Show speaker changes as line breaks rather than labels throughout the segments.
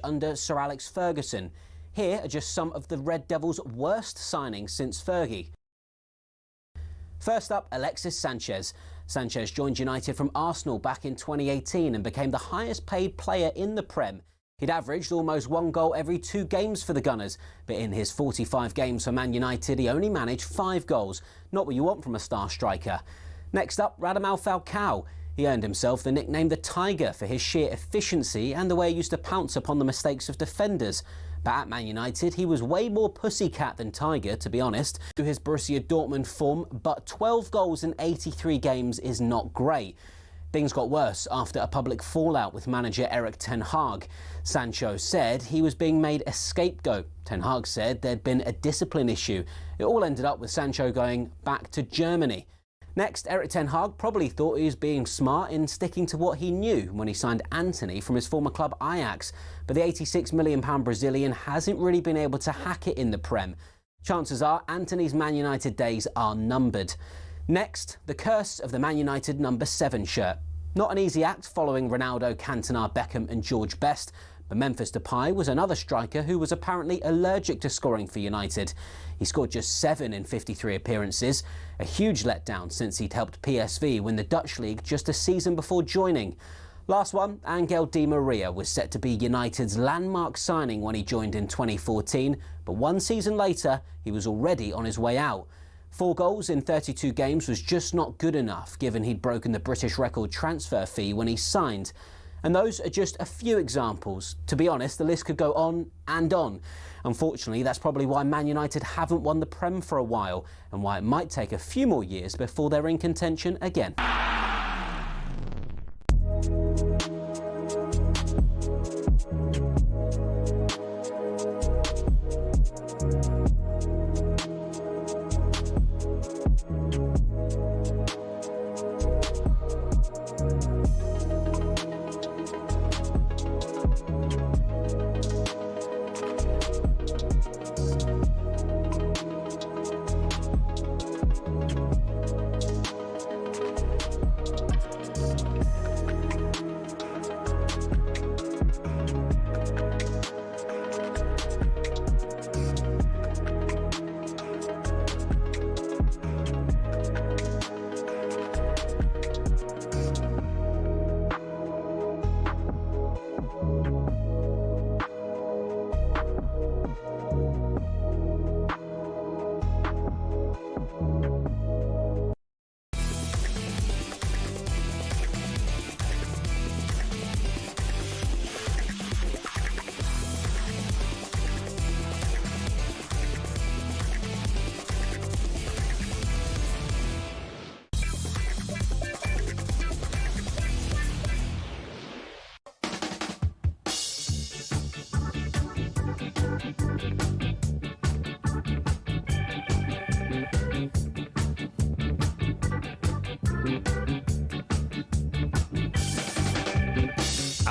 under Sir Alex Ferguson. Here are just some of the Red Devils' worst signings since Fergie. First up, Alexis Sanchez. Sanchez joined United from Arsenal back in 2018 and became the highest paid player in the Prem. He'd averaged almost 1 goal every 2 games for the Gunners, but in his 45 games for Man United, he only managed 5 goals. Not what you want from a star striker. Next up, Radamel Falcao. He earned himself the nickname the Tiger for his sheer efficiency and the way he used to pounce upon the mistakes of defenders. But at Man United, he was way more pussycat than Tiger, to be honest. To his Borussia Dortmund form, but 12 goals in 83 games is not great. Things got worse after a public fallout with manager Erik ten Hag. Sancho said he was being made a scapegoat. Ten Hag said there'd been a discipline issue. It all ended up with Sancho going back to Germany. Next, Erik ten Hag probably thought he was being smart in sticking to what he knew when he signed Antony from his former club Ajax. But the £86 million Brazilian hasn't really been able to hack it in the Prem. Chances are Antony's Man United days are numbered. Next, the curse of the Man United number 7 shirt. Not an easy act following Ronaldo, Cantona, Beckham and George Best, but Memphis Depay was another striker who was apparently allergic to scoring for United. He scored just 7 in 53 appearances, a huge letdown since he'd helped PSV win the Dutch league just a season before joining. Last one, Angel Di Maria was set to be United's landmark signing when he joined in 2014, but 1 season later he was already on his way out. 4 goals in 32 games was just not good enough, given he'd broken the British record transfer fee when he signed. And those are just a few examples. To be honest, the list could go on and on. Unfortunately, that's probably why Man United haven't won the Prem for a while, and why it might take a few more years before they're in contention again.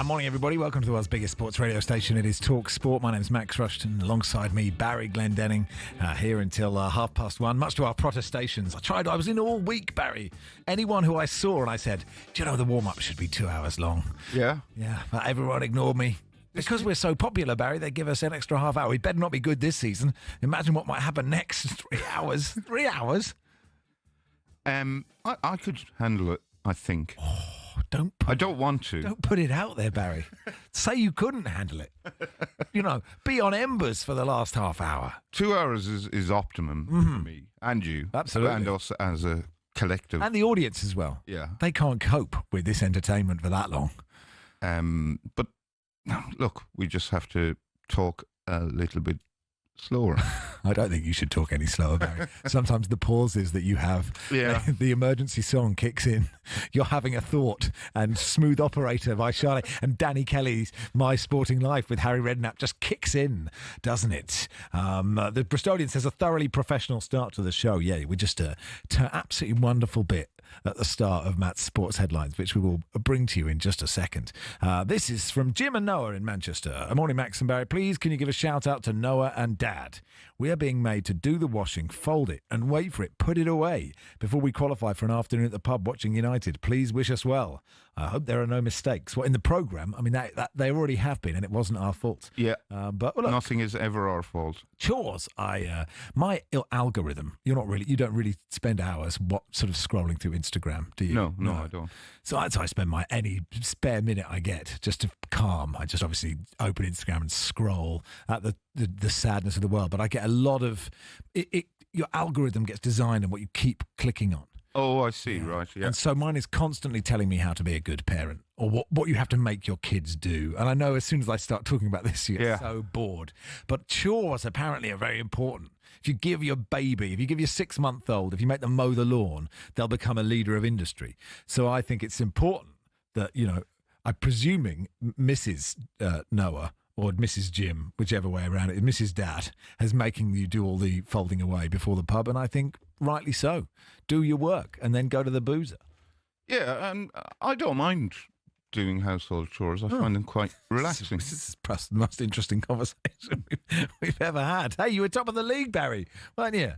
Morning, everybody. Welcome to the world's biggest sports radio station. It is talkSPORT. My name's Max Rushden. Alongside me, Barry Glendenning, here until 1:30. Much to our protestations. I was in all week, Barry. Anyone who I saw and I said, do you know the warm-up should be 2 hours long?
Yeah.
Yeah, but everyone ignored me. Because we're so popular, Barry, they give us an extra half hour. We better not be good this season. Imagine what might happen next. 3 hours. 3 hours.
I could handle it, I think. I don't want to.
Don't put it out there, Barry. Say you couldn't handle it. You know, be on embers for the last half hour.
2 hours is optimum for me and you.
Absolutely.
And us as a collective.
And the audience as well.
Yeah.
They can't cope with this entertainment for that long.
But look, we just have to talk a little bit slower.
I don't think you should talk any slower, Barry. Sometimes the pauses that you have, the emergency song kicks in. You're having a thought, and Smooth Operator by Charlie and Danny Kelly's My Sporting Life with Harry Redknapp just kicks in, doesn't it? The Bristolian says a thoroughly professional start to the show. Yeah, we're just an absolutely wonderful bit at the start of Matt's sports headlines, which we will bring to you in just a second. This is from Jim and Noah in Manchester. Morning, Max and Barry. Please, can you give a shout out to Noah and Dad? We are being made to do the washing, fold it and wait for it, put it away before we qualify for an afternoon at the pub watching United. Please wish us well. I hope there are no mistakes. Well, in the programme, I mean, that they already have been, and it wasn't our fault.
Yeah.
But look,
nothing is ever our fault.
Chores. My algorithm. You don't really spend hours sort of scrolling through Instagram, do you?
No, I don't.
So I spend any spare minute I get just to calm. I just obviously open Instagram and scroll at the sadness of the world. But I get a lot of it. Your algorithm gets designed on what you keep clicking on.
Oh, I see. Right. Yeah.
And so mine is constantly telling me how to be a good parent, or what you have to make your kids do. And I know as soon as I start talking about this, you get so bored. But chores apparently are very important. If you give your 6-month-old, if you make them mow the lawn, they'll become a leader of industry. So I think it's important that, I'm presuming Mrs. Noah or Mrs. Jim, whichever way around it, Mrs. Dad, is making you do all the folding away before the pub. And I think rightly so. Do your work and then go to the boozer.
Yeah, and I don't mind doing household chores. I find them quite relaxing.
This is perhaps the most interesting conversation we've ever had. Hey, you were top of the league, Barry, weren't you?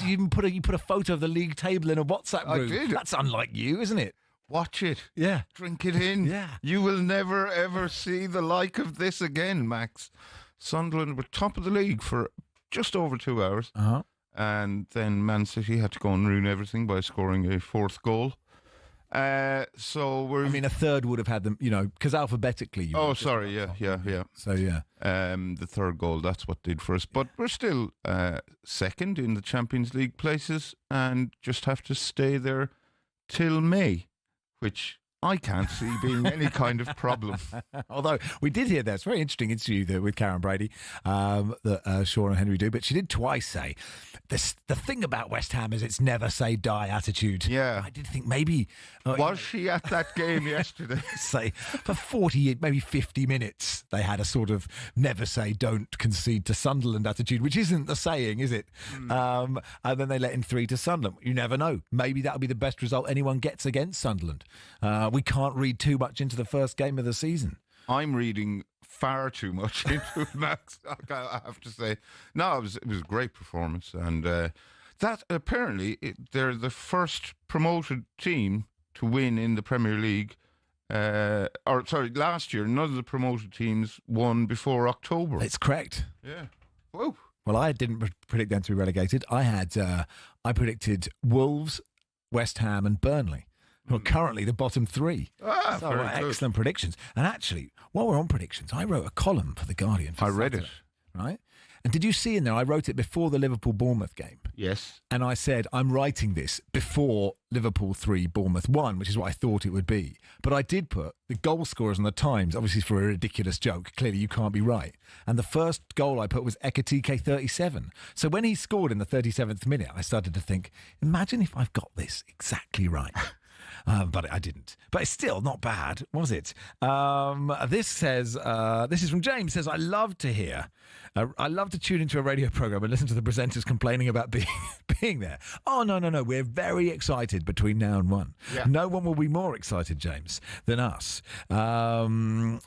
You put a photo of the league table in a WhatsApp group.
I did.
That's unlike you, isn't it?
Watch it.
Yeah.
Drink it in.
Yeah.
You will never, ever see the like of this again, Max. Sunderland were top of the league for just over 2 hours.
Uh-huh.
And then Man City had to go and ruin everything by scoring a fourth goal. A
third would have had them, because alphabetically.
Sorry. Yeah.
So, yeah.
The third goal, that's what did for us. But we're still second in the Champions League places and just have to stay there till May, which I can't see being any kind of problem.
Although we did hear that. It's a very interesting interview there with Karen Brady that Sean and Henry do. But she did twice say, the thing about West Ham is it's never say die attitude.
Yeah.
I did think maybe...
Was she at that game yesterday?
Say, for 40, maybe 50 minutes, they had a sort of never say don't concede to Sunderland attitude, which isn't the saying, is it? And then they let in 3 to Sunderland. You never know. Maybe that'll be the best result anyone gets against Sunderland. We can't read too much into the first game of the season.
I'm reading far too much into it, Max. I have to say. No, it was a great performance. And that apparently, they're the first promoted team to win in the Premier League. Last year, none of the promoted teams won before October.
It's correct.
Yeah. Whoa.
Well, I didn't predict them to be relegated. I predicted Wolves, West Ham and Burnley. Well, currently the bottom 3.
Very
excellent predictions. And actually, while we're on predictions, I wrote a column for The Guardian.
I read it.
Right? And did you see in there, I wrote it before the Liverpool-Bournemouth game.
Yes.
And I said, I'm writing this before Liverpool 3, Bournemouth 1, which is what I thought it would be. But I did put the goal scorers on the Times, obviously for a ridiculous joke. Clearly, you can't be right. And the first goal I put was Ekatike 37. So when he scored in the 37th minute, I started to think, imagine if I've got this exactly right. But I didn't. But it's still not bad, was it? This is from James, says, I love to tune into a radio programme and listen to the presenters complaining about being there. Oh, no. We're very excited between now and 1. Yeah. No one will be more excited, James, than us. So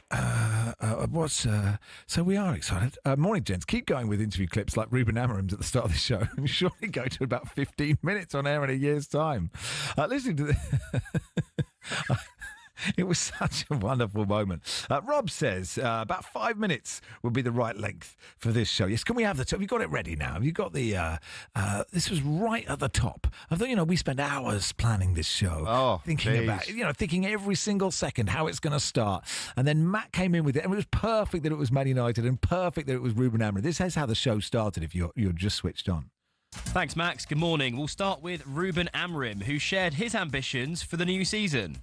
we are excited. Morning, gents. Keep going with interview clips like Ruben Amorim's at the start of the show and surely go to about 15 minutes on air in a year's time. Listening to It was such a wonderful moment. Rob says about 5 minutes would be the right length for this show. Yes, can we have the top? Have you got it ready now? Have you got the... this was right at the top. I thought, we spent hours planning this show. Thinking every single second how it's going to start. And then Matt came in with it, and it was perfect that it was Man United and perfect that it was Ruben Amorim. This is how the show started if you're just switched on.
Thanks, Max. Good morning. We'll start with Ruben Amorim, who shared his ambitions for the new season.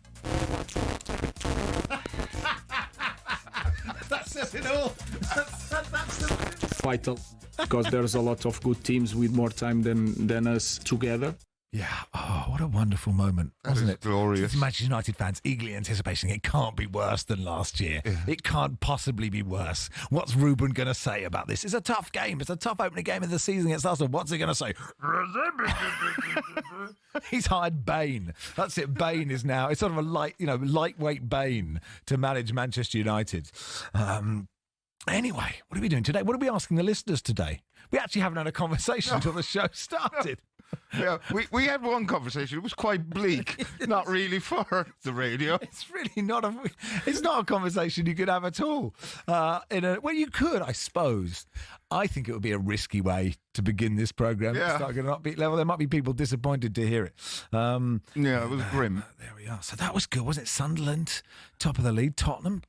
That says it all. That's
vital because there's a lot of good teams with more time than us together.
Yeah. Oh, what a wonderful moment, wasn't it?
Glorious.
Manchester United fans eagerly anticipating it can't be worse than last year. Yeah. It can't possibly be worse. What's Ruben going to say about this? It's a tough game. It's a tough opening game of the season against Arsenal. What's he going to say? He's hired Bain. That's it. Bain is now. It's sort of a lightweight Bain to manage Manchester United. Anyway, what are we doing today? What are we asking the listeners today? We actually haven't had a conversation until the show started.
Yeah, we had one conversation. It was quite bleak. Not really for the radio.
It's really not a conversation you could have at all. Well, you could, I suppose. I think it would be a risky way to begin this programme.
Yeah.
Start at an upbeat level. There might be people disappointed to hear it.
Yeah, it was grim.
There we are. So that was good, wasn't it? Sunderland, top of the league. Tottenham,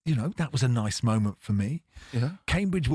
that was a nice moment for me.
Yeah.
Cambridge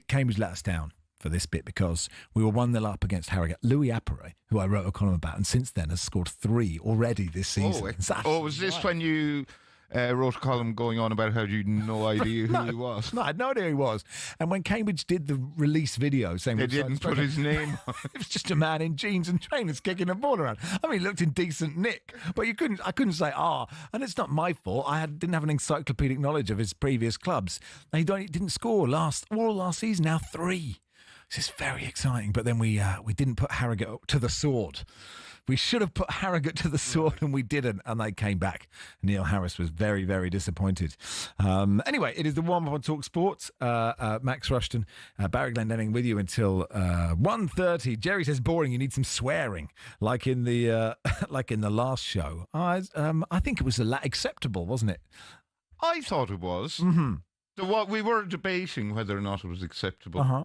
Cambridge let us down for this bit because we were 1-0 up against Harrogate. Louis Appere, who I wrote a column about, and since then has scored 3 already this season.
Was this when you wrote a column going on about how you had no idea who he was?
No, I had no idea who he was. And when Cambridge did the release video saying
they didn't put his name on.
It was just a man in jeans and trainers kicking a ball around. I mean, he looked in decent nick, but I couldn't say, and it's not my fault. I didn't have an encyclopedic knowledge of his previous clubs. And he didn't score last season, now 3. This is very exciting, but then we didn't put Harrogate to the sword. We should have put Harrogate to the sword, and we didn't, and they came back. Neil Harris was very, very disappointed. Anyway, it is the warm-up on talkSPORT. Max Rushden, Barry Glendenning with you until 1:30. Jerry says boring. You need some swearing, like in the last show. I think it was acceptable, wasn't it?
I thought it was.
Mm-hmm.
We were debating whether or not it was acceptable.
Uh-huh.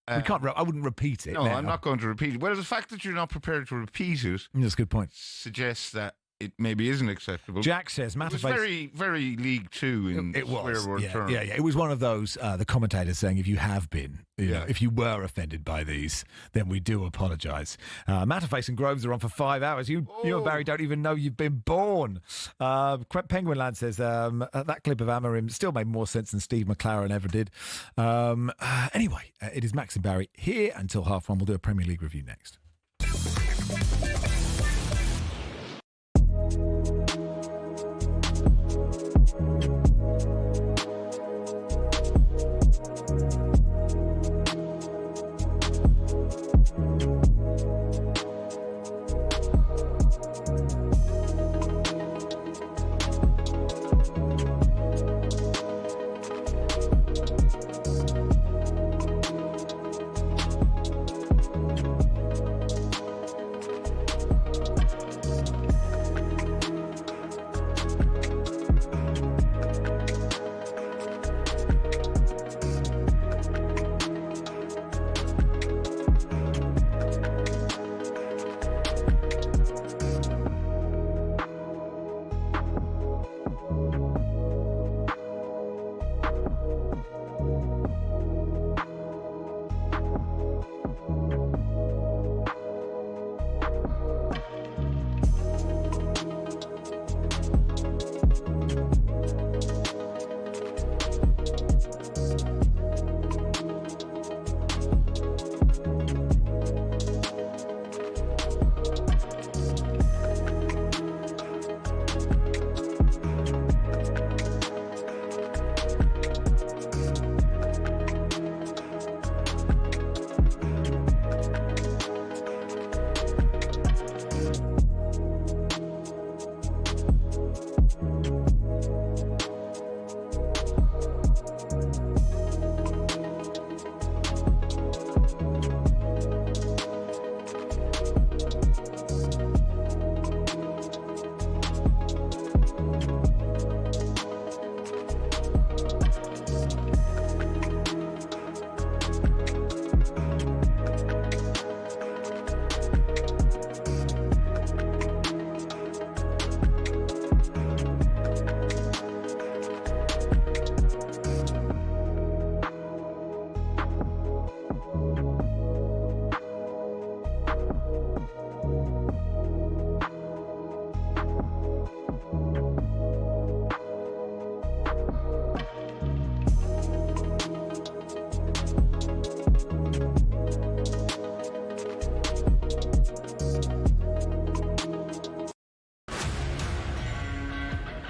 I wouldn't repeat it.
No,
now.
I'm not going to repeat it. Well, the fact that you're not prepared to repeat it
that's a good point.
Suggests that it maybe isn't acceptable.
Jack says,
it was very, very League Two in swear word terms.
Yeah. It was one of those, the commentators saying, if you have been, if you were offended by these, then we do apologise. Matterface and Groves are on for 5 hours. You and Barry don't even know you've been born. Penguin Lad says, that clip of Amorim still made more sense than Steve McLaren ever did. Anyway, it is Max and Barry here until 1:30. We'll do a Premier League review next.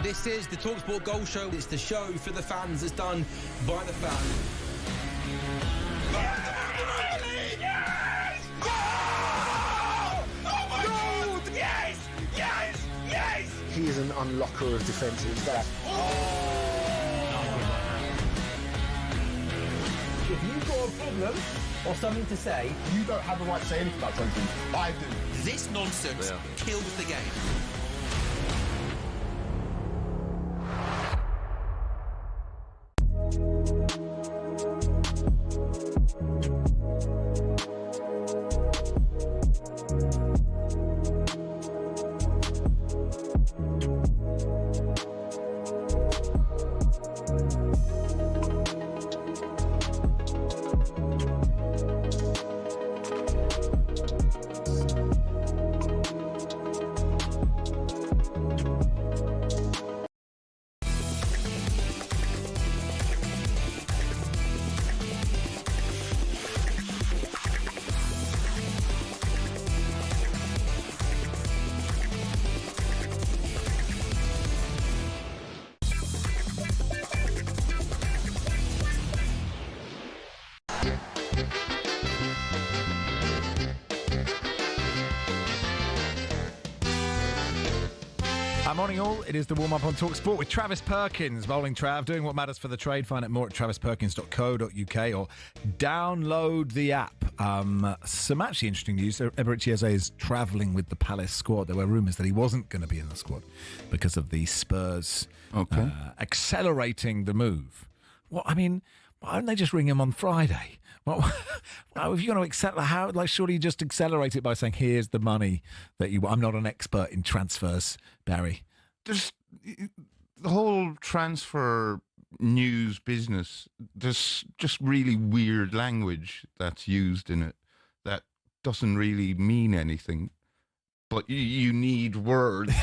This is the talkSPORT Goal Show. It's the show for the fans. It's done by the fans. Yes! Oh my God! Yes! Yes! Yes!
He is an unlocker of defences. That.
got a problem or something to say,
You don't have the right to say anything about something. I do.
this nonsense kills the game.
Morning all, it is the warm-up on talkSPORT with Travis Perkins, Bowling Trav, doing what matters for the trade. Find out more at travisperkins.co.uk or download the app. Some actually interesting news. Eberechi Eze is travelling with the Palace squad. There were rumours that he wasn't going to be in the squad because of the Spurs accelerating the move. Well, I mean, why don't they just ring him on Friday? Well, if you're going to accept how, like, surely you just accelerate it by saying, "Here's the money that you." I'm not an expert in transfers, Barry.
There's the whole transfer news business. There's just really weird language that's used in it that doesn't really mean anything, but you need words.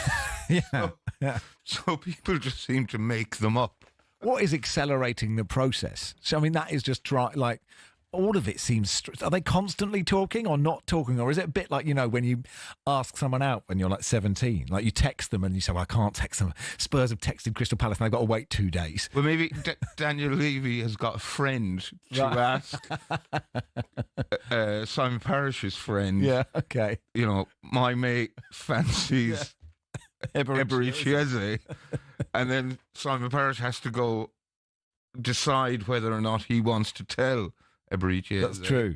So people just seem to make them up.
What is accelerating the process? So, I mean, that is just like. All of it seems... Are they constantly talking or not talking? Or is it a bit like, you know, when you ask someone out when you're like 17? Like you text them and you say, well, I can't text them. Spurs have texted Crystal Palace and they've got to wait 2 days.
Well, maybe Daniel Levy has got a friend to ask. Simon Parrish's friend.
Yeah, okay.
You know, my mate fancies Eberechi Eze. And then Simon Parrish has to go decide whether or not he wants to tell Eberechi.
That's true.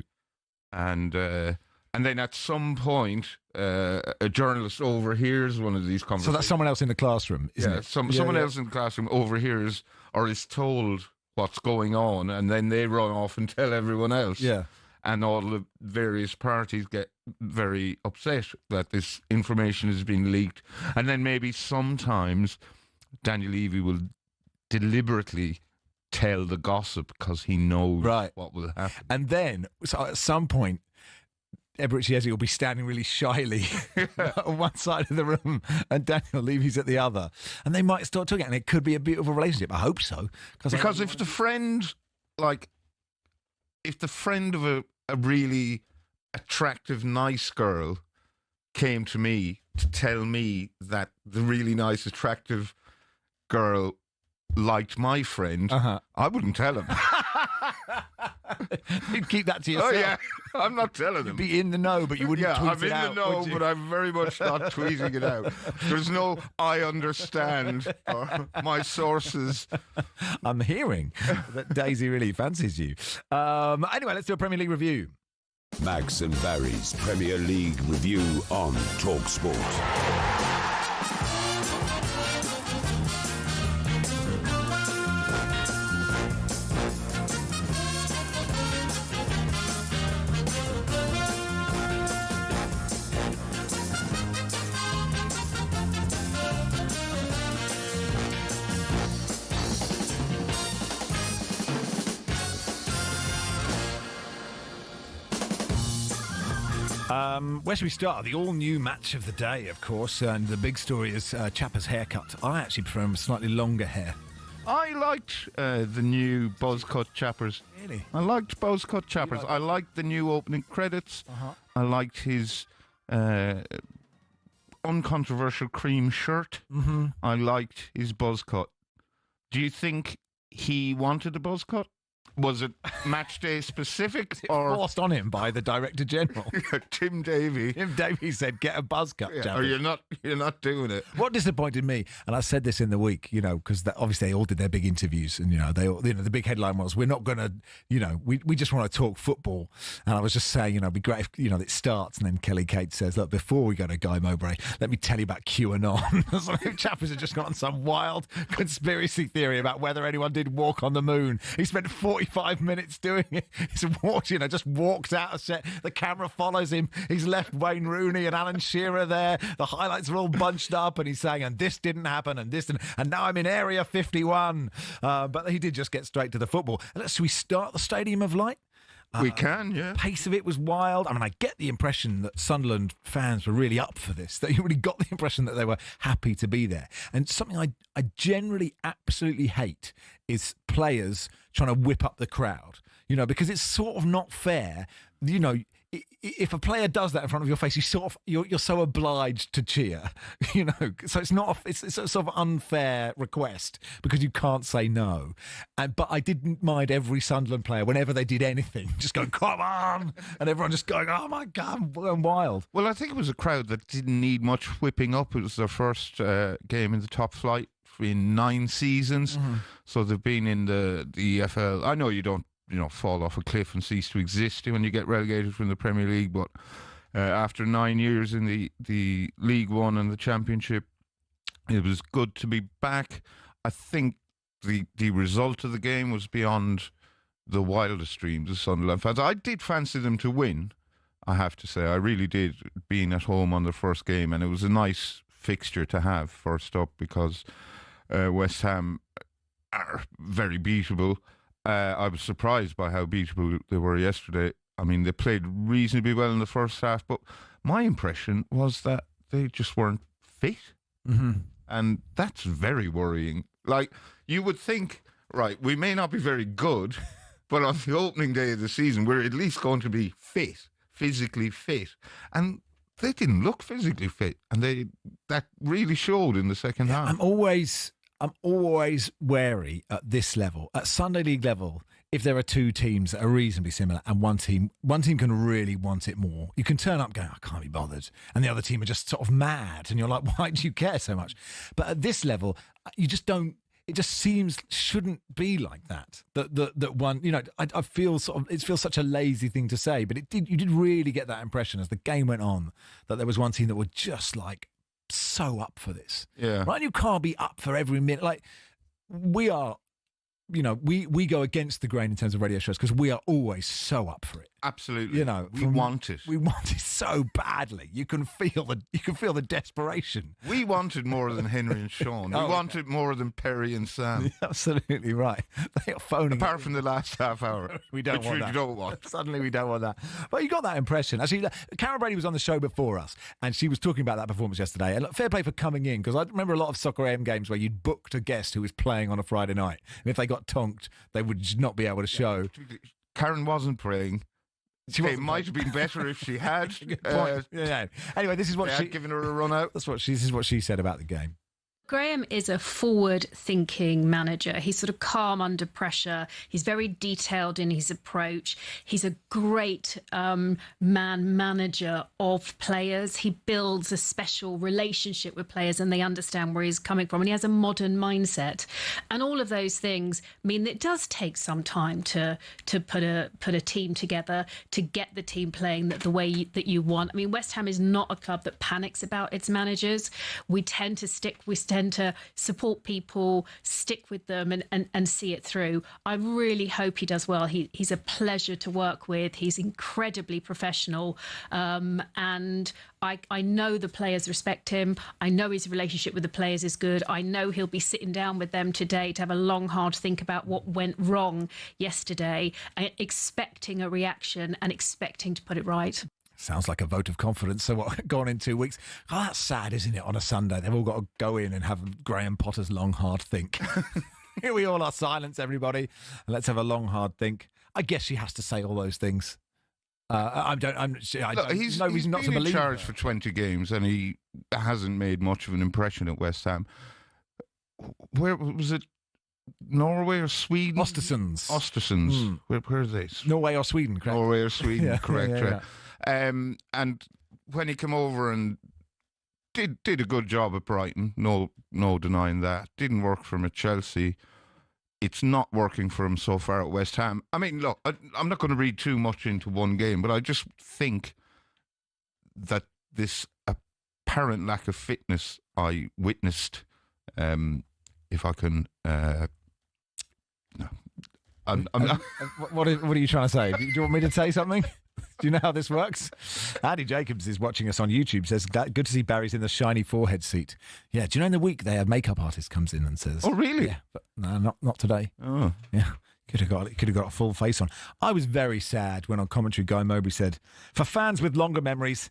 And then at some point, a journalist overhears one of these conversations.
So that's someone else in the classroom, isn't it?
Someone else in the classroom overhears or is told what's going on, and then they run off and tell everyone else.
Yeah.
And all the various parties get very upset that this information has been leaked. And then maybe sometimes Daniel Levy will deliberately tell the gossip because he knows what will happen.
And then, so at some point, Eberechi Eze will be standing really shyly on one side of the room and Daniel Levy's at the other. And they might start talking, and it could be a beautiful relationship. I hope so.
Because if the friend of a really attractive, nice girl came to me to tell me that the really nice, attractive girl liked my friend, I wouldn't tell him.
You'd keep that to yourself.
Oh, yeah. I'm not telling him.
You'd be in the know, but you wouldn't tweet it out.
I'm in the know, but I'm very much not tweeting it out. There's no I understand or my sources.
I'm hearing that Daisy really fancies you. Anyway, let's do a Premier League review.
Max and Barry's Premier League review on talkSPORT.
Where should we start? The all-new match of the day, of course, and the big story is Chapper's haircut. I actually prefer him with slightly longer hair.
I liked the new buzz-cut Chappers.
Really?
I liked buzz-cut Chappers. I liked the new opening credits. I liked his uncontroversial cream shirt. I liked his buzz cut. Do you think he wanted a buzz cut? Was it match day specific or
forced on him by the Director General?
Tim Davey?
Tim Davey said, "Get a buzz cut,
or you're not doing it."
What disappointed me, and I said this in the week, because obviously they all did their big interviews, and they all, the big headline was, "We're not going to, we just want to talk football." And I was just saying, it'd be great if it starts, and then Kelly Kate says, "Look, before we go to Guy Mowbray, let me tell you about QAnon." Some chappers have just got on some wild conspiracy theory about whether anyone did walk on the moon. He spent 45 minutes doing it. He's walked, just walked out of set. The camera follows him. He's left Wayne Rooney and Alan Shearer there. The highlights are all bunched up, and he's saying, "And this didn't happen, and this didn't, and now I'm in Area 51." But he did just get straight to the football. Should we start the Stadium of Light?
We can, yeah.
Pace of it was wild. I mean, I get the impression that Sunderland fans were really up for this. That you really got the impression that they were happy to be there. And something I generally absolutely hate is players trying to whip up the crowd. Because it's sort of not fair. If a player does that in front of your face, you're so obliged to cheer. So it's a sort of unfair request because you can't say no. But I didn't mind every Sunderland player whenever they did anything just going, "Come on," and everyone just going, "Oh my God, I'm going wild."
Well, I think it was a crowd that didn't need much whipping up. It was their first game in the top flight in 9 seasons, so they've been in the EFL. I know you don't fall off a cliff and cease to exist when you get relegated from the Premier League. But after 9 years in the League One and the Championship, it was good to be back. I think the result of the game was beyond the wildest dreams of Sunderland fans. I did fancy them to win, I have to say. I really did, being at home on the first game. And it was a nice fixture to have first up because West Ham are very beatable. I was surprised by how beatable they were yesterday. I mean, they played reasonably well in the first half, but my impression was that they just weren't fit. And that's very worrying. Like, you would think, right, we may not be very good, but on the opening day of the season, we're at least going to be fit, physically fit. And they didn't look physically fit, and that really showed in the second half.
I'm always wary at this level, at Sunday League level, if there are two teams that are reasonably similar and one team can really want it more. You can turn up going, "I can't be bothered," and the other team are just sort of mad, and you're like, "Why do you care so much?" But at this level, you just don't. It just shouldn't be like that. That one, I feel it feels such a lazy thing to say, but you did really get that impression as the game went on that there was one team that were just like so up for this.
Yeah.
Right? You can't be up for every minute. Like, we are, we go against the grain in terms of radio shows because we are always so up for it.
Absolutely. We want it.
We want it so badly. You can feel the desperation.
We wanted more than Henry and Sean. We wanted more than Perry and Sam.
You're absolutely right. They are phoning.
Apart from the last half hour.
We don't want that.
We don't want.
Suddenly we don't want that. But you got that impression. Actually, Karen Brady was on the show before us, and she was talking about that performance yesterday. And fair play for coming in, because I remember a lot of Soccer AM games where you'd booked a guest who was playing on a Friday night, and if they got tonked, they would just not be able to show.
Karen wasn't playing. It might have been better if she had.
Good point. Anyway, this is what she
given her a run out.
This is what she said about the game.
Graham is a forward-thinking manager. He's sort of calm under pressure. He's very detailed in his approach. He's a great manager of players. He builds a special relationship with players and they understand where he's coming from. And he has a modern mindset. And all of those things mean that it does take some time to put a team together, to get the team playing the way that you want. I mean, West Ham is not a club that panics about its managers. We tend to support people, stick with them and see it through. I really hope he does well. He's a pleasure to work with. He's incredibly professional. And I know the players respect him. I know his relationship with the players is good. I know he'll be sitting down with them today to have a long, hard think about what went wrong yesterday, expecting a reaction and expecting to put it right.
Sounds like a vote of confidence. So what, gone in 2 weeks? Oh, that's sad, isn't it? On a Sunday, they've all got to go in and have Graham Potter's long, hard think. Here we all are, silence, everybody. And let's have a long, hard think. I guess she has to say all those things. He's been in charge
for 20 games and he hasn't made much of an impression at West Ham. Where was it? Norway or Sweden?
Östersunds.
Östersunds. Where are they?
Norway or Sweden, correct?
Norway or Sweden,
Yeah,
correct.
yeah.
And when he came over and did a good job at Brighton, no denying that. Didn't work for him at Chelsea. It's not working for him so far at West Ham. I mean, look, I'm not going to read too much into one game, but I just think that this apparent lack of fitness I witnessed, if I can...
What are you trying to say? Do you want me to say something? Do you know how this works? Andy Jacobs is watching us on YouTube, says, good to see Barry's in the shiny forehead seat. Yeah, do you know in the week they have makeup artist comes in and says...
Oh, really?
Yeah, but no, not today.
Oh.
Yeah, could have got a full face on. I was very sad when on commentary Guy Mowbray said, for fans with longer memories,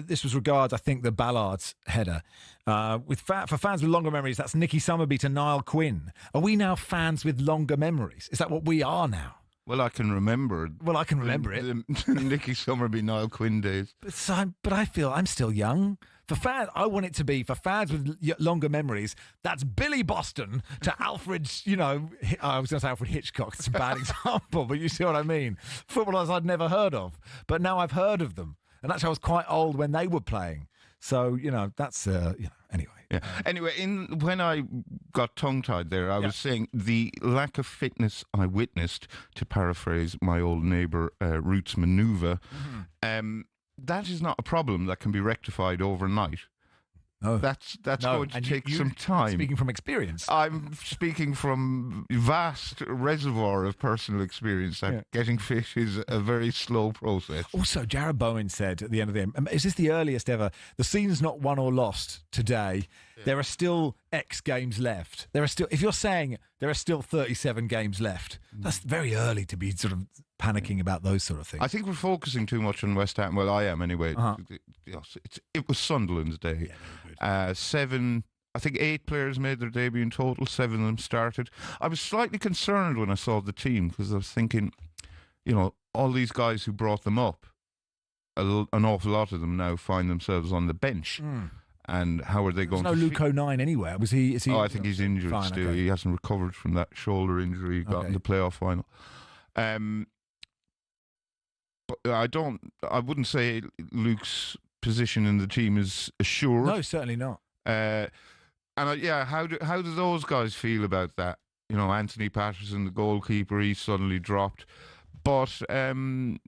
this was regards, I think, the Ballard's header. For fans with longer memories, that's Nicky Summerby to Niall Quinn. Are we now fans with longer memories? Is that what we are now?
Well, I can remember.
Well, I can remember it.
The Nicky Summerby, Niall Quinn days.
But I feel I'm still young. For fans, I want it to be, for fans with longer memories, that's Billy Boston to Alfred, I was going to say Alfred Hitchcock. It's a bad example, but you see what I mean. Footballers I'd never heard of, but now I've heard of them. And actually I was quite old when they were playing. So, that's, anyway.
Yeah. Anyway, when I got tongue-tied there, I was saying the lack of fitness I witnessed, to paraphrase my old neighbour Roots Manuva, that is not a problem that can be rectified overnight.
No.
That's going to take some time.
Speaking from experience.
I'm speaking from vast reservoir of personal experience that getting fit is a very slow process.
Also, Jared Bowen said at the end of the game, is this the earliest ever? The season's not won or lost today. Yeah. There are still X games left. If you're saying there are still 37 games left, that's very early to be sort of panicking about those sort of things.
I think we're focusing too much on West Ham. Well, I am anyway. It was Sunderland's day. Yeah, 8 players made their debut in total. 7 of them started. I was slightly concerned when I saw the team because I was thinking, all these guys who brought them up, an awful lot of them now find themselves on the bench. And how are they going to...
There's no Luke O'Nine anywhere. Was he?
Oh, I think he's injured still. Okay. He hasn't recovered from that shoulder injury he got in the playoff final. But I wouldn't say Luke's position in the team is assured.
No, certainly not.
How do those guys feel about that? Anthony Patterson, the goalkeeper, he suddenly dropped. But in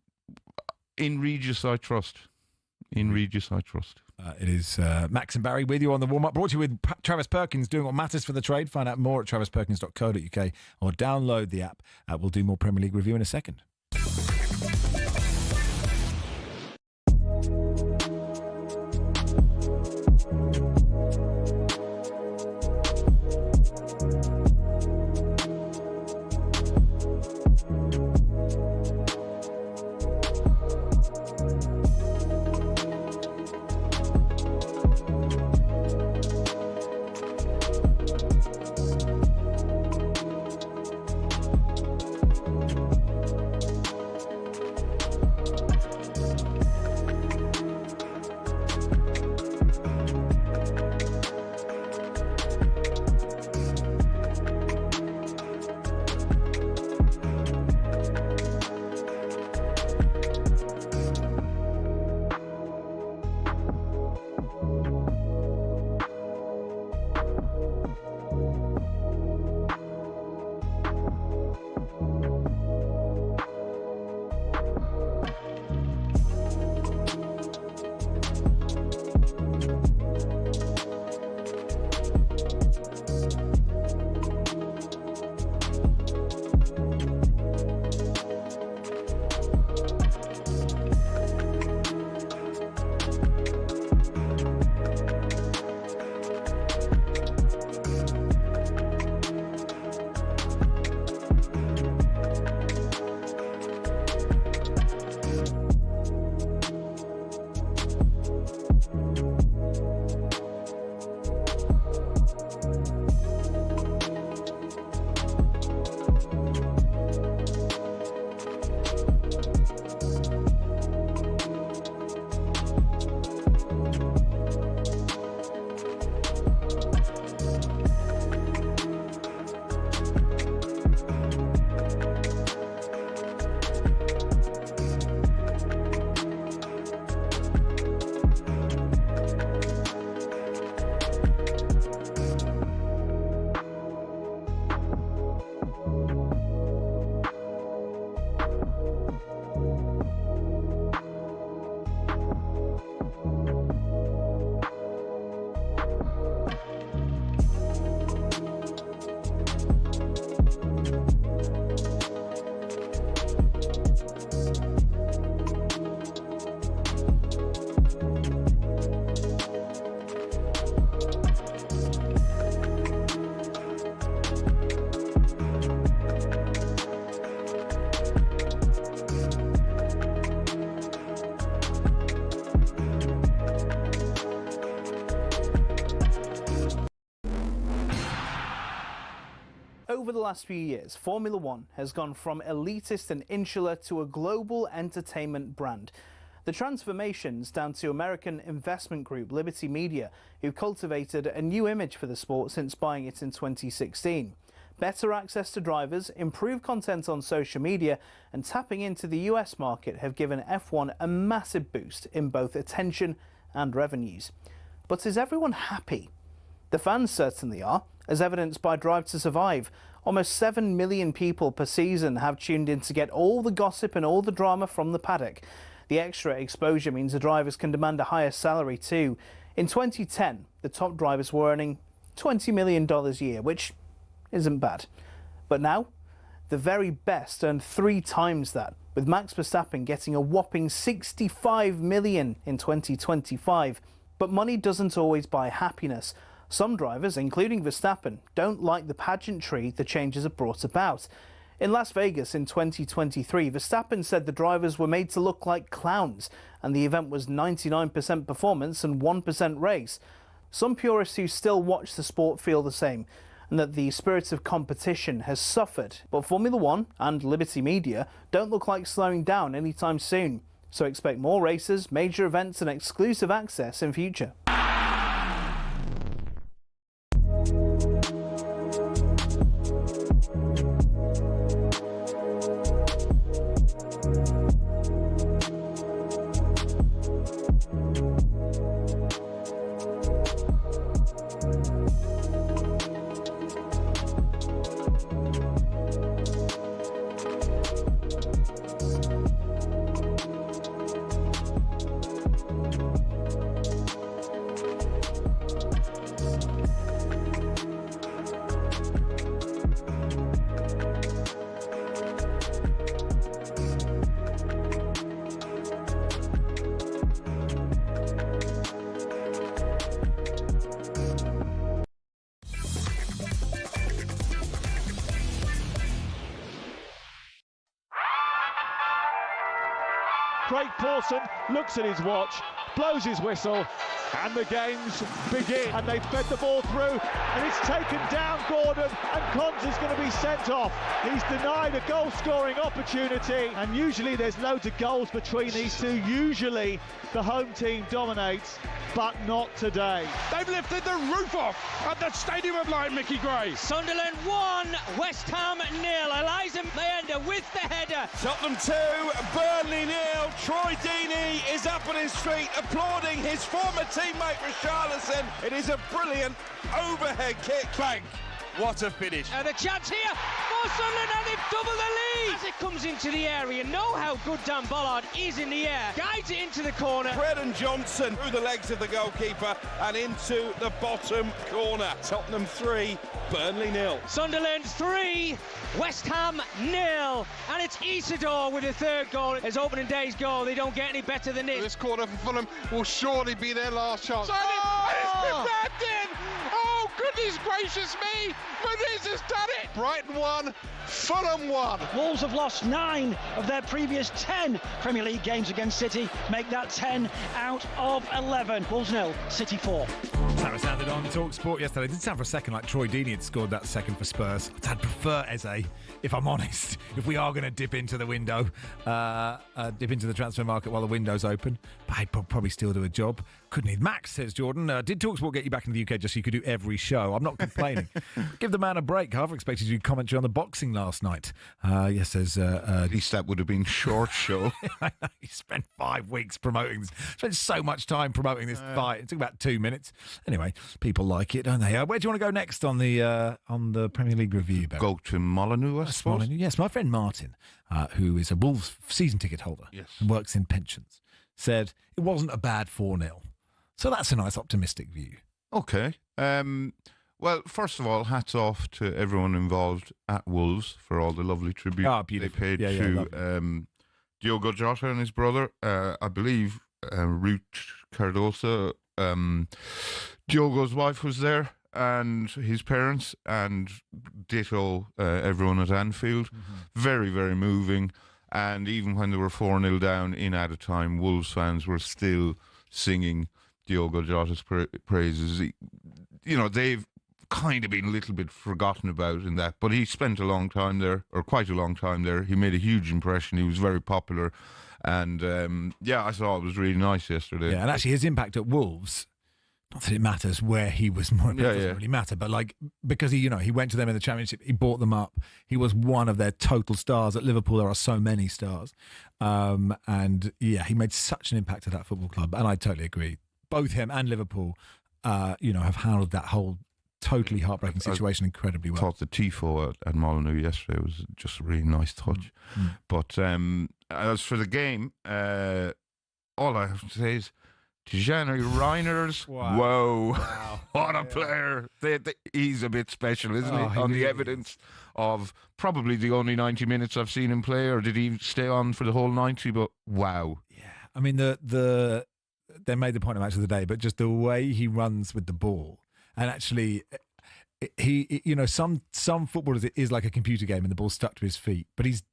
Regis, I trust.
It is Max and Barry with you on the warm-up, brought to you with Travis Perkins, doing what matters for the trade. Find out more at travisperkins.co.uk or download the app. We'll do more Premier League review in a second.
last few years, Formula One has gone from elitist and insular to a global entertainment brand. The transformation's down to American investment group Liberty Media, who cultivated a new image for the sport since buying it in 2016. Better access to drivers, improved content on social media and tapping into the US market have given F1 a massive boost in both attention and revenues. But is everyone happy? The fans certainly are, as evidenced by Drive to Survive. Almost 7 million people per season have tuned in to get all the gossip and all the drama from the paddock. The extra exposure means the drivers can demand a higher salary too. In 2010, the top drivers were earning $20 million a year, which isn't bad. But now, the very best earn 3 times that, with Max Verstappen getting a whopping $65 million in 2025. But money doesn't always buy happiness. Some drivers, including Verstappen, don't like the pageantry the changes have brought about. In Las Vegas in 2023, Verstappen said the drivers were made to look like clowns, and the event was 99% performance and 1% race. Some purists who still watch the sport feel the same, and that the spirit of competition has suffered. But Formula One and Liberty Media don't look like slowing down anytime soon. So expect more races, major events and exclusive access in future.
Craig Pawson looks at his watch, blows his whistle, and the games begin. And they fed the ball through, and it's taken down Gordon, and Cons is going to be sent off. He's denied a goal-scoring opportunity, and usually there's loads of goals between these two. Usually the home team dominates, but not today.
They've lifted the roof off at the Stadium of Light, Mickey Gray.
Sunderland 1, West Ham 0. Eliza Mayenda with the header.
Tottenham 2, Burnley 0. Troy Deeney is up on his feet applauding his former teammate Richarlison. It is a brilliant overhead kick. Bang. What a finish.
And a chance here for Sunderland, and they've doubled the lead. As it comes into the area, know how good Dan Bollard is in the air. Guides it into the corner.
Brennan Johnson through the legs of the goalkeeper and into the bottom corner. Tottenham 3, Burnley 0.
Sunderland 3, West Ham 0. And it's Isidore with the third goal. His opening day's goal. They don't get any better than this.
This corner for Fulham will surely be their last chance.
Oh!
And it's been backed in! Oh, goodness gracious me! Muniz has done it! Brighton 1, Fulham 1.
Wolves have lost 9 of their previous 10 Premier League games against City. Make that 10 out of 11. Wolves 0, City 4.
That sounded on talkSPORT yesterday. It did sound for a second like Troy Deeney had scored that second for Spurs. I'd prefer Eze, if I'm honest, if we are going to dip into the window, dip into the transfer market while the window's open. But I'd probably still do a job. Couldn't he? Max, says Jordan, did talkSPORT get you back in the UK just so you could do every show? I'm not complaining. Give the man a break. However, expected you to commentary on the boxing last night. Yes, says...
At least that would have been short show.
He spent 5 weeks promoting this. Spent so much time promoting this fight. It took about 2 minutes. Anyway, people like it, don't they? Where do you want to go next on the Premier League review, Ben?
Go to Molyneux, I suppose.
Molyneux, yes. My friend Martin, who is a Wolves season ticket holder and works in pensions, said it wasn't a bad 4-0. So that's a nice optimistic view.
Okay. Well, first of all, hats off to everyone involved at Wolves for all the lovely tribute they paid to Diogo Jota and his brother. I believe Ruth Cardoso, Diogo's wife, was there, and his parents, and ditto everyone at Anfield. Very, very moving. And even when they were 4-0 down in added time, Wolves fans were still singing Diogo Jota's praises. You know, they've kind of been a little bit forgotten about in that. But he spent a long time there, or quite a long time there. He made a huge impression. He was very popular. And, I thought it was really nice yesterday.
Yeah, and actually his impact at Wolves, not that it matters where he was more, it doesn't really matter, but like, because he went to them in the Championship, he brought them up. He was one of their total stars. At Liverpool, there are so many stars. And he made such an impact at that football club. And I totally agree. Both him and Liverpool, have handled that whole totally heartbreaking situation incredibly well.
I thought the tifo at Molineux yesterday was just a really nice touch. But as for the game, all I have to say is, Tijani Reiners, wow. What a player. He's a bit special, isn't he? On the evidence of probably the only 90 minutes I've seen him play, or did he stay on for the whole 90? But wow.
Yeah, I mean, they made the point of match of the day, but just the way he runs with the ball, and actually, some footballers, it is like a computer game and the ball's stuck to his feet, but he's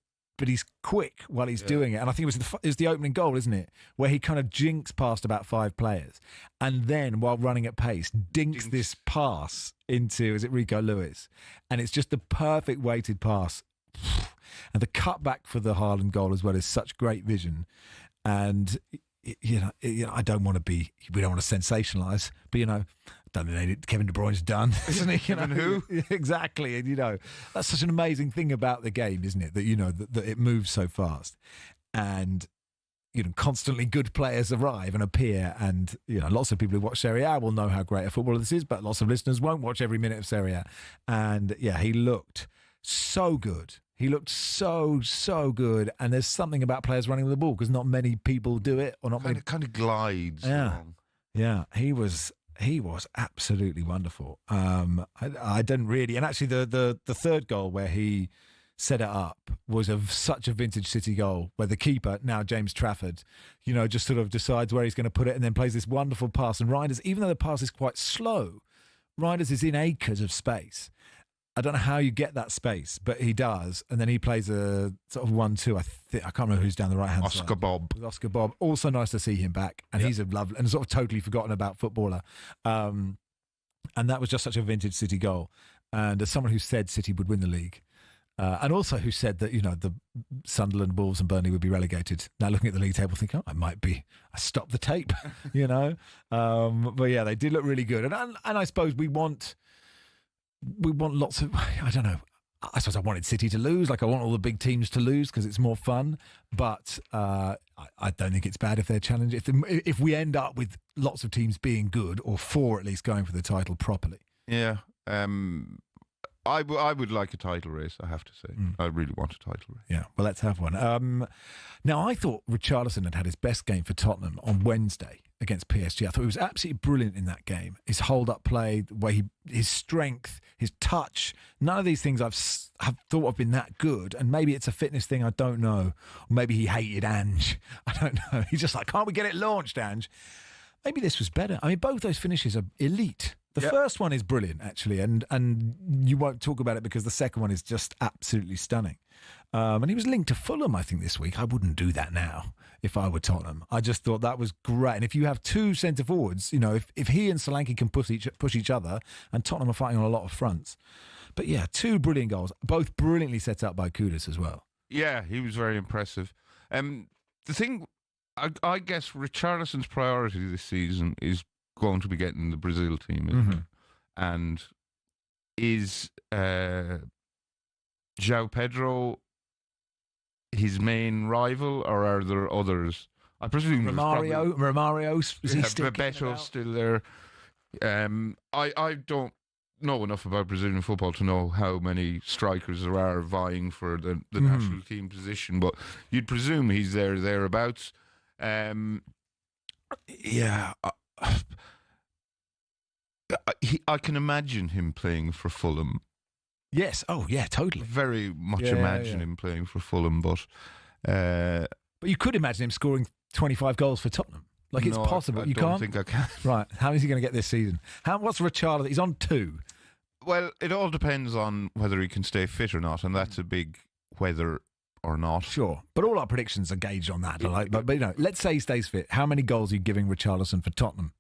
quick while he's doing it. And I think it was the opening goal, isn't it? Where he kind of jinks past about 5 players. And then, while running at pace, dinks this pass into, is it Rico Lewis? And it's just the perfect weighted pass. And the cutback for the Haaland goal as well is such great vision. And, I don't want to we don't want to sensationalise, but, I don't think Kevin De Bruyne's done, isn't he?
Kevin who?
Exactly. And, that's such an amazing thing about the game, isn't it? That, that it moves so fast. And, constantly good players arrive and appear. And, lots of people who watch Serie A will know how great a footballer this is, but lots of listeners won't watch every minute of Serie A. And, he looked so good. He looked so good. And there's something about players running with the ball because not many people do it. Or not many.
Kind of glides along.
Yeah, he was absolutely wonderful. I didn't really, and actually the third goal where he set it up was such a vintage City goal where the keeper, now James Trafford, just sort of decides where he's going to put it and then plays this wonderful pass. And Reinders, even though the pass is quite slow, Reinders is in acres of space. I don't know how you get that space, but he does. And then he plays a sort of 1-2. I can't remember who's down the right-hand side. Oscar Bob. Also nice to see him back. And he's a lovely and sort of totally forgotten about footballer. And that was just such a vintage City goal. And as someone who said City would win the league, and also who said that, the Sunderland, Wolves and Burnley would be relegated. Now looking at the league table, thinking, I might be. I stopped the tape, But yeah, they did look really good. And I suppose we want lots of, I don't know, I suppose I wanted City to lose, like I want all the big teams to lose because it's more fun, but I don't think it's bad if they're challenged. If we end up with lots of teams being good, or 4 at least going for the title properly.
Yeah, I would like a title race, I have to say. I really want a title race.
Yeah, well, let's have one. Now, I thought Richarlison had his best game for Tottenham on Wednesday against PSG. I thought he was absolutely brilliant in that game. His hold-up play, the way his strength, his touch, none of these things have thought have been that good. And maybe it's a fitness thing, I don't know. Or maybe he hated Ange. I don't know. He's just like, can't we get it launched, Ange? Maybe this was better. I mean, both those finishes are elite. The first one is brilliant, actually, and you won't talk about it because the second one is just absolutely stunning. And he was linked to Fulham, I think, this week. I wouldn't do that now if I were Tottenham. I just thought that was great. And if you have 2 centre forwards, if he and Solanke can push each other, and Tottenham are fighting on a lot of fronts. But yeah, 2 brilliant goals, both brilliantly set up by Kudus as well.
Yeah, he was very impressive. The thing, I guess Richarlison's priority this season is going to be getting the Brazil team, isn't it? And is João Pedro his main rival, or are there others? I presume
Romario, is he
Bebeto still there? I don't know enough about Brazilian football to know how many strikers there are vying for the national team position, but you'd presume he's thereabouts. I can imagine him playing for Fulham.
Yes. Oh, yeah, totally.
Very much imagine him playing for Fulham, but
you could imagine him scoring 25 goals for Tottenham. Like, it's possible.
I don't think I can.
Right. How is he going to get this season? What's Richarlison? He's on 2.
Well, it all depends on whether he can stay fit or not, and that's a big whether or not.
Sure. But all our predictions are gauged on that. But let's say he stays fit. How many goals are you giving Richarlison for Tottenham?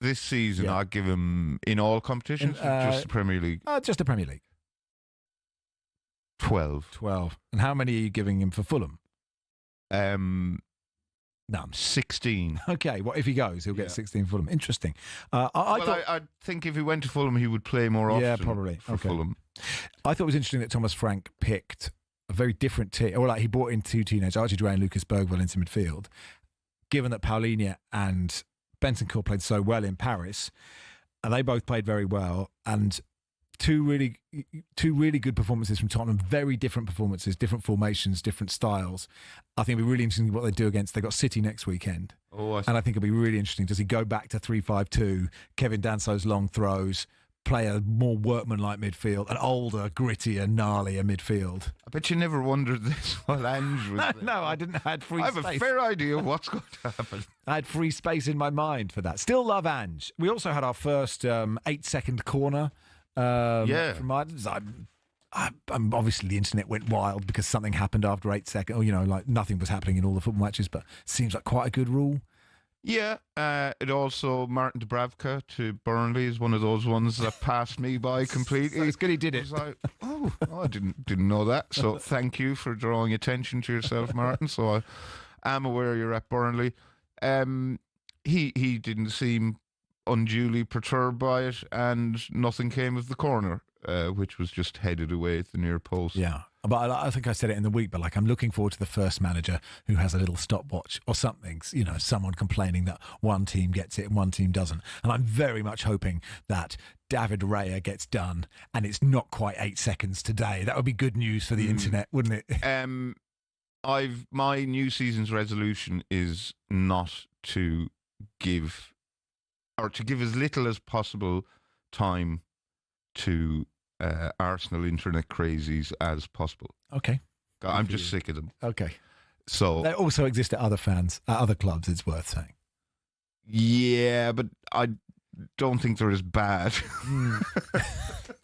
This season, I'd give him in all competitions, just the Premier League.
Just the Premier League.
12.
And how many are you giving him for Fulham?
None. 16.
Okay, what if he goes? He'll get 16 Fulham. Interesting.
I think if he went to Fulham, he would play more often.
Yeah, probably.
For Fulham.
I thought it was interesting that Thomas Frank picked a very different team. Or he brought in two teenagers, Archie Duray and Lucas Bergvall, into midfield. Given that Paulinho and Bentancur played so well in Paris, and they both played very well, and two really good performances from Tottenham, very different performances, different formations, different styles. I think it'll be really interesting what they do against. They've got City next weekend. And I think it'll be really interesting. Does he go back to 3-5-2, Kevin Danso's long throws, play a more workmanlike midfield, an older, grittier, gnarlier midfield?
I bet you never wondered this while Ange was there.
No, I didn't. I had free space.
I have a fair idea of what's going to happen.
I had free space in my mind for that. Still love Ange. We also had our first 8-second corner. From Items. I'm obviously the internet went wild because something happened after 8 seconds. Or, like nothing was happening in all the football matches, but seems like quite a good rule.
Yeah, it also, Martin Dubravka to Burnley is one of those ones that passed me by completely.
So it's good he did it.
I was like, I didn't know that. So thank you for drawing attention to yourself, Martin. So I am aware you're at Burnley. He didn't seem unduly perturbed by it, and nothing came of the corner, which was just headed away at the near post.
Yeah, but I think I said it in the week, but I'm looking forward to the first manager who has a little stopwatch or something, someone complaining that one team gets it and one team doesn't. And I'm very much hoping that David Raya gets done and it's not quite 8 seconds today. That would be good news for the internet, wouldn't it?
My new season's resolution is not to give as little as possible time to Arsenal internet crazies as possible.
Okay.
I'm just sick of them.
Okay.
So
they also exist at other clubs, it's worth saying.
Yeah, but I don't think they're as bad.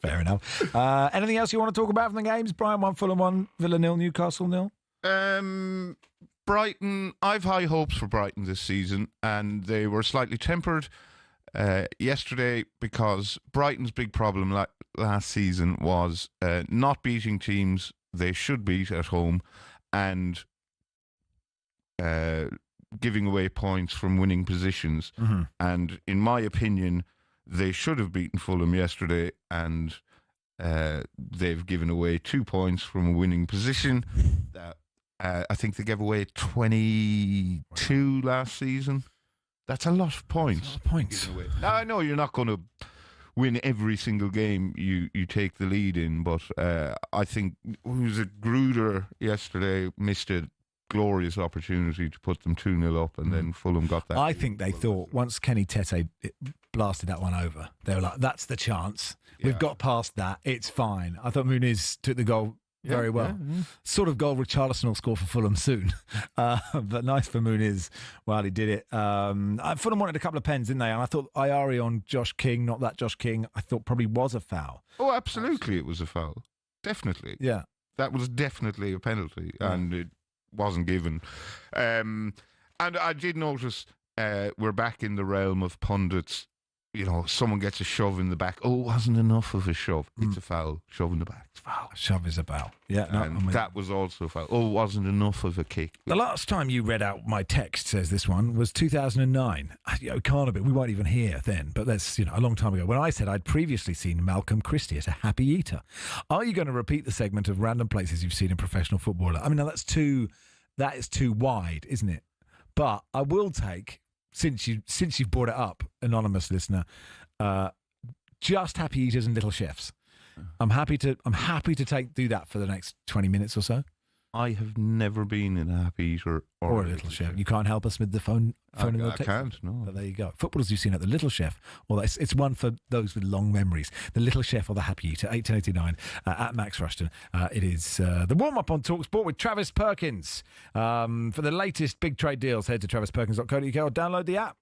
Fair enough. Anything else you want to talk about from the games? Brian 1, Fulham 1, Villa 0, Newcastle 0?
Brighton, I've high hopes for Brighton this season, and they were slightly tempered yesterday because Brighton's big problem last season was not beating teams they should beat at home and giving away points from winning positions.
Mm-hmm.
And in my opinion, they should have beaten Fulham yesterday, and they've given away 2 points from a winning position. I think they gave away 22 last season. That's a lot of points. Now, I know you're not going to win every single game you take the lead in, but I think Gruder yesterday missed a glorious opportunity to put them 2-0 up, and then Fulham got that.
I think they thought once Kenny Tete blasted that one over, they were like, that's the chance. Yeah. We've got past that. It's fine. I thought Muniz took the goal very well. Yeah. Sort of goal Richarlison will score for Fulham soon. But nice for Muniz while he did it. Fulham wanted a couple of pens, didn't they? And I thought Ayari on Josh King, not that Josh King, I thought probably was a foul.
Oh, absolutely it was a foul. Definitely.
Yeah.
That was definitely a penalty, and it wasn't given. And I did notice we're back in the realm of pundits. Someone gets a shove in the back. Oh, it wasn't enough of a shove. It's a foul. Shove in the back. It's a foul.
Shove is a foul. Yeah.
That was also a foul. Oh, it wasn't enough of a kick.
The last time you read out my text, says this one, was 2009. It can't have been. We weren't even here then, but that's a long time ago. When I said I'd previously seen Malcolm Christie as a happy eater. Are you going to repeat the segment of random places you've seen in professional football? I mean, now that is too wide, isn't it? But I will take... Since you've brought it up, anonymous listener, just happy eaters and little chefs. I'm happy to do that for the next 20 minutes or so.
I have never been in a happy eater
or a little chef. You can't help us with the phone and the text.
I can't, no.
But there you go. Footballers you've seen at the Little Chef, or it's one for those with long memories. The Little Chef or the Happy Eater, 8:89 at Max Rushden. It is the warm-up on talkSPORT with Travis Perkins. For the latest big trade deals, head to travisperkins.co.uk or download the app.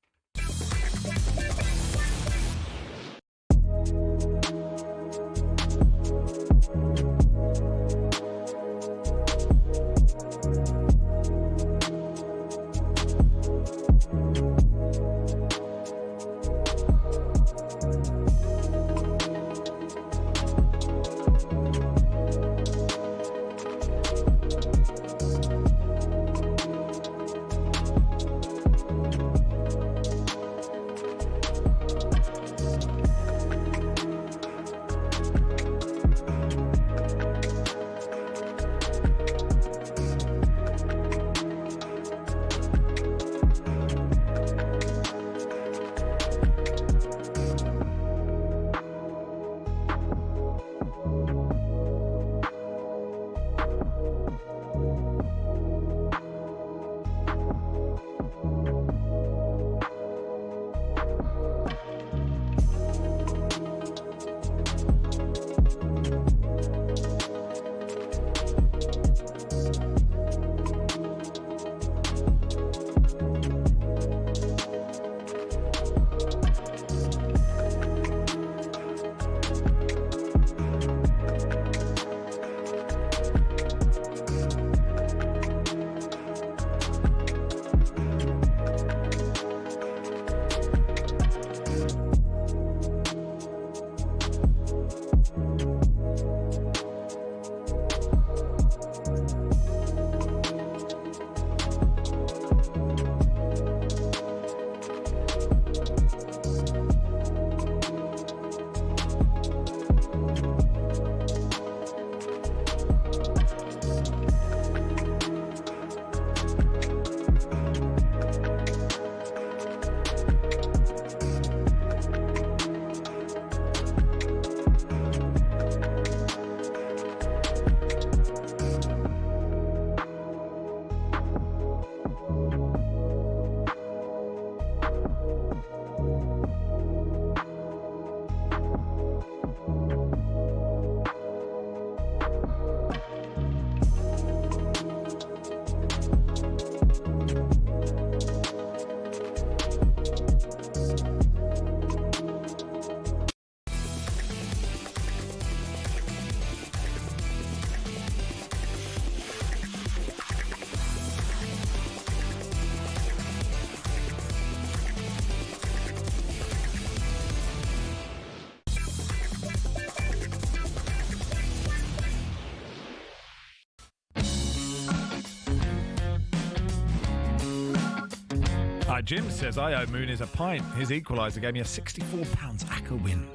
Jim says, I owe Moon is a pint. His equaliser gave me a £64 ACCA win.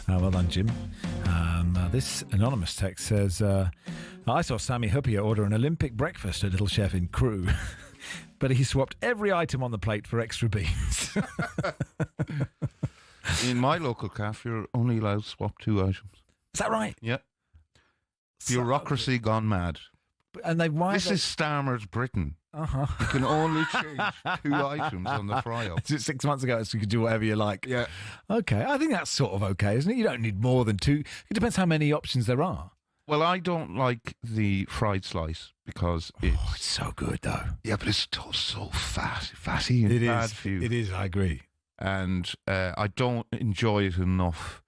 Well done, Jim. This anonymous text says, I saw Sammy Huppier order an Olympic breakfast at Little Chef in Crewe, but he swapped every item on the plate for extra beans.
In my local cafe, you're only allowed to swap 2 items.
Is that right?
Yep. Bureaucracy gone mad.
And
this is Starmer's Britain.
Uh-huh.
You can only change 2 items on the fry-up.
6 months ago, so you could do whatever you like.
Yeah.
Okay, I think that's sort of okay, isn't it? You don't need more than 2. It depends how many options there are.
Well, I don't like the fried slice because
it's so good, though.
Yeah, but it's so fatty and bad for you.
It is, I agree.
And I don't enjoy it enough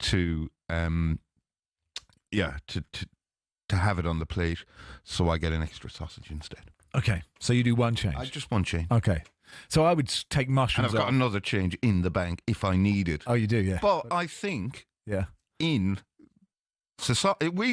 to have it on the plate, so I get an extra sausage instead.
Okay, so you do one change?
Just one change.
Okay. So I would take mushrooms
And I've got another change in the bank if I need it.
Oh, you do, yeah.
But I think
we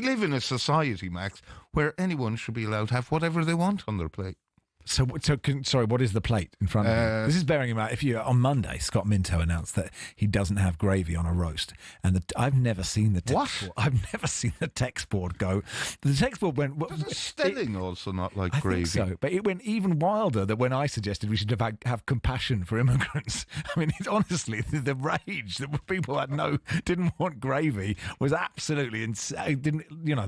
live in a society, Max, where anyone should be allowed to have whatever they want on their plate.
Sorry, what is the plate in front of you? This is bearing in mind, on Monday, Scott Minto announced that he doesn't have gravy on a roast. And I've never seen the text board. I've never seen the text board go. The text board went...
Doesn't Stelling also not like gravy?
I think so, but it went even wilder that when I suggested we should have compassion for immigrants. I mean, honestly, the rage that people didn't want gravy was absolutely insane.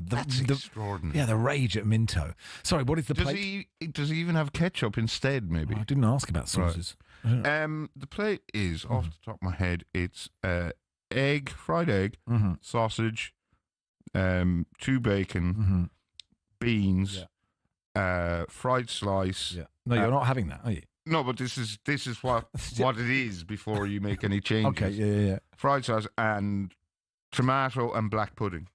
That's extraordinary.
Yeah, the rage at Minto. Sorry, what is the plate?
Does he even have ketchup instead, maybe?
I didn't ask about sauces.
Right. The plate is, off the top of my head, it's fried egg, sausage, 2 bacon, beans, fried slice.
Yeah. No, you're not having that, are you?
No, but this is what it is before you make any changes.
Okay, yeah.
Fried slice and tomato and black pudding.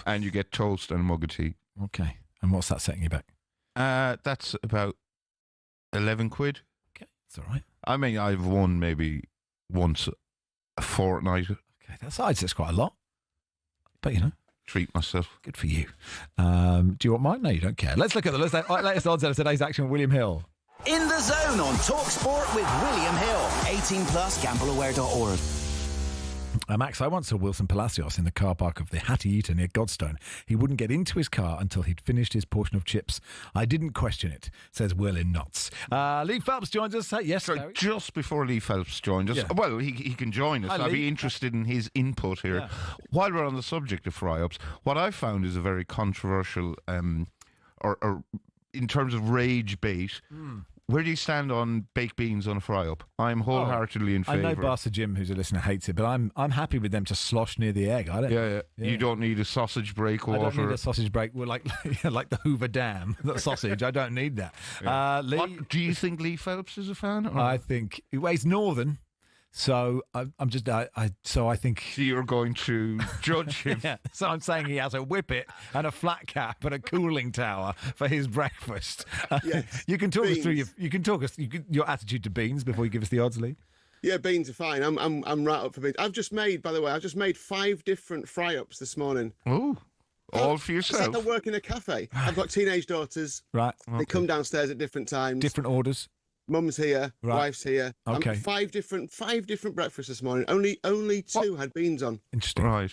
And you get toast and a mug of tea.
Okay. And what's that setting you back?
That's about 11 quid.
Okay, that's all right.
I mean, I've won maybe once a fortnight.
Okay, that's quite a lot. But,
treat myself.
Good for you. Do you want mine? No, you don't care. Let's look at the latest odds out of today's action with William Hill.
In the Zone on talkSPORT with William Hill. 18 plus, gambleaware.org.
Max, I once saw Wilson Palacios in the car park of the Hattie Eater near Godstone. He wouldn't get into his car until he'd finished his portion of chips. I didn't question it, says Will in Notts. Lee Phelps joins us. Yes,
sorry, just before Lee Phelps joins us. Yeah. Well, he can join us. I'd be interested in his input here. Yeah. While we're on the subject of fry-ups, what I found is a very controversial, or in terms of rage bait. Where do you stand on baked beans on a fry-up? I'm wholeheartedly in favour.
I know Barca Jim, who's a listener, hates it, but I'm happy with them to slosh near the egg.
Yeah. You don't need a sausage breakwater.
I don't need a sausage break. Well, like the Hoover Dam, that sausage. I don't need that.
Yeah. Lee, do you think Lee Phelps is a fan? Or?
I think he's northern. So I think.
So you're going to judge him.
Yeah. So I'm saying he has a whippet and a flat cap and a cooling tower for his breakfast. Yes. You can talk us through your attitude to beans before you give us the odds, Lee.
Yeah, beans are fine. I'm right up for beans. I've just made 5 different fry-ups this morning.
Oh. All for yourself.
It's like I work in a cafe. I've got teenage daughters.
Right.
They come downstairs at different times.
Different orders.
Mum's here, wife's here.
Okay.
5 different breakfasts this morning. Only 2 had beans on.
Interesting.
Right.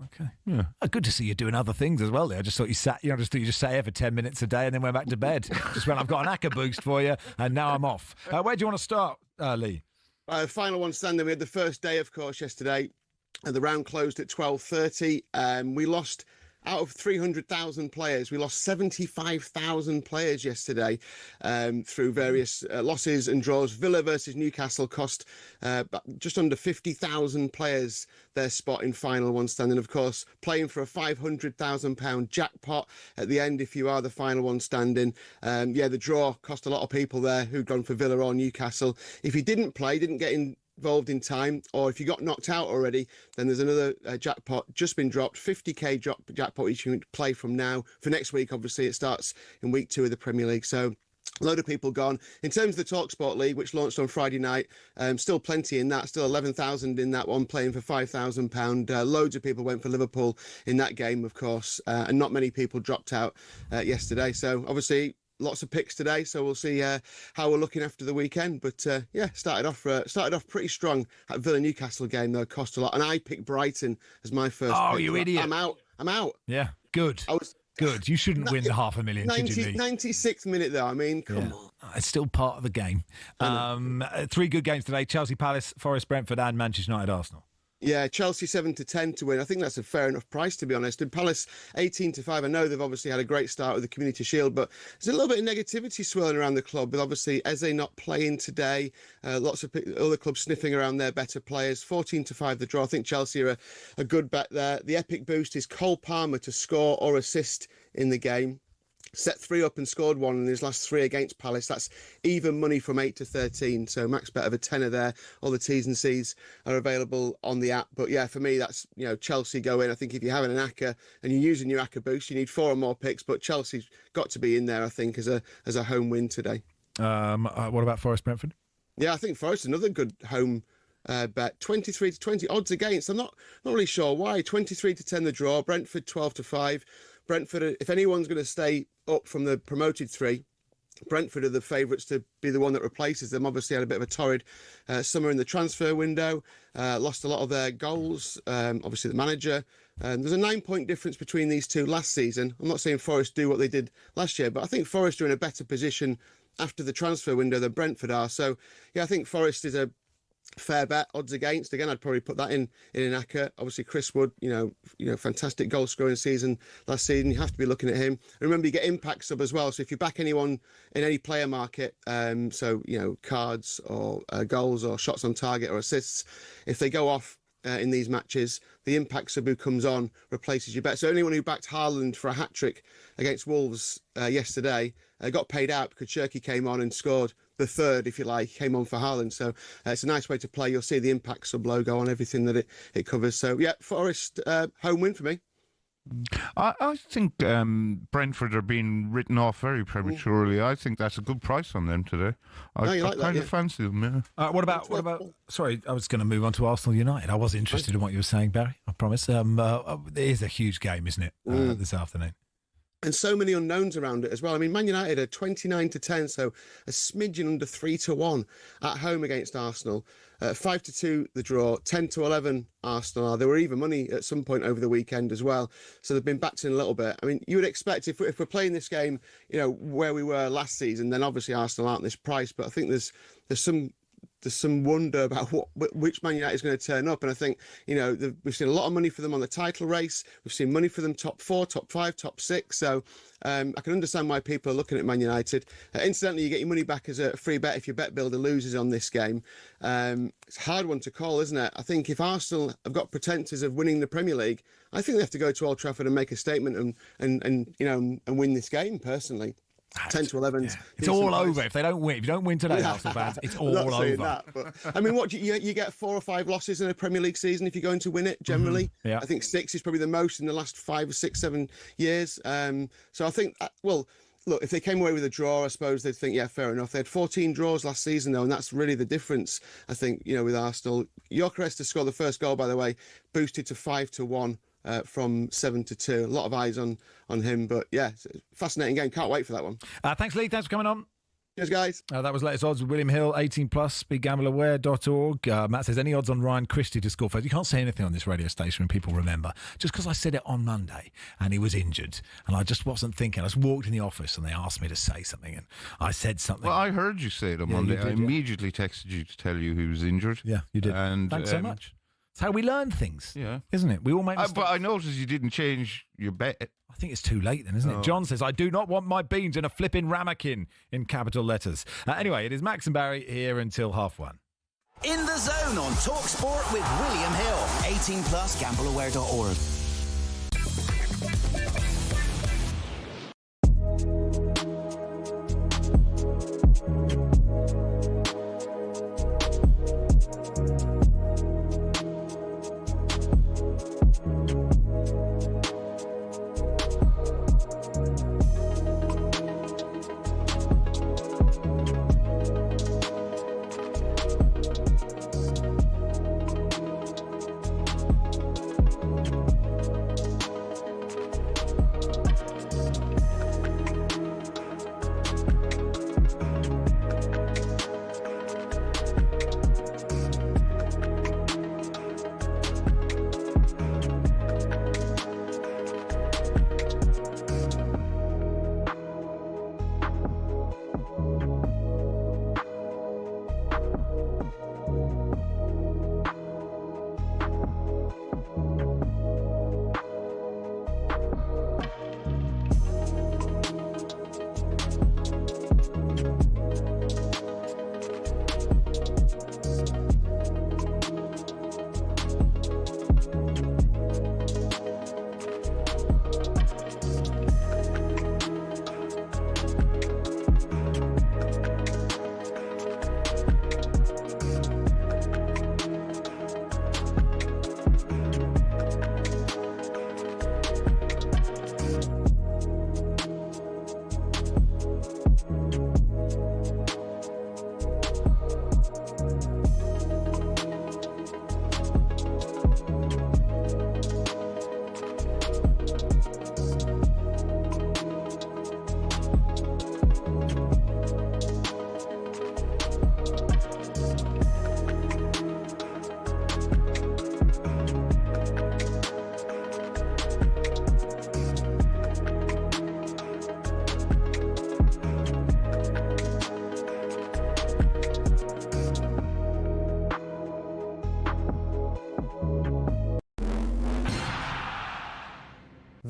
Okay. Yeah. Good to see you doing other things as well there. I just thought you sat you just sat here for 10 minutes a day and then went back to bed. Just went, I've got an ACCA boost for you and now I'm off. Where do you want to start, Lee?
Final one standing. We had the first day, of course, yesterday. The round closed at 12:30. We lost... Out of 300,000 players, we lost 75,000 players yesterday through various losses and draws. Villa versus Newcastle cost just under 50,000 players their spot in final one standing. Of course, playing for a £500,000 jackpot at the end if you are the final one standing. The draw cost a lot of people there who'd gone for Villa or Newcastle. If you didn't get involved in time, or if you got knocked out already, then there's another jackpot just been dropped, 50k jackpot which you can play from now for next week. Obviously it starts in week 2 of the Premier League, so a load of people gone. In terms of the talkSPORT League, which launched on Friday night, still plenty in that, still 11,000 in that one, playing for £5,000. Loads of people went for Liverpool in that game, of course, and not many people dropped out yesterday. So obviously lots of picks today, so we'll see how we're looking after the weekend. But yeah, started off pretty strong. That Villa Newcastle game though cost a lot, and I picked Brighton as my first.
Oh,
pick.
you idiot!
I'm out.
Yeah, good. Good. You shouldn't win the $500,000, should you?
96th minute though. I mean, come on.
It's still part of the game. 3 good games today: Chelsea, Palace, Forest, Brentford, and Manchester United, Arsenal.
Yeah, Chelsea 7-10 to win. I think that's a fair enough price, to be honest. And Palace 18-5. I know they've obviously had a great start with the Community Shield, but there's a little bit of negativity swirling around the club with obviously Eze not playing today. Lots of other clubs sniffing around their better players. 14-5 the draw. I think Chelsea are a good bet there. The epic boost is Cole Palmer to score or assist in the game. Set 3 up and scored 1 in his last 3 against Palace. That's even money from 8-13. So max bet of a tenner there. All the T's and C's are available on the app. But yeah, for me, that's, Chelsea go in. I think if you're having an ACCA and you're using your ACCA boost, you need 4 or more picks. But Chelsea's got to be in there, I think, as a home win today.
What about Forest Brentford?
Yeah, I think Forest another good home bet. 23-20 odds against. I'm not really sure why. 23-10 the draw. Brentford 12-5. Brentford, if anyone's going to stay up from the promoted 3, Brentford are the favourites to be the one that replaces them. Obviously had a bit of a torrid summer in the transfer window, lost a lot of their goals, obviously the manager. There's a 9-point difference between these two last season. I'm not saying Forest do what they did last year, but I think Forest are in a better position after the transfer window than Brentford are. So, yeah, I think Forest is a fair bet. Odds against, again, I'd probably put that in an ACCA. Obviously Chris Wood, fantastic goal scoring season last season. You have to be looking at him. And remember, you get impact sub as well, so if you back anyone in any player market, cards or goals or shots on target or assists, if they go off in these matches, the impact sub who comes on replaces your bet. So anyone who backed Haaland for a hat-trick against Wolves yesterday got paid out because Cherki came on and scored the third, if you like, came on for Haaland. So it's a nice way to play. You'll see the impact sub logo on everything that it covers. So yeah, Forest home win for me.
I think Brentford are being written off very prematurely. I think that's a good price on them today. I kind of fancy them. Yeah.
What about? Sorry, I was going to move on to Arsenal United. I was interested in what you were saying, Barry. I promise. It is a huge game, isn't it, this afternoon?
And so many unknowns around it as well. I mean, Man United are 29-10, so a smidgen under 3-1 at home against Arsenal. 5-2 the draw, 10-11 Arsenal. They were even money at some point over the weekend as well, so they've been backed in a little bit. I mean, you would expect if we're playing this game, where we were last season, then obviously Arsenal aren't this price. But I think there's some wonder about which Man United is going to turn up. And I think, we've seen a lot of money for them on the title race. We've seen money for them top 4, top 5, top 6. So I can understand why people are looking at Man United. Incidentally, you get your money back as a free bet if your bet builder loses on this game. It's a hard one to call, isn't it? I think if Arsenal have got pretences of winning the Premier League, I think they have to go to Old Trafford and make a statement and win this game, personally. 10-11.
Yeah. It's all over if they don't win. If you don't win today, Arsenal fans, it's all over.
That, but, I mean, what you get 4 or 5 losses in a Premier League season if you're going to win it. Generally,
Yeah.
I think 6 is probably the most in the last 5 or 6, 7 years. So I think, look, if they came away with a draw, I suppose they'd think, yeah, fair enough. They had 14 draws last season though, and that's really the difference. I think with Arsenal. Gyökeres to score the first goal, by the way, boosted to 5-1. From 7-2. A lot of eyes on him, but yeah, it's a fascinating game. Can't wait for that one.
Thanks, Lee. Thanks for coming on.
Cheers, guys.
That was latest odds with William Hill, 18+, speedgambleaware.org. Matt says, any odds on Ryan Christie to score first? You can't say anything on this radio station when people remember. Just because I said it on Monday and he was injured and I just wasn't thinking. I just walked in the office and they asked me to say something and I said something.
Well, I heard you say it on Monday. I immediately texted you to tell you he was injured.
Yeah, you did.
And
thanks so much. It's how we learn things, isn't it? We all make mistakes.
But I noticed you didn't change your bet.
I think it's too late then, isn't it? John says, I do not want my beans in a flipping ramekin in capital letters. Anyway, it is Max and Barry here until 1:30.
In the Zone on talkSPORT with William Hill. 18+, gambleaware.org.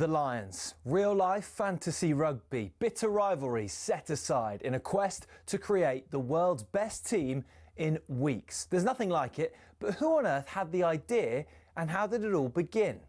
The Lions. Real-life fantasy rugby. Bitter rivalries set aside in a quest to create the world's best team in weeks. There's nothing like it, but who on earth had the idea and how did it all begin?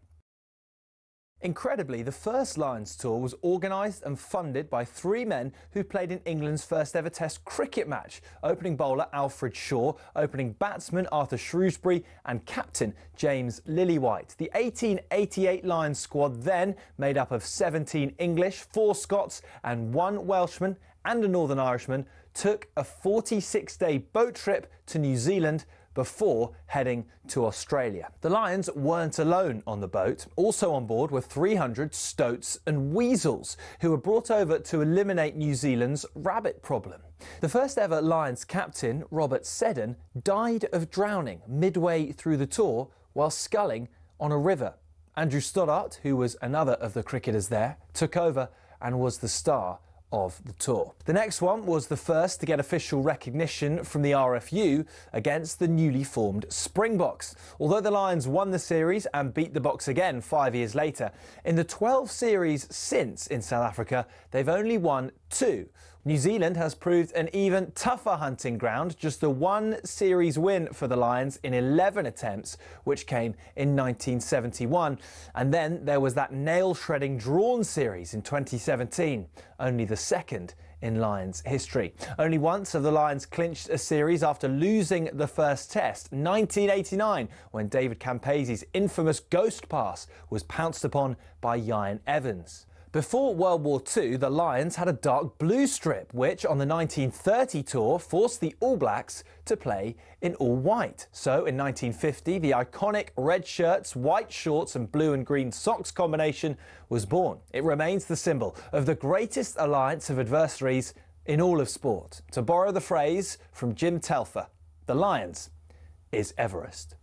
Incredibly, the first Lions tour was organised and funded by three men who played in England's first ever Test cricket match: opening bowler Alfred Shaw, opening batsman Arthur Shrewsbury and captain James Lillywhite. The 1888 Lions squad, then made up of 17 English, 4 Scots and 1 Welshman and a Northern Irishman, took a 46-day boat trip to New Zealand before heading to Australia. The Lions weren't alone on the boat. Also on board were 300 stoats and weasels who were brought over to eliminate New Zealand's rabbit problem. The first ever Lions captain, Robert Seddon, died of drowning midway through the tour while sculling on a river. Andrew Stoddart, who was another of the cricketers there, took over and was the star of the tour. The next one was the first to get official recognition from the RFU against the newly formed Springboks. Although the Lions won the series and beat the Boks again 5 years later, in the 12 series since in South Africa, they've only won 2. New Zealand has proved an even tougher hunting ground, just the 1 series win for the Lions in 11 attempts, which came in 1971. And then there was that nail-shredding drawn series in 2017, only the second in Lions history. Only once have the Lions clinched a series after losing the first test, 1989, when David Campese's infamous ghost pass was pounced upon by Ian Evans. Before World War II, the Lions had a dark blue strip, which on the 1930 tour forced the All Blacks to play in all white. So in 1950, the iconic red shirts, white shorts and blue and green socks combination was born. It remains the symbol of the greatest alliance of adversaries in all of sport. To borrow the phrase from Jim Telfer, the Lions is Everest.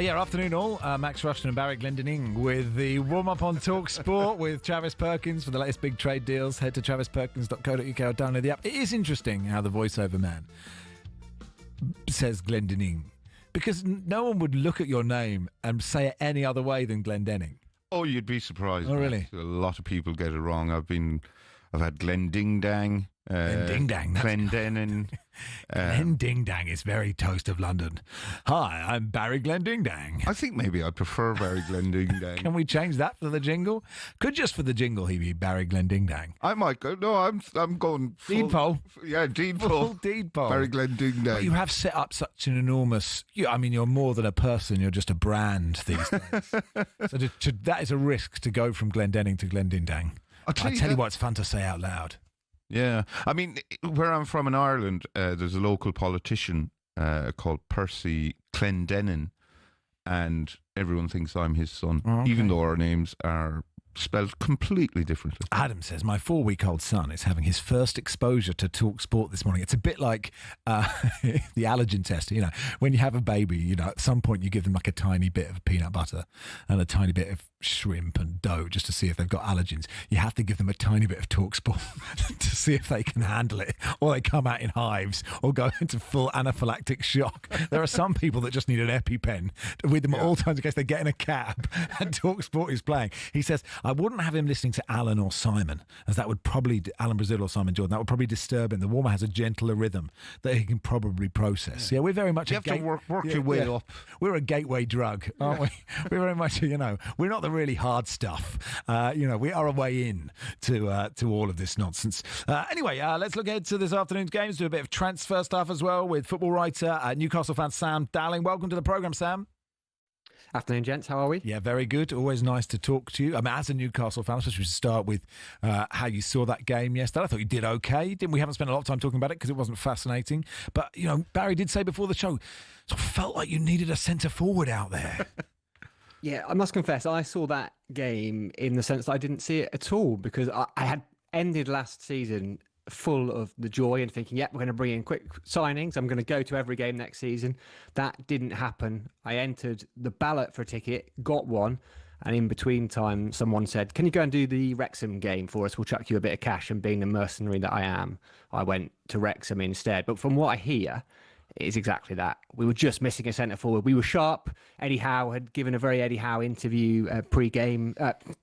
Afternoon all. Max Rushden and Barry Glendenning with the warm-up on talkSPORT with Travis Perkins for the latest big trade deals. Head to travisperkins.co.uk or download the app. It is interesting how the voiceover man says Glendenning Because no one would look at your name and say it any other way than Glendenning.
Oh, you'd be surprised.
Oh, really?
A lot of people get it wrong. I've had Glendingdang.
Glendingdang.
Glendenning.
Glendingdang is very toast of London. Hi, I'm Barry Glendingdang.
I think maybe I prefer Barry Glendingdang.
Can we change that for the jingle? Could just for the jingle he be Barry Glendingdang.
I might go. No, I'm going
Deed poll.
Yeah, deed
Full
poll.
deed poll.
Barry Glendingdang.
Well, you have set up such an enormous. I mean, you're more than a person. You're just a brand these days. So that is a risk to go from Glendenning to Glendingdang. I tell you what, it's fun to say out loud.
Yeah, I mean, where I'm from in Ireland, there's a local politician called Percy Glendenning, and everyone thinks I'm his son, even though our names are spelled completely differently.
Adam says, my 4-week-old son is having his first exposure to talkSPORT this morning. It's a bit like the allergen test. You know, when you have a baby, you know, at some point you give them like a tiny bit of peanut butter and a tiny bit of shrimp and dough just to see if they've got allergens. You have to give them a tiny bit of talkSPORT to see if they can handle it, or they come out in hives or go into full anaphylactic shock. There are some people that just need an EpiPen with them at all times in case they get in a cab and talkSPORT is playing. He says, I wouldn't have him listening to Alan or Simon, as that would probably, Alan Brazil or Simon Jordan, that would probably disturb him. The Warmer has a gentler rhythm that he can probably process. Yeah, we're very much
you have to work your way up.
We're a gateway drug, aren't we? We're very much, you know, we're not the really hard stuff. You know, we are a way in to all of this nonsense. Anyway, let's look ahead to this afternoon's games, do a bit of transfer stuff as well with football writer, Newcastle fan Sam Dowling. Welcome to the programme, Sam.
Afternoon, gents. How are we?
Yeah, very good. Always nice to talk to you. I mean, as a Newcastle fan, especially to start with how you saw that game yesterday. I thought you did okay. We haven't spent a lot of time talking about it because it wasn't fascinating. But, you know, Barry did say before the show, sort of felt like you needed a centre forward out there.
Yeah, I must confess, I saw that game in the sense that I didn't see it at all, because I had ended last season full of the joy and thinking, we're going to bring in quick signings. I'm going to go to every game next season. That didn't happen. I entered the ballot for a ticket, got one, and in between time, someone said, can you go and do the Wrexham game for us? We'll chuck you a bit of cash. And being the mercenary that I am, I went to Wrexham instead. But from what I hear, it is exactly that. We were just missing a centre forward. We were sharp. Eddie Howe had given a very Eddie Howe interview pre-game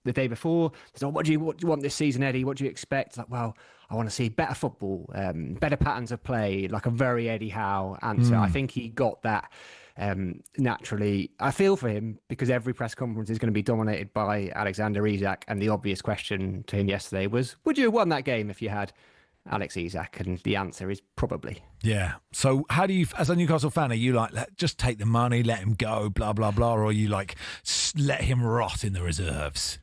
the day before. So, what do you want this season, Eddie? What do you expect? Like, well, I want to see better football, better patterns of play, like a very Eddie Howe answer. I think he got that naturally. I feel for him because every press conference is going to be dominated by Alexander Isak, and the obvious question to him yesterday was, would you have won that game if you had Alex Isak? And the answer is probably.
Yeah. So how do you, as a Newcastle fan, are you like, just take the money, let him go, blah, blah, blah, or are you like, let him rot in the reserves?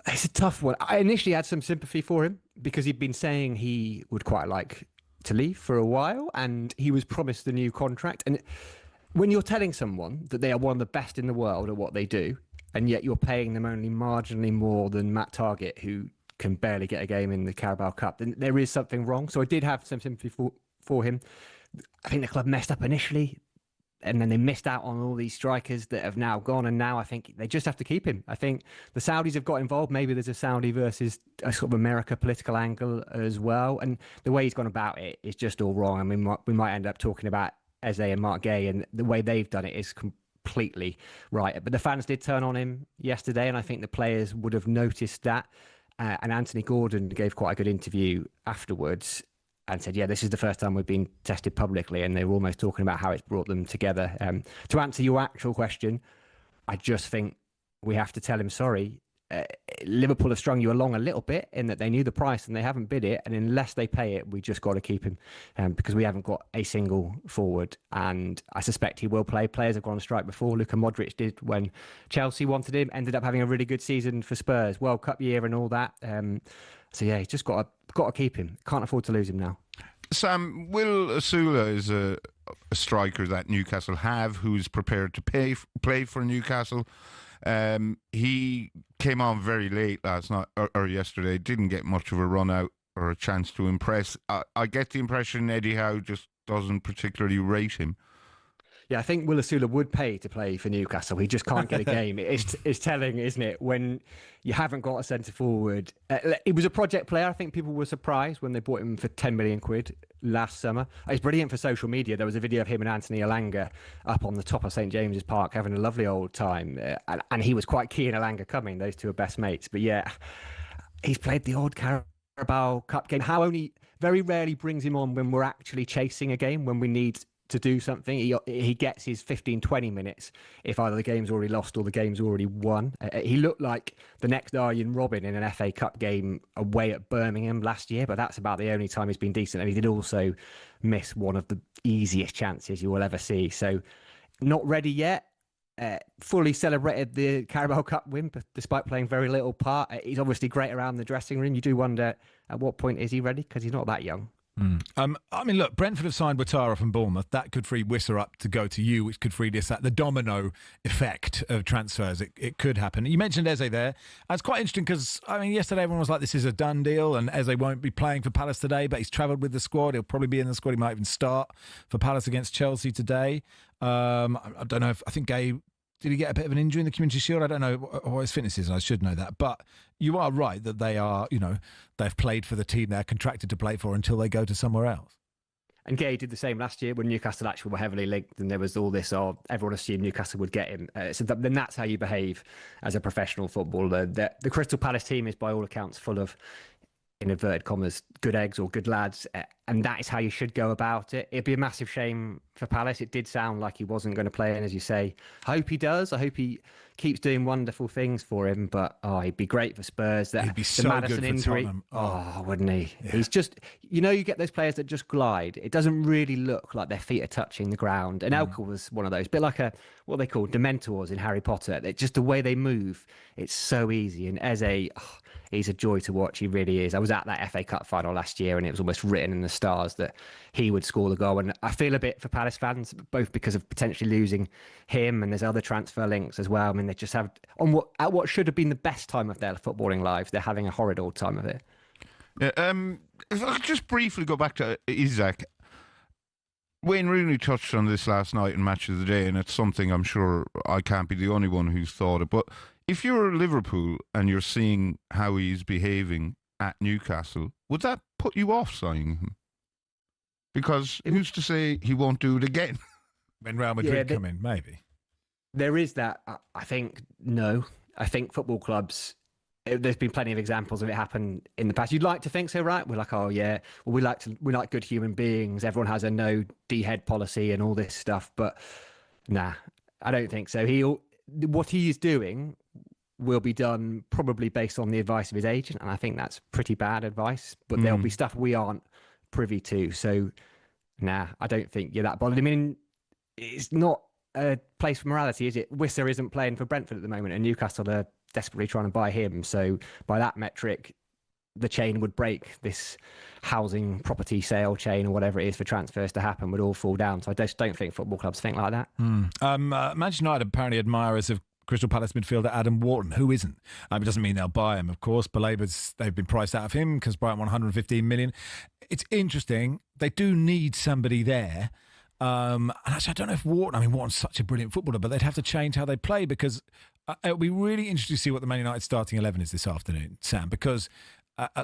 It's a tough one. I initially had some sympathy for him because he'd been saying he would quite like to leave for a while, and he was promised the new contract. And when you're telling someone that they are one of the best in the world at what they do, and yet you're paying them only marginally more than Matt Targett, who can barely get a game in the Carabao Cup, then there is something wrong. So I did have some sympathy for him. I think the club messed up initially, and then they missed out on all these strikers that have now gone, and now I think they just have to keep him. I think the Saudis have got involved. Maybe there's a Saudi versus a sort of America political angle as well, and the way he's gone about it is just all wrong. I mean, we might end up talking about Eze and Mark Gay, and the way they've done it is completely right. But the fans did turn on him yesterday, and I think the players would have noticed that. And Anthony Gordon gave quite a good interview afterwards and said, this is the first time we've been tested publicly, and they were almost talking about how it's brought them together. To answer your actual question, I just think we have to tell him sorry. Liverpool have strung you along a little bit in that they knew the price and they haven't bid it, and unless they pay it, we just got to keep him because we haven't got a single forward, and I suspect he will play. Players have gone on strike before. Luka Modric did when Chelsea wanted him, ended up having a really good season for Spurs, World Cup year and all that. So he's just got to keep him. Can't afford to lose him now.
Sam, Will Asula is a striker that Newcastle have who's prepared to play for Newcastle. He came on very late last night or yesterday, didn't get much of a run out or a chance to impress. I get the impression Eddie Howe just doesn't particularly rate him.
Yeah, I think Willisula would pay to play for Newcastle. He just can't get a game. It's telling, isn't it? When you haven't got a centre forward. He was a project player. I think people were surprised when they bought him for 10 million quid last summer. It's brilliant for social media. There was a video of him and Anthony Elanga up on the top of St James's Park having a lovely old time. And he was quite keen Elanga coming. Those two are best mates. But yeah, he's played the odd Carabao Cup game. How only very rarely brings him on when we're actually chasing a game, when we need to do something. He gets his 15-20 minutes if either the game's already lost or the game's already won. He looked like the next Arjen Robben in an FA Cup game away at Birmingham last year, but that's about the only time he's been decent. And he did also miss one of the easiest chances you will ever see. So not ready yet. Fully celebrated the Carabao Cup win, but despite playing very little part. He's obviously great around the dressing room. You do wonder at what point is he ready, because he's not that young.
I mean, look, Brentford have signed Ouattara from Bournemouth. That could free Wissa up to go to you, which could free this. The domino effect of transfers, it could happen. You mentioned Eze there. It's quite interesting because, I mean, yesterday everyone was like, this is a done deal, and Eze won't be playing for Palace today, but he's travelled with the squad. He'll probably be in the squad. He might even start for Palace against Chelsea today. I don't know I think Gay... Did he get a bit of an injury in the Community Shield? I don't know what his fitness is, and I should know that. But you are right that they are, they've played for the team they're contracted to play for until they go to somewhere else.
And Gay did the same last year when Newcastle actually were heavily linked, and there was all this, everyone assumed Newcastle would get him. Then that's how you behave as a professional footballer. The Crystal Palace team is, by all accounts, full of, in inverted commas, good eggs or good lads, and that is how you should go about it. It'd be a massive shame for Palace. It did sound like he wasn't going to play, and as you say, I hope he does. I hope he keeps doing wonderful things for him, but he'd be great for Spurs.
He'd be so
Madison
good for
injury,
Tottenham.
Wouldn't he?
Yeah.
He's just, you get those players that just glide. It doesn't really look like their feet are touching the ground, and Elka was one of those, a bit like what they call Dementors in Harry Potter. It's just the way they move, it's so easy. And Eze, he's a joy to watch. He really is. I was at that FA Cup final last year, and it was almost written in the stars that he would score the goal. And I feel a bit for Palace fans, both because of potentially losing him, and there's other transfer links as well. I mean, they just have, at what should have been the best time of their footballing lives, they're having a horrid old time of it.
Yeah, if I could just briefly go back to Isaac. Wayne Rooney touched on this last night in Match of the Day, and it's something I'm sure I can't be the only one who's thought it. But if you're Liverpool and you're seeing how he's behaving at Newcastle, would that put you off signing him? Because who's to say he won't do it again?
When Real Madrid come in, maybe.
There is that. I think, no. I think football clubs, there's been plenty of examples of it happen in the past. You'd like to think so, right? We're like, oh yeah, well, we like good human beings. Everyone has a no D-head policy and all this stuff. But nah, I don't think so. What he is doing will be done probably based on the advice of his agent, and I think that's pretty bad advice. But there'll be stuff we aren't privy to. So nah, I don't think you're that bothered. I mean, it's not a place for morality, is it? Wissa isn't playing for Brentford at the moment, and Newcastle are desperately trying to buy him. So by that metric, the chain would break. This housing property sale chain or whatever it is for transfers to happen would all fall down. So I just don't think football clubs think like that.
Manchester United apparently admirers of Crystal Palace midfielder Adam Wharton. Who isn't? It doesn't mean they'll buy him, of course. They've been priced out of him because Brighton won 115 million. It's interesting. They do need somebody there. And actually, I don't know if Wharton's such a brilliant footballer, but they'd have to change how they play, because it'll be really interesting to see what the Man United starting 11 is this afternoon, Sam, because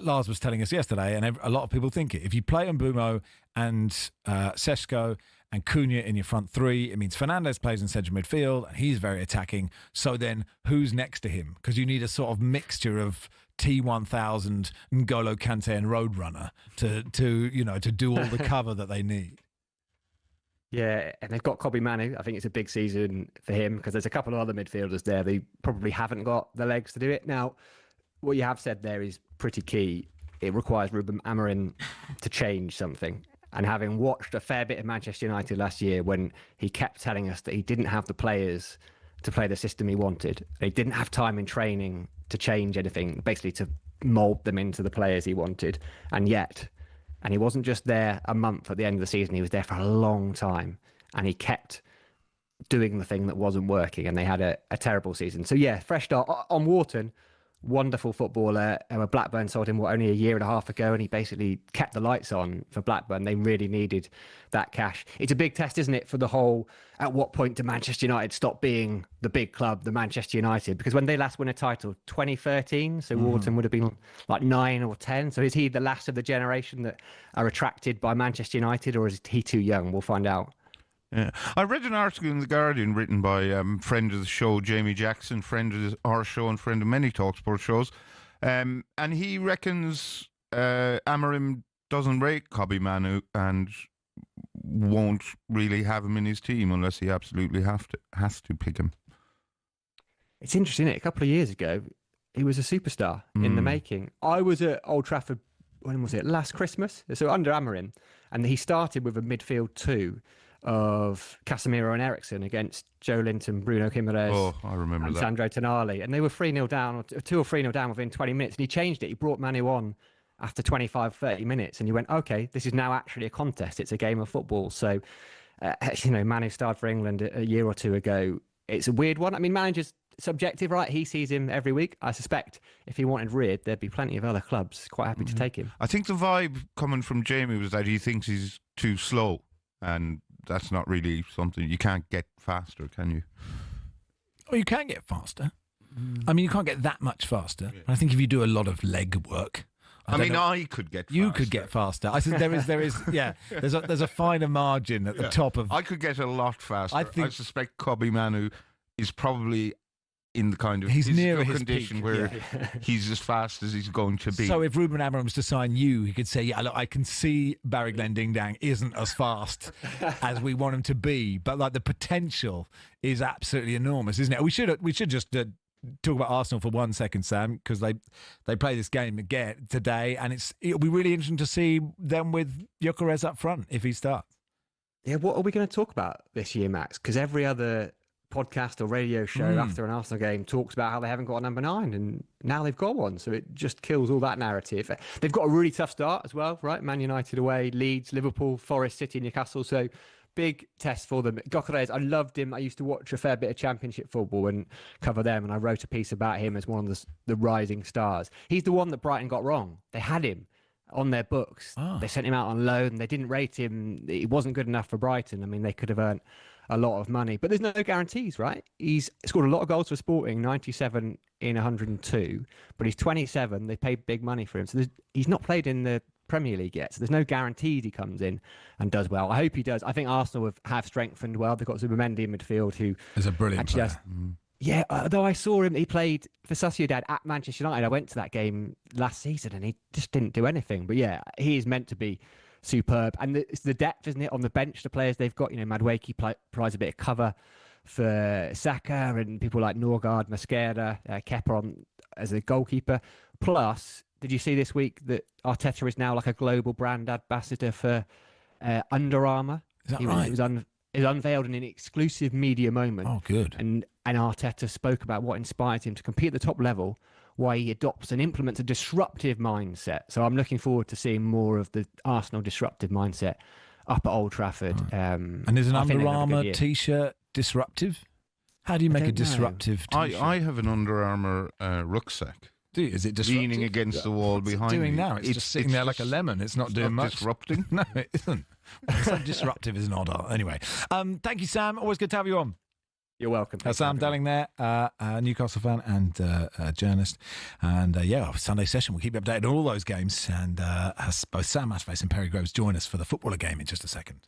Lars was telling us yesterday, and a lot of people think it. If you play Mbumo and Seshko and Cunha in your front three, it means Fernandes plays in central midfield, and he's very attacking. So then who's next to him? Because you need a sort of mixture of T1000, N'Golo Kante and Roadrunner to do all the cover that they need.
Yeah, and they've got Kobbie Manu. I think it's a big season for him because there's a couple of other midfielders there. They probably haven't got the legs to do it. Now, what you have said there is pretty key. It requires Ruben Amorim to change something. And having watched a fair bit of Manchester United last year when he kept telling us that he didn't have the players to play the system he wanted, he didn't have time in training to change anything, basically to mould them into the players he wanted. And he wasn't just there a month at the end of the season, he was there for a long time. And he kept doing the thing that wasn't working, and they had a terrible season. So yeah, fresh start. On Wharton, wonderful footballer. Blackburn sold him only a year and a half ago, and he basically kept the lights on for Blackburn. They really needed that cash. It's a big test, isn't it, for the whole, at what point do Manchester United stop being the big club, the Manchester United? Because when they last won a title, 2013, so Warburton would have been like 9 or 10. So is he the last of the generation that are attracted by Manchester United, or is he too young? We'll find out.
Yeah, I read an article in The Guardian written by friend of the show, Jamie Jackson, friend of our show and friend of many talkSPORT shows, and he reckons Amorim doesn't rate Kobbie Manu and won't really have him in his team unless he absolutely has to pick him.
It's interesting, isn't it? A couple of years ago, he was a superstar in the making. I was at Old Trafford, when was it? Last Christmas? So under Amorim, and he started with a midfield 2 of Casemiro and Eriksen against Joe Linton, Bruno Guimaraes, and Sandro Tonali. And they were 3-0 down, or 2 or 3-0 down within 20 minutes. And he changed it. He brought Manu on after 25, 30 minutes. And you went, okay, this is now actually a contest. It's a game of football. So, Manu started for England a year or 2 ago. It's a weird one. I mean, manager's subjective, right? He sees him every week. I suspect if he wanted Reid, there'd be plenty of other clubs quite happy to take him.
I think the vibe coming from Jamie was that he thinks he's too slow, and that's not really something. You can't get faster, can you?
Oh, you can get faster. I mean, you can't get that much faster. Yeah. I think if you do a lot of leg work,
I could get faster.
You could get faster. I said there is yeah. There's a finer margin at the top of.
I could get a lot faster. I suspect Kobbie Manu is probably in the kind of
he's near his
condition
peak,
where he's as fast as he's going to be.
So if Ruben Amorim was to sign you, he could say, yeah, look, I can see Barry Glendenning isn't as fast as we want him to be, but like the potential is absolutely enormous, isn't it? We should just talk about Arsenal for 1 second, Sam, because they play this game again today, and it'll be really interesting to see them with Gyökeres up front if he starts.
Yeah, what are we going to talk about this year, Max? Because every other podcast or radio show after an Arsenal game talks about how they haven't got a number 9, and now they've got one, so it just kills all that narrative. They've got a really tough start as well, right? Man United away, Leeds, Liverpool, Forest, City, Newcastle, so big test for them. Gyökeres, I loved him. I used to watch a fair bit of Championship football and cover them, and I wrote a piece about him as one of the rising stars. He's the one that Brighton got wrong. They had him on their books. They sent him out on loan. They didn't rate him. He wasn't good enough for Brighton. I mean, they could have earned a lot of money, but there's no guarantees, right? He's scored a lot of goals for Sporting, 97 in 102, but he's 27. They paid big money for him, so he's not played in the Premier League yet, so there's no guarantees he comes in and does well. I hope he does. I think Arsenal have strengthened well. They've got Zubimendi in midfield, who
is a brilliant player.
Yeah, although I saw him, he played for Sociedad at Manchester United. I went to that game last season and he just didn't do anything. But yeah, he is meant to be superb. And it's the depth, isn't it, on the bench, the players they've got. Madueke provides a bit of cover for Saka, and people like Norgard, Mosquera, Kepa on as a goalkeeper. Plus, did you see this week that Arteta is now like a global brand ambassador for Under Armour?
Is that right?
It was unveiled in an exclusive media moment.
Oh, good.
And Arteta spoke about what inspired him to compete at the top level, why he adopts and implements a disruptive mindset. So I'm looking forward to seeing more of the Arsenal disruptive mindset up at Old Trafford.
And is an Under Armour T-shirt disruptive? How do you make a disruptive T-shirt?
I have an Under Armour rucksack.
Is it disruptive?
Leaning against the wall behind me.
Doing now? It's just sitting there like a lemon. It's not doing much.
Disrupting?
No, it isn't. So disruptive is an odd art. Anyway, thank you, Sam. Always good to have you on.
You're welcome.
Sam Delling there, a Newcastle fan and a journalist. And Sunday session, we'll keep you updated on all those games. And both Sam Ashface and Perry Groves join us for the footballer game in just a second.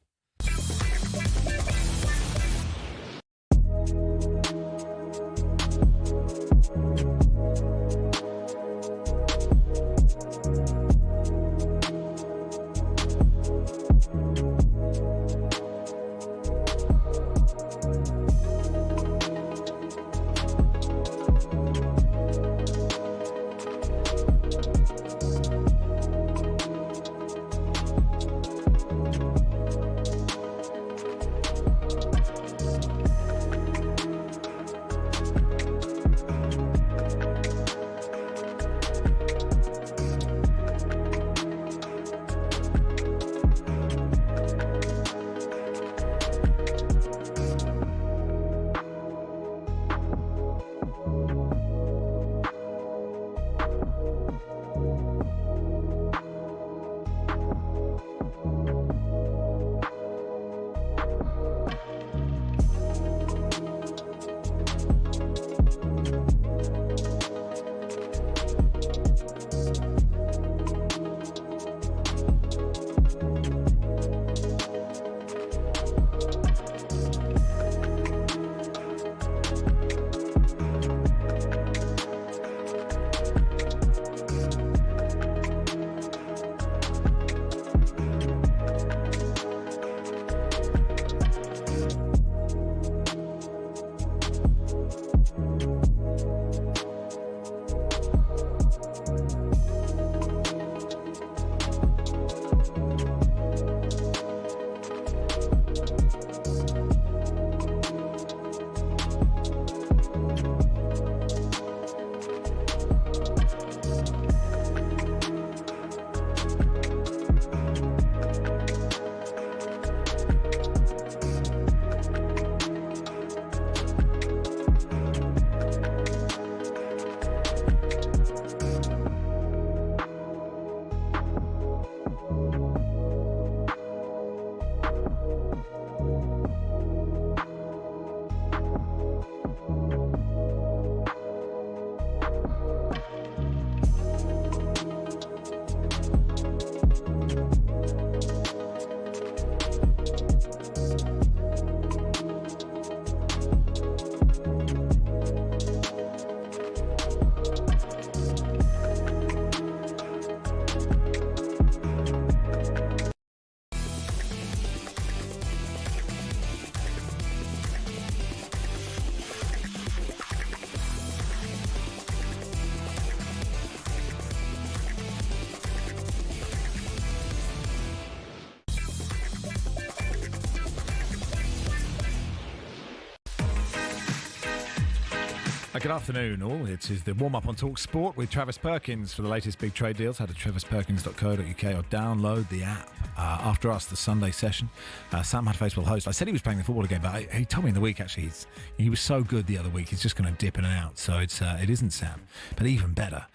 Good afternoon, all. It is the warm-up on talkSPORT with Travis Perkins. For the latest big trade deals, head to travisperkins.co.uk or download the app. After us, the Sunday session, Sam Hudface will host. I said he was playing the football again, but he told me in the week, actually, he was so good the other week, he's just going to dip in and out. So it isn't Sam. But even better,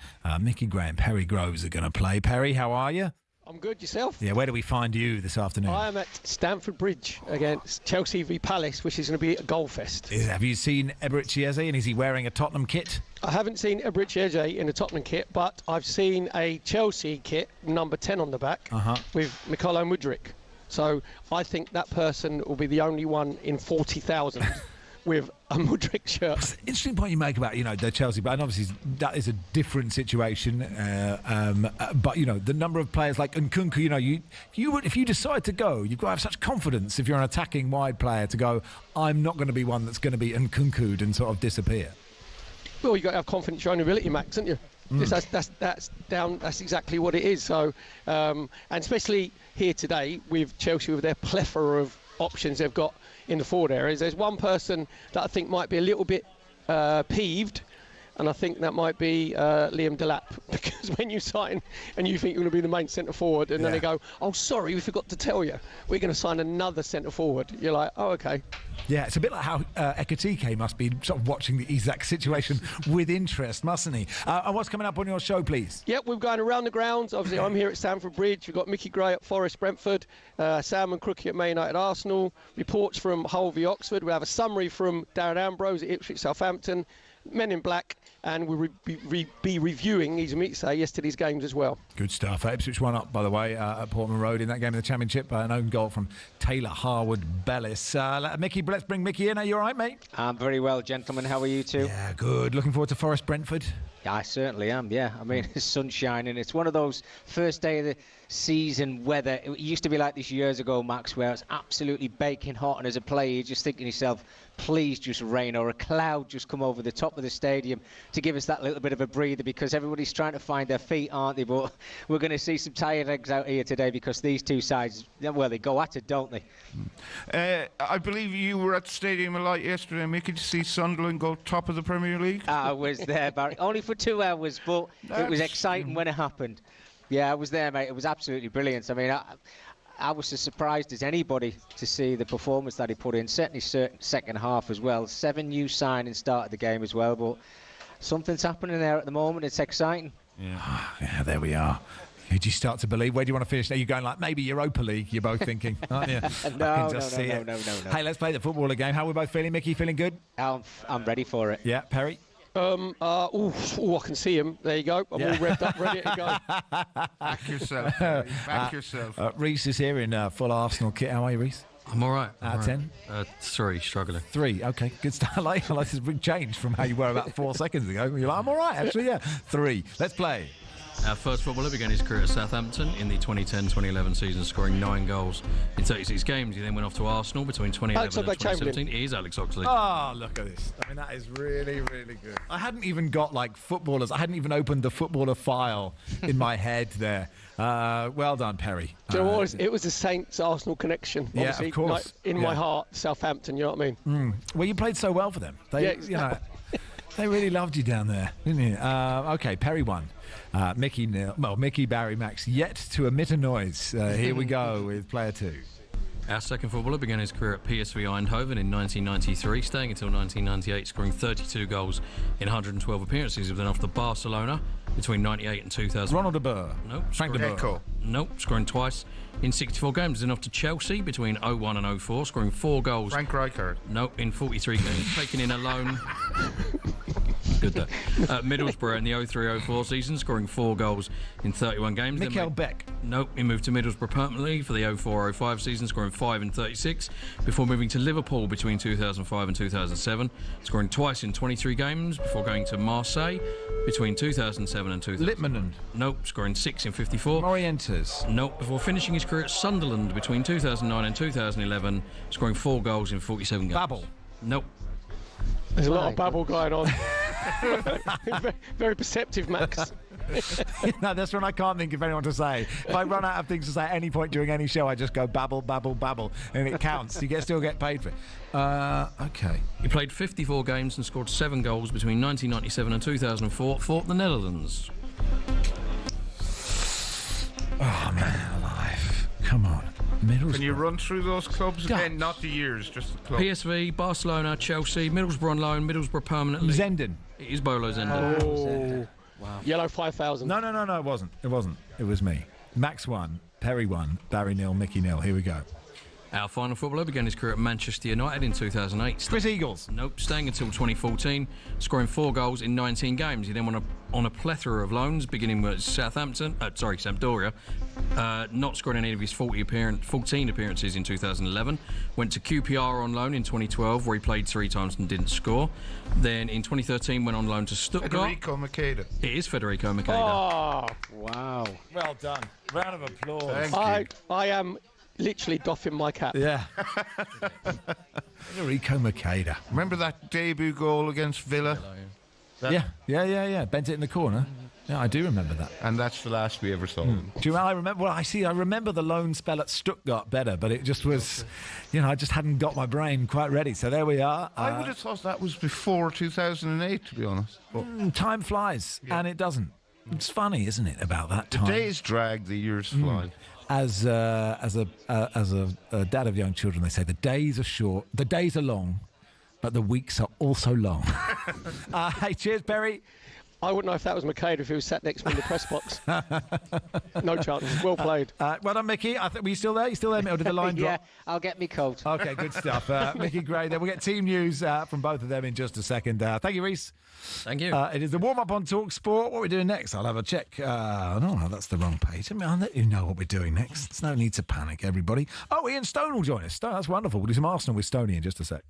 Mickey Gray and Perry Groves are going to play. Perry, how are you?
I'm good, yourself?
Yeah, where do we find you this afternoon?
I am at Stamford Bridge against Chelsea v Palace, which is going to be a goal fest.
Have you seen Eberechi Eze, and is he wearing a Tottenham kit?
I haven't seen Eberechi Eze in a Tottenham kit, but I've seen a Chelsea kit, number 10 on the back, with Mykhailo Mudryk. So I think that person will be the only one in 40,000 with a Mudryk shirt.
It's an interesting point you make about, the Chelsea, but obviously that is a different situation. But, the number of players like Nkunku, if you decide to go, you've got to have such confidence if you're an attacking wide player to go, I'm not going to be one that's going to be Nkunku'd and sort of disappear.
Well, you've got to have confidence in your own ability, Max, haven't you? That's exactly what it is. So, and especially here today with Chelsea, with their plethora of options they've got in the forward areas, there's one person that I think might be a little bit peeved, and I think that might be Liam Delap, because when you sign and you think you're going to be the main centre forward, and then they go, oh sorry, we forgot to tell you, we're going to sign another centre forward. You're like, oh okay.
Yeah, it's a bit like how Ekitike must be sort of watching the exact situation with interest, mustn't he? And what's coming up on your show, please?
Yep, we're going around the grounds. Obviously, I'm here at Stamford Bridge. We've got Mickey Gray at Forest Brentford, Sam and Crookie at Man Utd Arsenal, reports from Hull v Oxford. We have a summary from Darren Ambrose at Ipswich Southampton, Men in Black, and we'll be reviewing, yesterday's games as well.
Good stuff. Ipswich won up, by the way, at Portman Road in that game of the Championship by an own goal from Taylor Harwood-Bellis. Mickey, let's bring Mickey in. Are you all right, mate?
I'm very well, gentlemen. How are you two?
Yeah, good. Looking forward to Forest Brentford?
Yeah, I certainly am, yeah. I mean, the sun's shining. It's one of those first day of the season weather. It used to be like this years ago, Max, where it's absolutely baking hot, and as a player, you're just thinking to yourself, please just rain or a cloud just come over the top of the stadium to give us that little bit of a breather, because everybody's trying to find their feet, aren't they? But we're going to see some tired eggs out here today, because these two sides, well, they go at it, don't they?
I believe you were at the Stadium of Light yesterday, Mickey, to see Sunderland go top of the Premier League.
I was there, Barry. Only for 2 hours, but it was exciting when it happened. Yeah, I was there, mate. It was absolutely brilliant. I mean, I was as surprised as anybody to see the performance that he put in, certainly second half as well. 7 new signings started the game as well, but something's happening there at the moment. It's exciting.
Yeah, there we are. Did you start to believe? Where do you want to finish? Are you going like maybe Europa League? You're both thinking, aren't you?
No.
Hey, let's play the footballer game. How are we both feeling, Mickey? Feeling good?
I'm ready for it.
Yeah, Perry?
I can see him. There you go. I'm all revved up, ready to go.
Back yourself, Perry. Back yourself.
Reese is here in full Arsenal kit. How are you, Reese?
I'm all right.
Out of 10?
3, struggling.
3, okay. Good start. I like this is a big change from how you were about 4 seconds ago. You're like, I'm all right, actually, yeah. 3. Let's play.
Our first footballer began his career at Southampton in the 2010-2011 season, scoring 9 goals in 36 games. He then went off to Arsenal between 2011 and 2017. It is Alex Oxlade.
Oh, look at this. I mean, that is really, really good. I hadn't even got, footballers. I hadn't even opened the footballer file in my head there. Well done, Perry.
Do you know what? It was a Saints-Arsenal connection.
Yeah, of course.
In my heart, Southampton, you know what I mean?
Well, you played so well for them. Exactly. They really loved you down there, didn't you? Okay, Perry won. Mickey nil. Well, Mickey, Barry, Max yet to emit a noise. Here we go with player 2.
Our second footballer began his career at PSV Eindhoven in 1993, staying until 1998, scoring 32 goals in 112 appearances. He was then off to Barcelona between 98 and 2000.
Ronald de Boer.
Nope.
Frank de Boer.
Nope. Scoring twice in 64 games. Then off to Chelsea between 01 and 04, scoring 4 goals.
Frank Rijkaard.
Nope. In 43 games. Taking in a loan. Good there. Middlesbrough in the 03-04 season, scoring 4 goals in 31 games.
Mikkel Beck.
Nope, he moved to Middlesbrough permanently for the 04-05 season, scoring 5 in 36, before moving to Liverpool between 2005 and 2007, scoring twice in 23 games, before going to Marseille between 2007 and 2000.
Lippmann.
Nope, scoring 6 in 54.
Morientes.
Nope, before finishing his career at Sunderland between 2009 and 2011, scoring 4 goals in 47 games.
Babel.
Nope.
There's a lot of babble going on. Very perceptive, Max.
No, that's when I can't think of anyone to say. If I run out of things to say at any point during any show, I just go babble, babble, babble, and it counts. You still get paid for it. Okay.
He played 54 games and scored 7 goals between 1997 and 2004 for the Netherlands.
Oh, man alive. Come on. Middlesbrough.
Can you run through those clubs again? Not the years, just the clubs.
PSV, Barcelona, Chelsea, Middlesbrough on loan, Middlesbrough permanently.
Zenden.
It is Bolo Zenden.
Oh. Wow. Yellow 5,000.
No, it wasn't. It was me. Max 1, Perry 1, Barry 0, Mickey 0. Here we go.
Our final footballer began his career at Manchester United in 2008.
Chris Eagles.
Nope, staying until 2014, scoring 4 goals in 19 games. He then went on a plethora of loans, beginning with Sampdoria, not scoring any of his 14 appearances in 2011. Went to QPR on loan in 2012, where he played 3 times and didn't score. Then in 2013, went on loan to Stuttgart.
Federico Makeda.
It is Federico Makeda.
Oh,
wow.
Well done. Round of applause.
I am literally doffing my cap.
Yeah. Federico Makeda.
Remember that debut goal against Villa?
Yeah. Bent it in the corner. Yeah, I do remember that.
And that's the last we ever saw him.
Do you know, I remember the loan spell at Stuttgart better, but it just was, I just hadn't got my brain quite ready. So there we are.
I would have thought that was before 2008, to be honest.
Time flies, and it doesn't. It's funny, isn't it, about that time?
The days drag, the years fly.
As a dad of young children, they say the days are short, the days are long, but the weeks are also long. Hey, cheers, Perry.
I wouldn't know if that was Makeda if he was sat next to me in the press box. No chance. Well played.
Well done, Mickey. Were you still there? You still there, Mick? Did the line drop?
Yeah, I'll get me coat.
Okay, good stuff. Mickey Gray there. We'll get team news from both of them in just a second. Thank you, Reese.
Thank you.
It is the warm-up on talkSPORT. What are we doing next? I'll have a check. No, that's the wrong page. I'll let you know what we're doing next. There's no need to panic, everybody. Oh, Ian Stone will join us. That's wonderful. We'll do some Arsenal with Stoney in just a sec.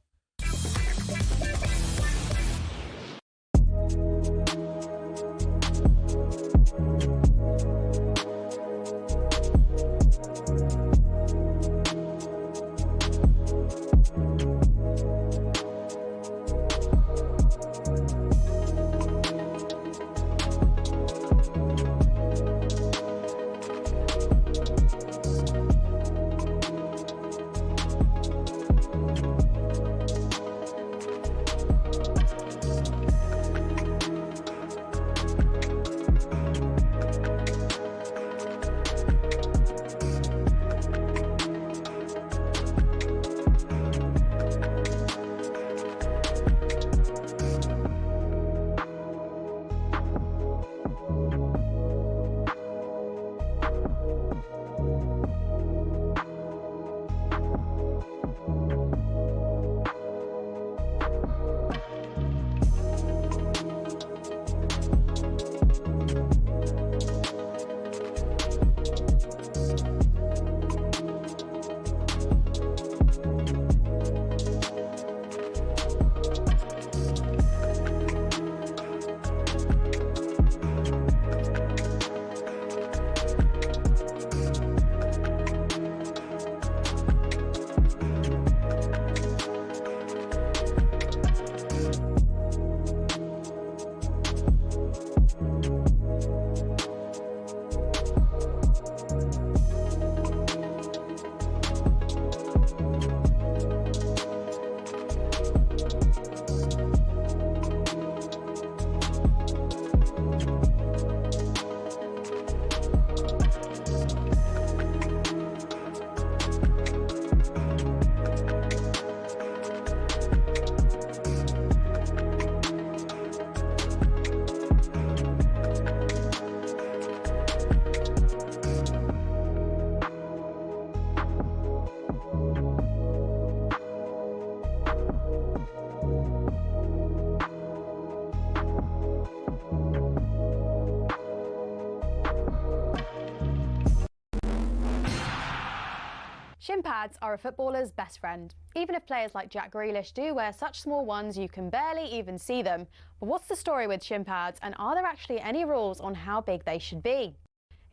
Shin pads are a footballer's best friend. Even if players like Jack Grealish do wear such small ones you can barely even see them. But what's the story with shin pads, and are there actually any rules on how big they should be?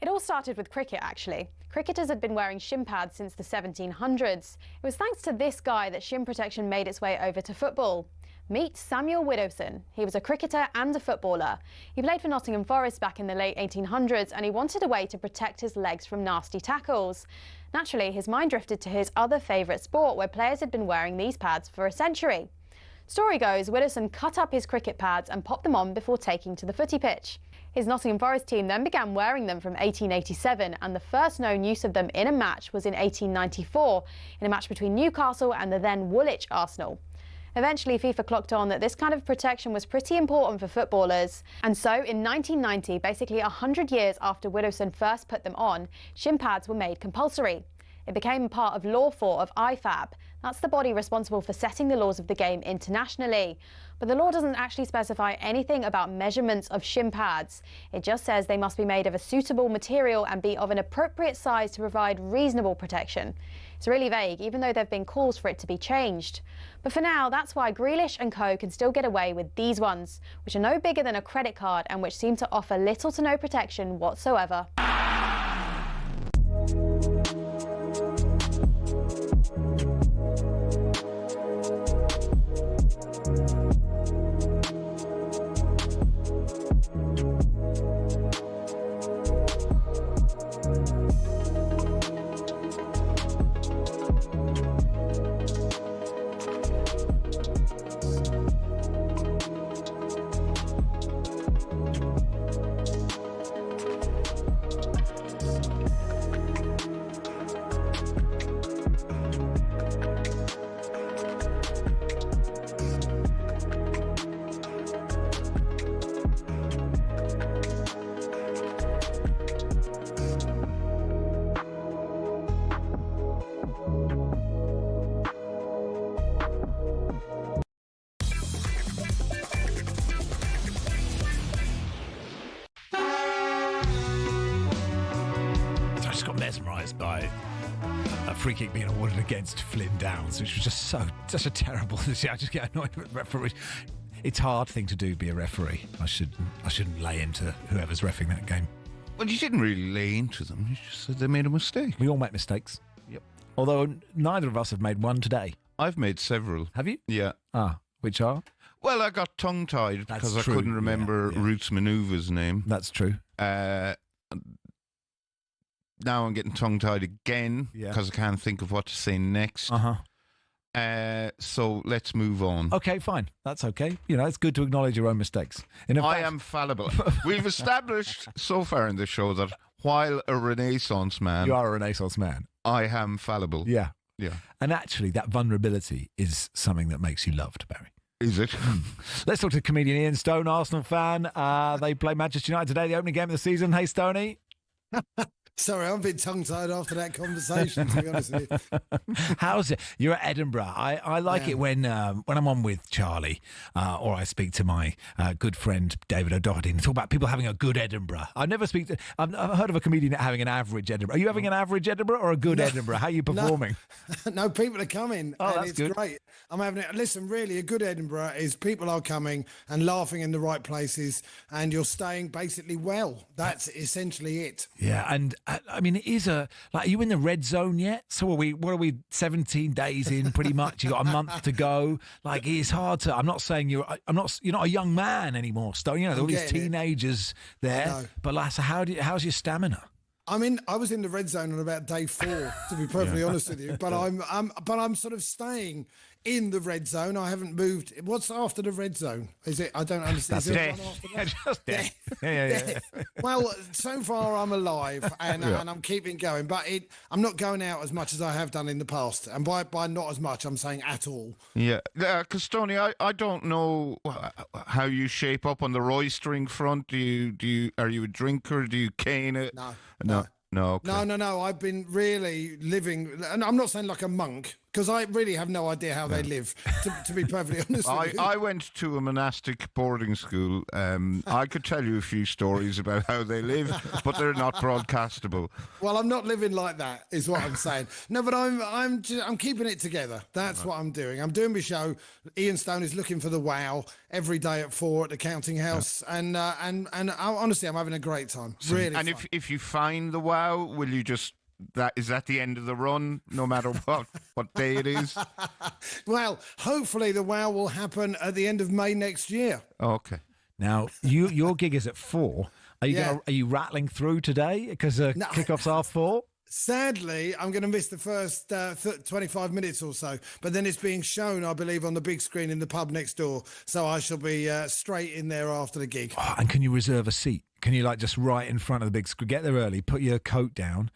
It all started with cricket, actually. Cricketers had been wearing shin pads since the 1700s. It was thanks to this guy that shin protection made its way over to football. Meet Samuel Widdowson. He was a cricketer and a footballer. He played for Nottingham Forest back in the late 1800s, and he wanted a way to protect his legs from nasty tackles. Naturally, his mind drifted to his other favourite sport, where players had been wearing these pads for a century. Story goes, Widdowson cut up his cricket pads and popped them on before taking to the footy pitch. His Nottingham Forest team then began wearing them from 1887, and the first known use of them in a match was in 1894, in a match between Newcastle and the then Woolwich Arsenal. Eventually, FIFA clocked on that this kind of protection was pretty important for footballers. And so, in 1990, basically 100 years after Widdowson first put them on, shin pads were made compulsory. It became part of Law 4 of IFAB. That's the body responsible for setting the laws of the game internationally. But the law doesn't actually specify anything about measurements of shin pads. It just says they must be made of a suitable material and be of an appropriate size to provide reasonable protection. It's really vague, even though there have been calls for it to be changed. But for now, that's why Grealish and co can still get away with these ones, which are no bigger than a credit card and which seem to offer little to no protection whatsoever.
Mesmerised by a free kick being awarded against Flynn Downs, which was just such a terrible decision. I just get annoyed with referees. It's a hard thing to do, be a referee. I shouldn't lay into whoever's reffing that game.
Well, you didn't really lay into them. You just said they made a mistake.
We all make mistakes.
Yep.
Although neither of us have made one today.
I've made several.
Have you?
Yeah.
Ah, which are?
Well, I got tongue-tied because I couldn't remember Roots Manuva's name.
That's true.
Now I'm getting tongue-tied again because I can't think of what to say next. So let's move on.
Okay, fine. That's okay. You know, it's good to acknowledge your own mistakes.
I am fallible. We've established so far in the show that while a Renaissance man...
You are a Renaissance man.
I am fallible.
Yeah.
Yeah.
And actually, that vulnerability is something that makes you loved, Barry.
Is it?
Let's talk to comedian Ian Stone, Arsenal fan. They play Manchester United today, the opening game of the season. Hey, Stoney.
Sorry, I'm a bit tongue-tied after that conversation, to be honest with you.
How's it? You're at Edinburgh. I like it when I'm on with Charlie or I speak to my good friend David O'Doherty and talk about people having a good Edinburgh. I've heard of a comedian having an average Edinburgh. Are you having an average Edinburgh or a good Edinburgh? How are you performing?
No, people are coming.
Oh,
and
that's
it's
good.
Great. I'm having it. Listen, really, a good Edinburgh is people are coming and laughing in the right places, and you're staying basically well. That's essentially it.
Yeah, and I mean, it is are you in the red zone yet? So what are we 17 days in pretty much? You got a month to go. Like, it's hard to, you're not a young man anymore, Stone. You know, all these teenagers there. But like, so how's your stamina?
I mean, I was in the red zone on about day 4, to be perfectly honest with you. But I'm sort of staying in the red zone. I haven't moved. What's after the red zone? Is it? I don't understand.
That's death. Just death. Yeah.
Well, so far I'm alive and I'm keeping going. But I'm not going out as much as I have done in the past. And by not as much, I'm saying at all.
Yeah, because Tony, I don't know how you shape up on the roistering front. Are you a drinker? Do you cane it? No. Okay.
No. I've been really living, and I'm not saying like a monk, because I really have no idea how they live, to be perfectly honest with you.
I went to a monastic boarding school. I could tell you a few stories about how they live, but they're not broadcastable.
Well, I'm not living like that, is what I'm saying. No, but I'm keeping it together. That's what I'm doing. I'm doing my show. Ian Stone is looking for the wow every day at 4 at the Counting House, and honestly, I'm having a great time. Really.
And if you find the wow, will you just is that the end of the run, no matter what? what day it is?
Well, hopefully the wow will happen at the end of May next year.
Okay.
Now, your gig is at 4. Are you rattling through today? Because kickoffs are 4?
Sadly, I'm going to miss the first 25 minutes or so, but then it's being shown, I believe, on the big screen in the pub next door. So I shall be straight in there after the gig.
Oh, and can you reserve a seat? Can you just right in front of the big screen? Get there early, put your coat down,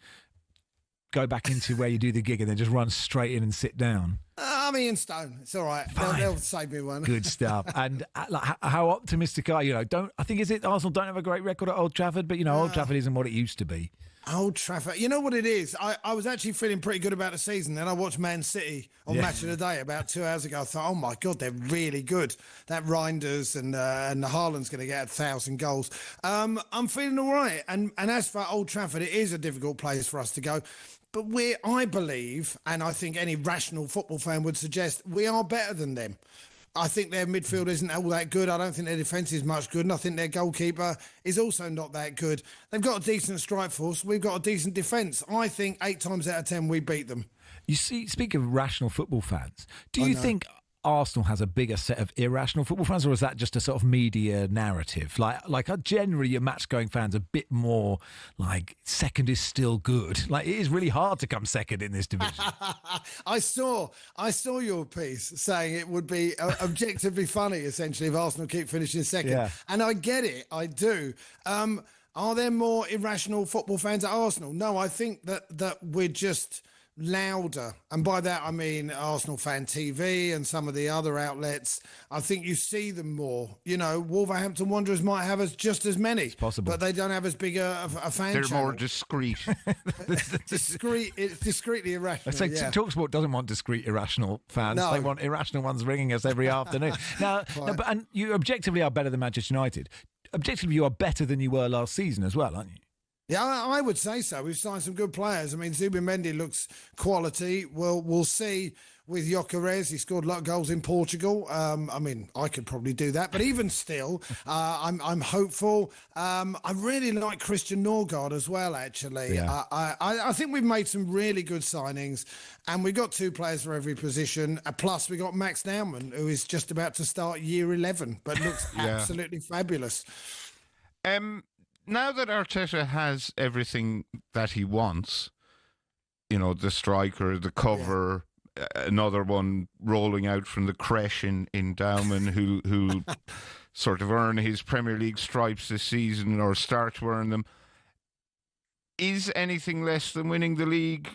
go back into where you do the gig, and then just run straight in and sit down.
I'm Ian Stone. It's all right. They'll save me one.
Good stuff. And how optimistic are you? I think is it Arsenal don't have a great record at Old Trafford, but Old Trafford isn't what it used to be.
Old Trafford. You know what it is? I was actually feeling pretty good about the season. Then I watched Man City on Match of the Day about 2 hours ago. I thought, oh my God, they're really good. That Reinders and the Haaland's going to get 1,000 goals. I'm feeling all right. And as for Old Trafford, it is a difficult place for us to go. But I believe, and I think any rational football fan would suggest, we are better than them. I think their midfield isn't all that good. I don't think their defence is much good. And I think their goalkeeper is also not that good. They've got a decent strike force. We've got a decent defence. I think 8 times out of 10 we beat them.
You see, speak of rational football fans. Do you think Arsenal has a bigger set of irrational football fans, or is that just a sort of media narrative? Generally, your match-going fans are a bit more like second is still good. It is really hard to come second in this division.
I saw your piece saying it would be objectively funny, essentially, if Arsenal keep finishing second. Yeah. And I get it. I do. Are there more irrational football fans at Arsenal? No, I think that we're just louder, and by that I mean Arsenal Fan TV and some of the other outlets. I think you see them more. Wolverhampton Wanderers might have us just as many. It's possible, but they don't have as big a fan.
They're
channel.
more discreet.
It's discreetly irrational.
So talkSPORT doesn't want discreet irrational fans. No. They want irrational ones ringing us every afternoon. And you objectively are better than Manchester United. Objectively, you are better than you were last season as well, aren't you?
Yeah, I would say so. We've signed some good players. I mean, Zubimendi looks quality. We'll see with Gyökeres. He scored a lot of goals in Portugal. I could probably do that. But even still, I'm hopeful. I really like Christian Norgard as well, actually. Yeah. I think we've made some really good signings. And we've got 2 players for every position. Plus, we got Max Naumann, who is just about to start year 11, but looks absolutely fabulous.
Now that Arteta has everything that he wants, the striker, the cover, another one rolling out from the creche in Dauman who sort of earn his Premier League stripes this season or start to earn them, is anything less than winning the league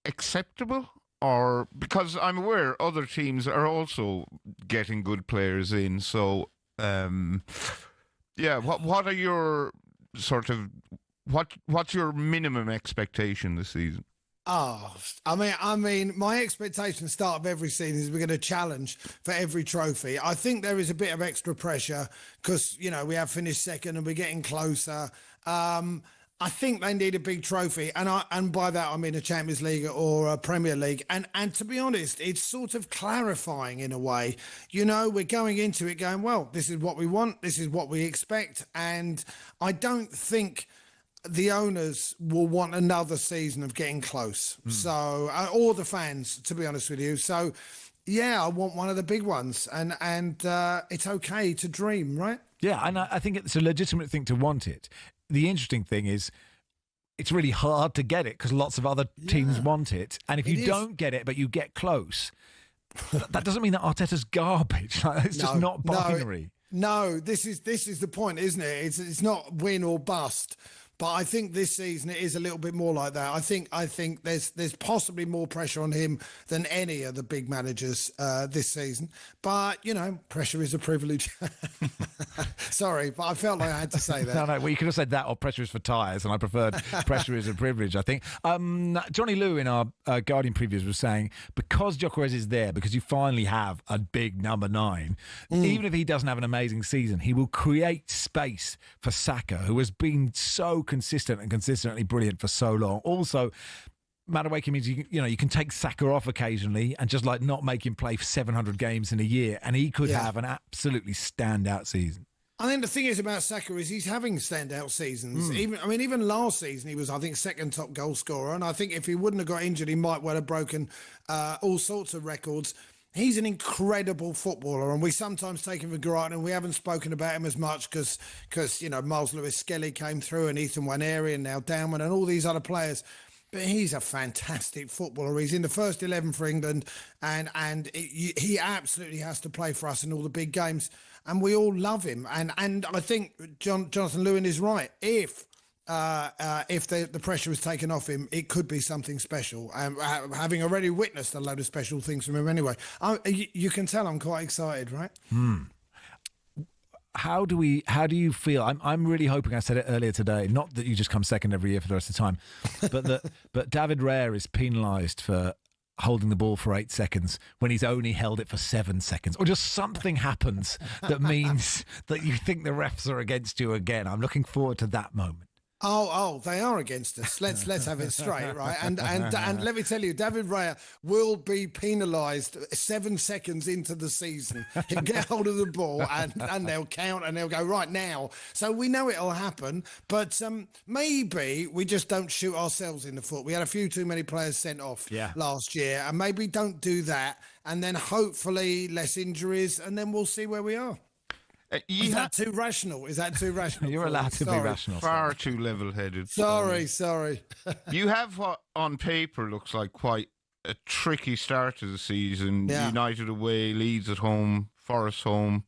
acceptable? Or because I'm aware other teams are also getting good players in. So, what are your what's your minimum expectation this season?
I mean, my expectation start of every season is we're going to challenge for every trophy. I think there is a bit of extra pressure because, we have finished second and we're getting closer. I think they need a big trophy, and by that I mean a Champions League or a Premier League. And to be honest, it's sort of clarifying in a way. We're going into it going, well, this is what we want, this is what we expect, and I don't think the owners will want another season of getting close. So, or the fans, to be honest with you. So, yeah, I want one of the big ones, and it's okay to dream, right?
Yeah, and I think it's a legitimate thing to want it. The interesting thing is it's really hard to get it because lots of other teams want it. And if you don't get it, but you get close, that doesn't mean that Arteta's garbage. It's just not binary.
No, this is the point, isn't it? It's not win or bust. But I think this season it is a little bit more like that. I think there's possibly more pressure on him than any of the big managers this season. But, pressure is a privilege. Sorry, but I felt like I had to say that.
No, well, you could have said that or pressure is for tyres, and I preferred pressure is a privilege, I think. Johnny Liu in our Guardian previews was saying, because Gyökeres is there, because you finally have a big number 9, even if he doesn't have an amazing season, he will create space for Saka, who has been so consistent and consistently brilliant for so long. Also, Madueke means you can take Saka off occasionally and just not make him play for 700 games in a year, and he could have an absolutely standout season.
I think the thing is about Saka is he's having standout seasons. Even last season he was, I think, second top goal scorer, and I think if he wouldn't have got injured, he might well have broken all sorts of records. He's an incredible footballer, and we sometimes take him for granted, and we haven't spoken about him as much because Miles Lewis-Skelly came through, and Ethan Nwaneri, and now Downman, and all these other players. But he's a fantastic footballer. He's in the first 11 for England, and he absolutely has to play for us in all the big games. And we all love him. And I think Jonathan Lewin is right. If the pressure was taken off him, it could be something special. Having already witnessed a load of special things from him anyway, you can tell I'm quite excited, right?
How do you feel? I'm really hoping, I said it earlier today, not that you just come second every year for the rest of the time, but David Raya is penalised for holding the ball for 8 seconds when he's only held it for 7 seconds, or just something happens that means that you think the refs are against you again. I'm looking forward to that moment.
Oh, they are against us. Let's have it straight, right? And let me tell you, David Raya will be penalised 7 seconds into the season. He'll get hold of the ball and they'll count and they'll go right now. So we know it'll happen, but maybe we just don't shoot ourselves in the foot. We had a few too many players sent off last year, and maybe don't do that, and then hopefully less injuries, and then we'll see where we are. Is that too rational?
You're allowed to be rational.
Far too level-headed.
Sorry.
You have what on paper looks like quite a tricky start to the season. Yeah. United away, Leeds at home, Forest home,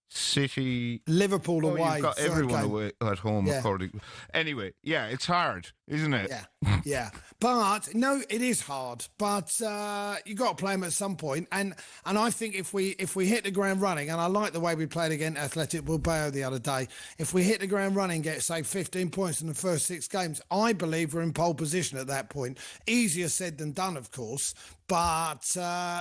City,
Liverpool away.
You've got everyone away at home. Anyway, it's hard, isn't it?
Yeah. But no, it is hard. But you got to play them at some point. And I think if we hit the ground running, and I like the way we played against Athletic Bilbao the other day. If we hit the ground running, get say 15 points in the first 6 games, I believe we're in pole position at that point. Easier said than done, of course. But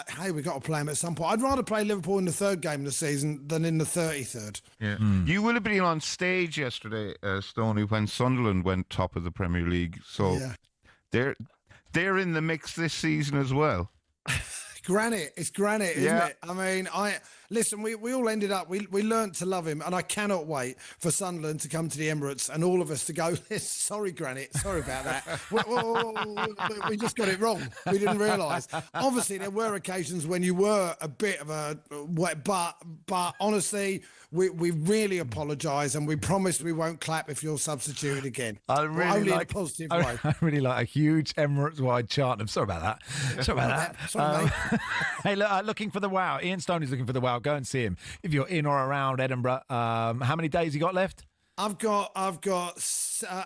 hey, we got to play them at some point. I'd rather play Liverpool in the 3rd game of the season than in the 33rd.
Yeah. You will have been on stage yesterday, Stoney, when Sunderland went top of the Premier League. So they're in the mix this season as well.
It's granite, isn't it? I mean, listen, we all ended up, we learnt to love him, and I cannot wait for Sunderland to come to the Emirates and all of us to go, sorry, Granite, sorry about that. We just got it wrong. We didn't realise. Obviously, there were occasions when you were a bit of a wet, but honestly, we really apologise, and we promise we won't clap if you're substituted again. Only in a positive way.
I really like a huge Emirates-wide chant. I'm sorry about that. Sorry about that.
Sorry, mate.
Hey, look, looking for the wow. Ian Stoney's looking for the wow. Go and see him if you're in or around Edinburgh. How many days you got left?
I've got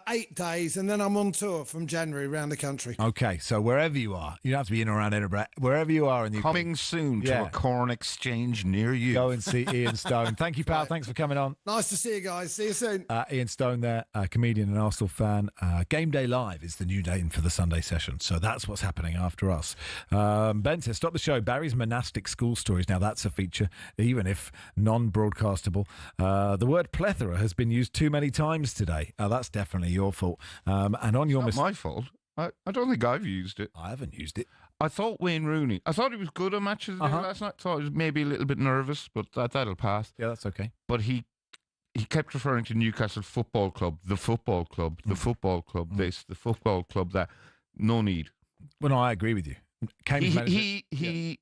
8 days, and then I'm on tour from January around the country.
Okay, so wherever you are, you don't have to be in or around Edinburgh. Wherever you are, and
coming soon to a corn exchange near you.
Go and see Ian Stone. Thank you, pal. Right. Thanks for coming on.
Nice to see you guys. See you soon.
Ian Stone there, comedian and Arsenal fan. Game Day Live is the new name for the Sunday session, so that's what's happening after us. Banter, stop the show. Barry's monastic school stories. Now that's a feature, even if non-broadcastable. The word plethora has been used too many times today. That's definitely your fault. And on your
it's not my fault. I don't think I've used it.
I haven't used it.
I thought Wayne Rooney. I thought he was good on Match of the Day last night. Thought he was maybe a little bit nervous, but that'll pass.
Yeah, that's okay.
But he kept referring to Newcastle Football Club, the football club, the football club, this, the football club, that. No need.
Well, no, I agree with you.
He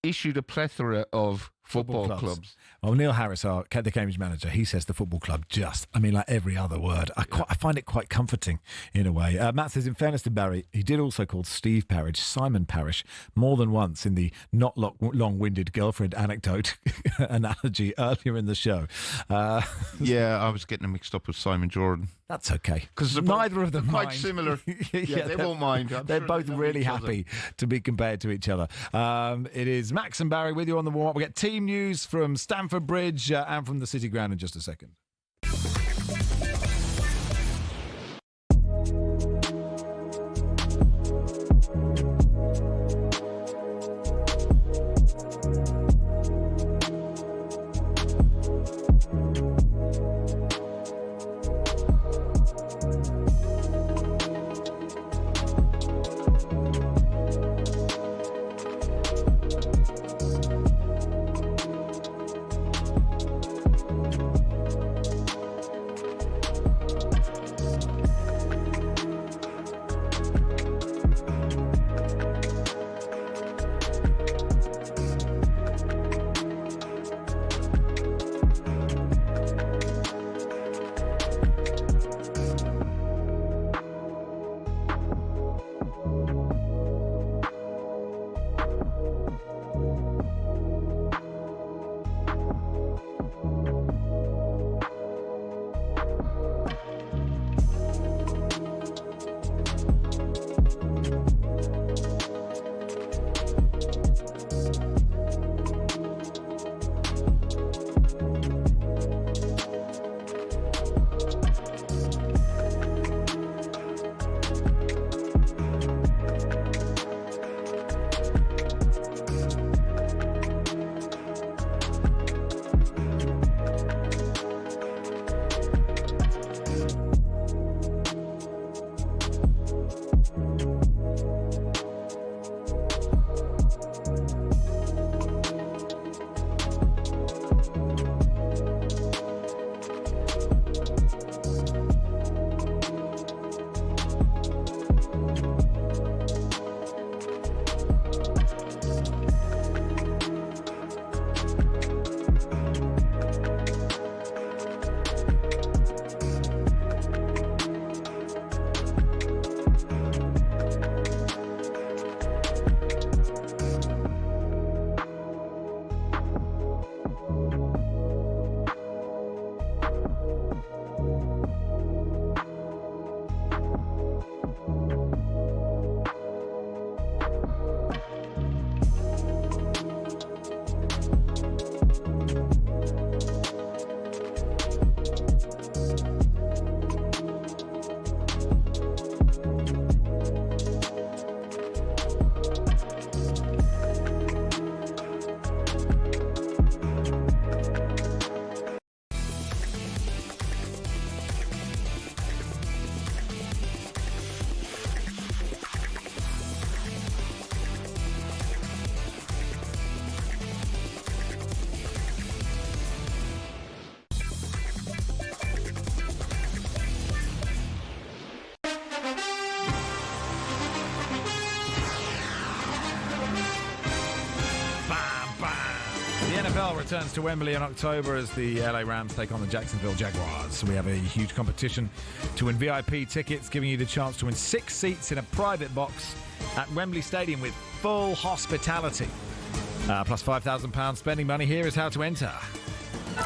issued a plethora of football clubs.
Well, Neil Harris, the Cambridge manager, he says the football club like every other word. I find it quite comforting in a way. Matt says, in fairness to Barry, he did also call Steve Parrish Simon Parrish more than once in the not long-winded girlfriend anecdote analogy earlier in the show.
I was getting them mixed up with Simon Jordan.
That's okay. Because neither of them
quite
mind.
Similar. They won't mind.
They're both really happy to be compared to each other. It is Max and Barry with you on the warm-up. We get team news from Stamford Bridge and from the City Ground in just a second. NFL returns to Wembley in October as the LA Rams take on the Jacksonville Jaguars. So we have a huge competition to win VIP tickets, giving you the chance to win 6 seats in a private box at Wembley Stadium with full hospitality. Plus £5,000 spending money. Here is how to enter.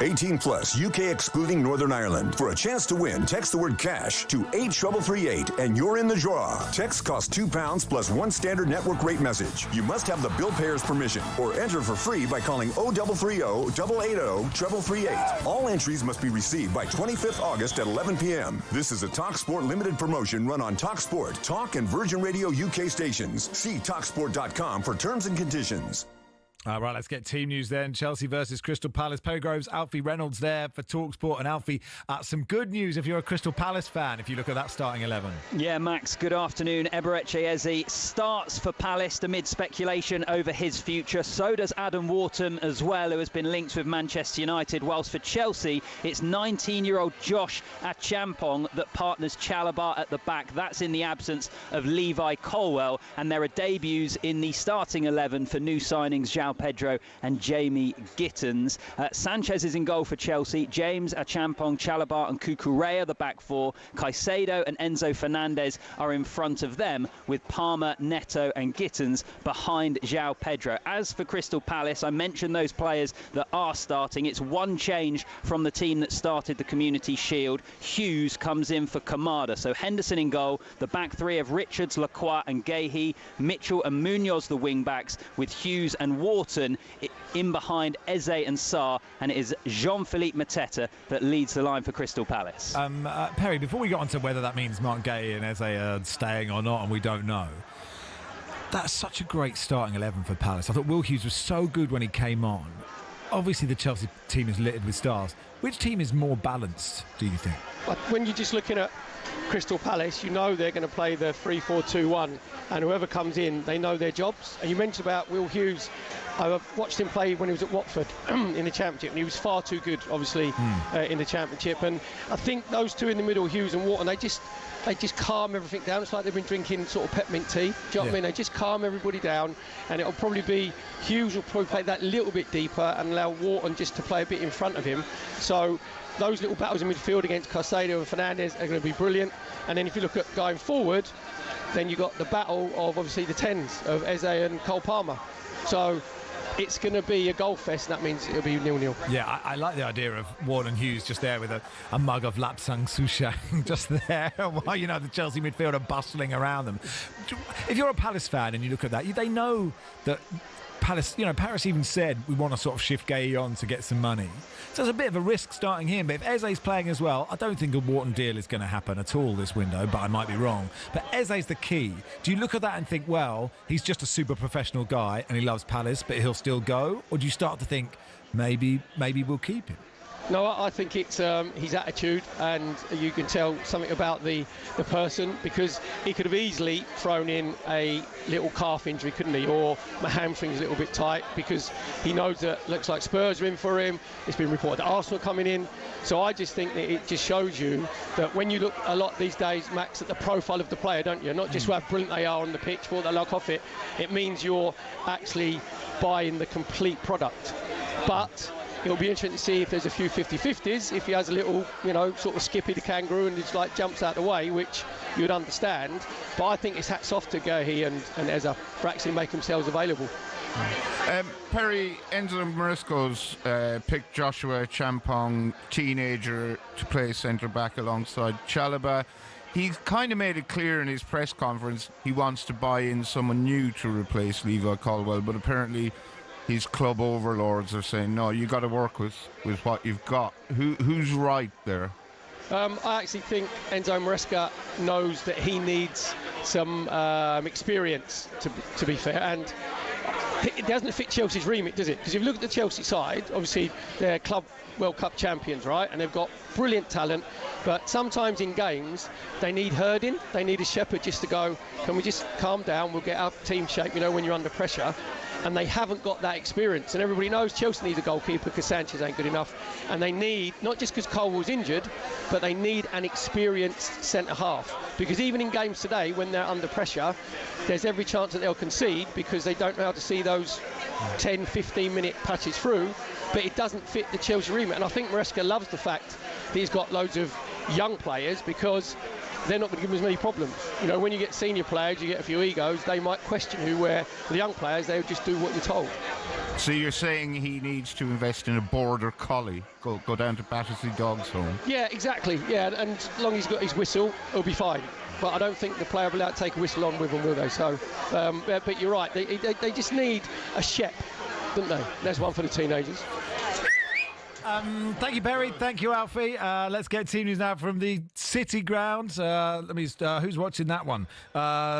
18 plus, UK excluding Northern Ireland. For a chance to win, text the word cash to 83338 and you're in the draw. Text costs £2 plus 1 standard network rate message. You must have the bill payer's permission or enter for free by calling 0330 880 338. All entries must be received by 25th August at 11 p.m. This is a talkSPORT limited promotion run on talkSPORT, Talk and Virgin Radio UK stations. See talksport.com for terms and conditions.
All right, let's get team news then. Chelsea versus Crystal Palace. Perry Groves, Alfie Reynolds there for talkSPORT. And Alfie, some good news if you're a Crystal Palace fan, if you look at that starting 11.
Yeah, Max, good afternoon. Eberechi Eze starts for Palace amid speculation over his future. So does Adam Wharton as well, who has been linked with Manchester United. Whilst for Chelsea, it's 19-year-old Josh Achampong that partners Chalobah at the back. That's in the absence of Levi Colwell. And there are debuts in the starting 11 for new signings, João Pedro and Jamie Gittins. Sanchez is in goal for Chelsea. James, Achampong, Chalobah and Cucurella, the back four. Caicedo and Enzo Fernandez are in front of them, with Palmer, Neto and Gittins behind João Pedro. As for Crystal Palace, I mentioned those players that are starting. It's one change from the team that started the Community Shield. Hughes comes in for Kamada. So Henderson in goal. The back three of Richards, Lacroix and Gahey. Mitchell and Munoz the wing backs, with Hughes and Wharton in behind Eze and Sarr, and it is Jean-Philippe Mateta that leads the line for Crystal Palace.
Perry, before we get on to whether that means Mark Gay and Eze are staying or not, and we don't know, that's such a great starting 11 for Palace. I thought Will Hughes was so good when he came on. Obviously the Chelsea team is littered with stars. Which team is more balanced, do you think?
When you're just looking at Crystal Palace, you know they're going to play the 3-4-2-1, and whoever comes in, they know their jobs. And you mentioned about Will Hughes. I watched him play when he was at Watford in the Championship, and he was far too good, obviously, in the Championship. And I think those two in the middle, Hughes and Wharton, they just calm everything down. It's like they've been drinking sort of peppermint tea. Do you know what I mean? They just calm everybody down, and it'll probably be Hughes will probably play that little bit deeper and allow Wharton just to play a bit in front of him. So those little battles in midfield against Caicedo and Fernandez are going to be brilliant. And then if you look at going forward, then you've got the battle of obviously the 10s of Eze and Cole Palmer. So it's going to be a goal fest, and that means it'll be 0-0.
Yeah, I like the idea of Wharton Hughes just there with a mug of Lapsang Souchong just there while, you know, the Chelsea midfield are bustling around them. If you're a Palace fan and you look at that, they know that Palace, Paris even said we want to sort of shift Gay on to get some money. So it's a bit of a risk starting him. But if Eze's playing as well, I don't think a Wharton deal is going to happen at all this window, but I might be wrong. But Eze's the key. Do you look at that and think, well, he's just a super professional guy and he loves Palace, but he'll still go? Or do you start to think, maybe we'll keep him?
No, I think it's his attitude, and you can tell something about the person, because he could have easily thrown in a little calf injury, couldn't he? Or my hamstring's a little bit tight, because he knows that looks like Spurs are in for him. It's been reported that Arsenal are coming in. So I just think that it just shows you that when you look a lot these days, Max, at the profile of the player, don't you? Not just how brilliant they are on the pitch, what they like off it. It means you're actually buying the complete product. But it'll be interesting to see if there's a few 50-50s, if he has a little, sort of Skippy the kangaroo and just jumps out of the way, which you would understand. But I think it's hats off to Gahey and Eze for actually making themselves available.
Perry, Enzo Maresco's picked Joshua Achampong, teenager, to play centre-back alongside Chalobah. He's kind of made it clear in his press conference he wants to buy in someone new to replace Levi Colwell, but apparently his club overlords are saying, no, you got to work with what you've got. Who's right there?
I actually think Enzo Maresca knows that he needs some experience, to be fair, and it doesn't fit Chelsea's remit, does it? Because if you look at the Chelsea side, obviously they're Club World Cup champions, right? And they've got brilliant talent, but sometimes in games they need herding, they need a shepherd just to go, can we just calm down, we'll get our team shape, when you're under pressure. And they haven't got that experience, and everybody knows Chelsea needs a goalkeeper because Sanchez ain't good enough, and they need, not just because Colwell's injured, but they need an experienced centre-half, because even in games today when they're under pressure, there's every chance that they'll concede because they don't know how to see those 10-15 minute patches through,
but it doesn't fit the Chelsea remit. And I think Maresca loves the fact that he's got loads of young players, because they're not going to give him as many problems. You know, when you get senior players, you get a few egos, they might question you, where the young players, they'll just do what you're told.
So you're saying he needs to invest in a border collie, go down to Battersea Dogs Home?
Yeah, exactly. Yeah, and as long as he's got his whistle, he'll be fine. But I don't think the player will be allowed to take a whistle on with them, will they? So, but you're right. They just need a Shep, don't they? There's one for the teenagers.
Thank you, Barry. Thank you, Alfie. Let's get team news now from the City ground. Who's watching that one?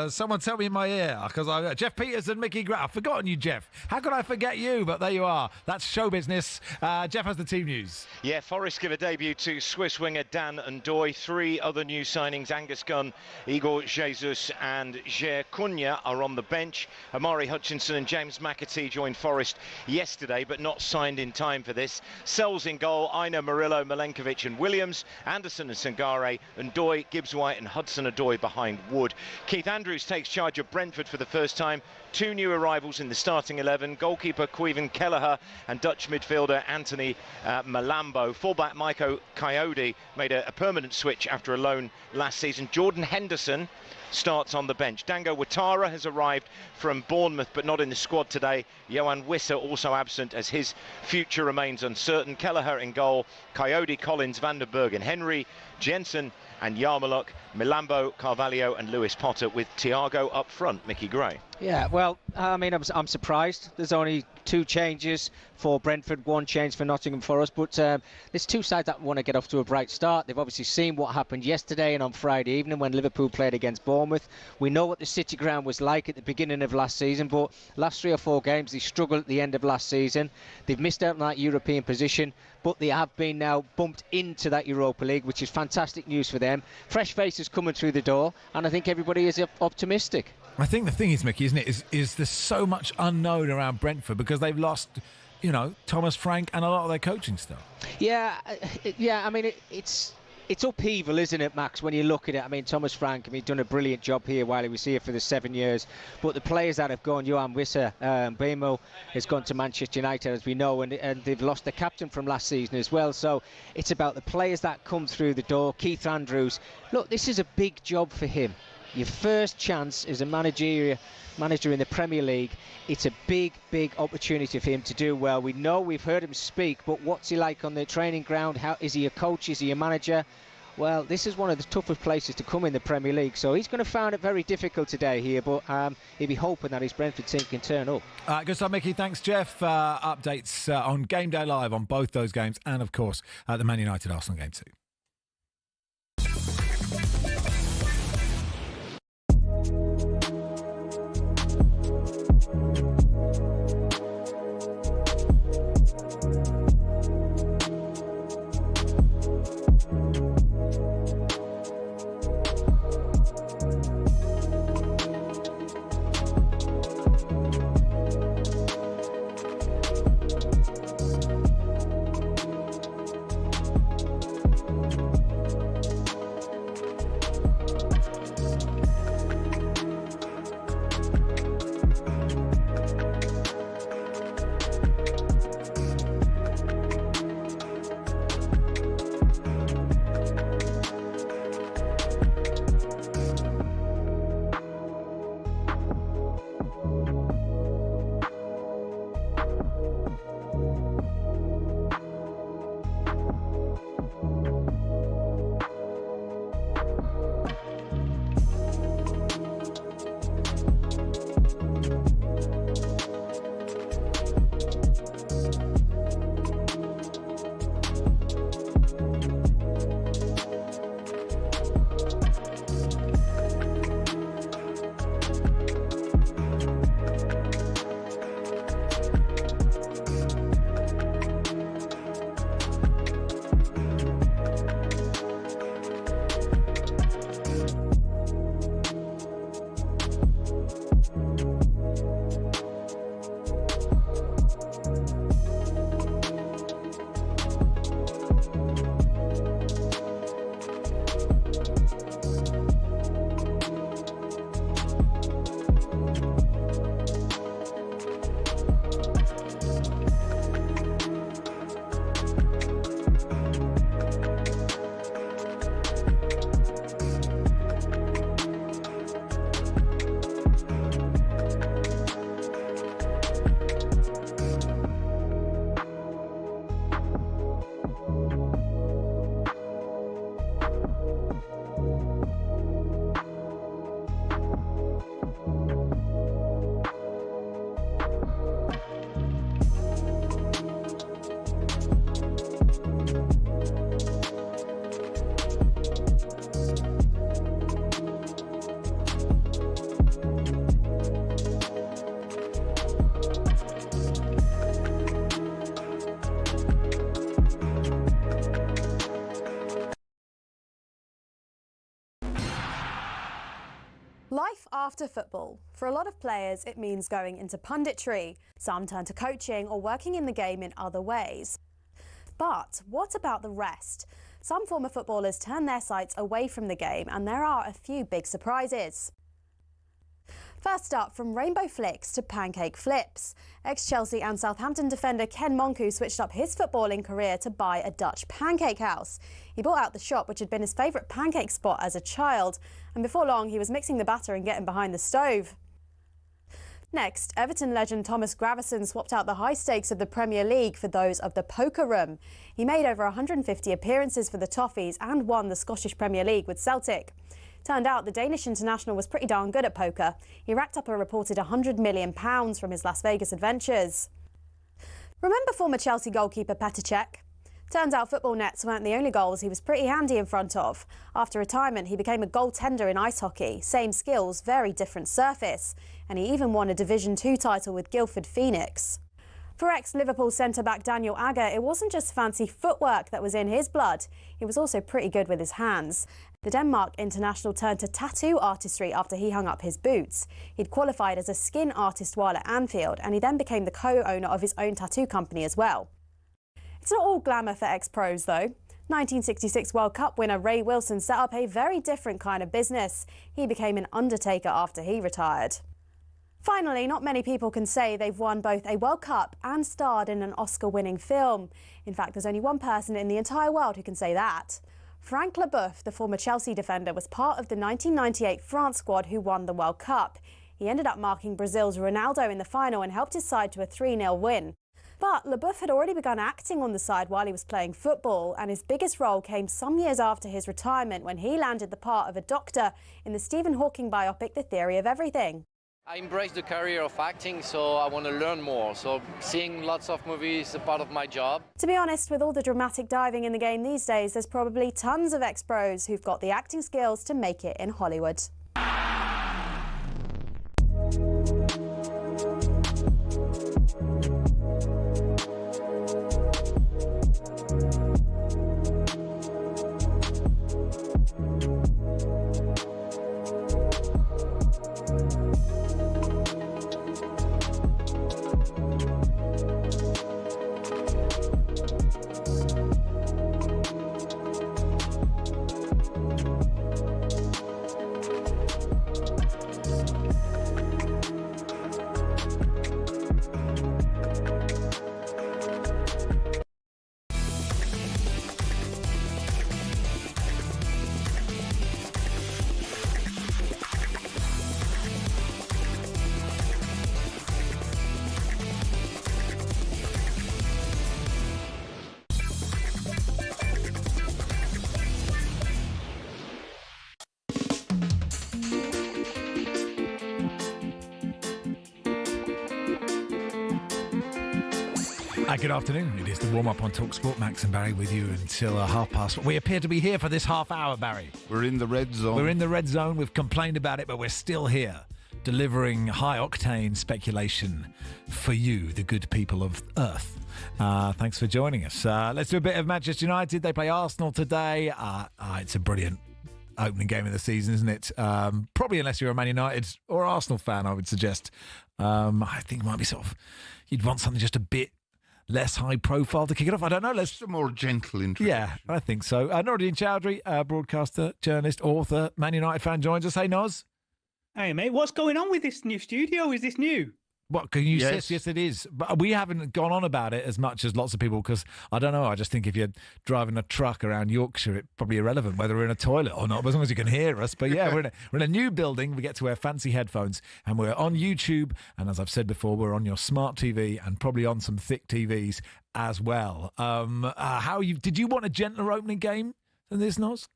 Someone tell me in my ear, because Jeff Peters and Mickey Gray. I've forgotten you, Jeff. How could I forget you? But there you are. That's show business. Jeff has the team news.
Yeah, Forest give a debut to Swiss winger Dan Ndoye. 3 other new signings, Angus Gunn, Igor Jesus and Jair Cunha, are on the bench. Amari Hutchinson and James McAtee joined Forest yesterday, but not signed in time for this. Sells in goal, Aina, Murillo, Milenkovic and Williams, Anderson and Sangare, Ndoye, Gibbs-White and Hudson-Odoi behind Wood. Keith Andrews takes charge of Brentford for the first time. 2 new arrivals in the starting 11, goalkeeper Caoimhin Kelleher and Dutch midfielder Anthony Malambo. Fullback Maiko Coyote made a permanent switch after a loan last season. Jordan Henderson starts on the bench. Dango Ouattara has arrived from Bournemouth but not in the squad today. Johan Wissa also absent as his future remains uncertain. Kelleher in goal, Coyote, Collins, Van der Berg and Henry, Jensen and Yarmuluk, Milambo, Carvalho and Lewis Potter, with Thiago up front. Mickey Gray.
Yeah, well, I mean, I'm surprised. There's only 2 changes for Brentford, 1 change for Nottingham Forest, but there's 2 sides that want to get off to a bright start. They've obviously seen what happened yesterday and on Friday evening when Liverpool played against Bournemouth. We know what the City ground was like at the beginning of last season, but last 3 or 4 games they struggled at the end of last season. They've missed out on that European position, but they have been now bumped into that Europa League, which is fantastic news for them. Fresh faces coming through the door, and I think everybody is optimistic.
I think the thing is, Mickey, isn't it, is there's so much unknown around Brentford because they've lost, Thomas Frank and a lot of their coaching staff.
Yeah, I mean, it's upheaval, isn't it, Max, when you look at it? I mean, Thomas Frank, he's done a brilliant job here while he was here for the 7 years. But the players that have gone, Johan Wissa, Bemo has gone to Manchester United, as we know, and they've lost the captain from last season as well. So it's about the players that come through the door. Keith Andrews, look, this is a big job for him. Your first chance as a manager in the Premier League. It's a big opportunity for him to do well. We know, we've heard him speak, but what's he like on the training ground? How is he a coach? Is he a manager? Well, this is one of the toughest places to come in the Premier League, so he's going to find it very difficult today here, but he'll be hoping that his Brentford team can turn up.
Good stuff, Mickey. Thanks, Jeff. Updates on Game Day Live on both those games and, of course, the Man United Arsenal game too.
Life after football. For a lot of players, it means going into punditry. Some turn to coaching or working in the game in other ways. But what about the rest? Some former footballers turn their sights away from the game, and there are a few big surprises. First up, from rainbow flicks to pancake flips. Ex-Chelsea and Southampton defender Ken Monku switched up his footballing career to buy a Dutch pancake house. He bought out the shop, which had been his favourite pancake spot as a child, and before long he was mixing the batter and getting behind the stove. Next, Everton legend Thomas Gravesen swapped out the high stakes of the Premier League for those of the poker room. He made over 150 appearances for the Toffees and won the Scottish Premier League with Celtic. Turned out the Danish international was pretty darn good at poker. He racked up a reported £100 million from his Las Vegas adventures. Remember former Chelsea goalkeeper Petr Cech? Turns out football nets weren't the only goals he was pretty handy in front of. After retirement, he became a goaltender in ice hockey. Same skills, very different surface. And he even won a Division 2 title with Guildford Phoenix. For ex-Liverpool centre-back Daniel Agger, it wasn't just fancy footwork that was in his blood. He was also pretty good with his hands. The Denmark international turned to tattoo artistry after he hung up his boots. He'd qualified as a skin artist while at Anfield, and he then became the co-owner of his own tattoo company as well. It's not all glamour for ex-pros, though. 1966 World Cup winner Ray Wilson set up a very different kind of business. He became an undertaker after he retired. Finally, not many people can say they've won both a World Cup and starred in an Oscar-winning film. In fact, there's only one person in the entire world who can say that. Frank Leboeuf, the former Chelsea defender, was part of the 1998 France squad who won the World Cup. He ended up marking Brazil's Ronaldo in the final and helped his side to a 3-0 win. But Leboeuf had already begun acting on the side while he was playing football, and his biggest role came some years after his retirement when he landed the part of a doctor in the Stephen Hawking biopic The Theory of Everything.
I embrace the career of acting, so I want to learn more. So seeing lots of movies is a part of my job.
To be honest, with all the dramatic diving in the game these days, there's probably tons of ex-pros who've got the acting skills to make it in Hollywood.
Good afternoon. It is the warm-up on talkSPORT. Max and Barry with you until 1:30. We appear to be here for this half hour, Barry.
We're in the red zone.
We're in the red zone. We've complained about it, but we're still here, delivering high-octane speculation for you, the good people of Earth. Thanks for joining us. Let's do a bit of Manchester United. They play Arsenal today. It's a brilliant opening game of the season, isn't it? Probably unless you're a Man United or Arsenal fan, I would suggest. I think it might be you'd want something just a bit less high profile to kick it off. I don't know. Let's
a more gentle introduction.
Yeah, I think so. Noradine Chowdhury, broadcaster, journalist, author, Man United fan, joins us. Hey, Noz.
Hey, mate. What's going on with this new studio? Is this new?
What, can you say? Yes, it is. But we haven't gone on about it as much as lots of people because, I don't know, I just think if you're driving a truck around Yorkshire, it's probably irrelevant whether we're in a toilet or not, but as long as you can hear us. But yeah, we're in a new building. We get to wear fancy headphones and we're on YouTube. And as I've said before, we're on your smart TV and probably on some thick TVs as well. Did you want a gentler opening game than this, Noz?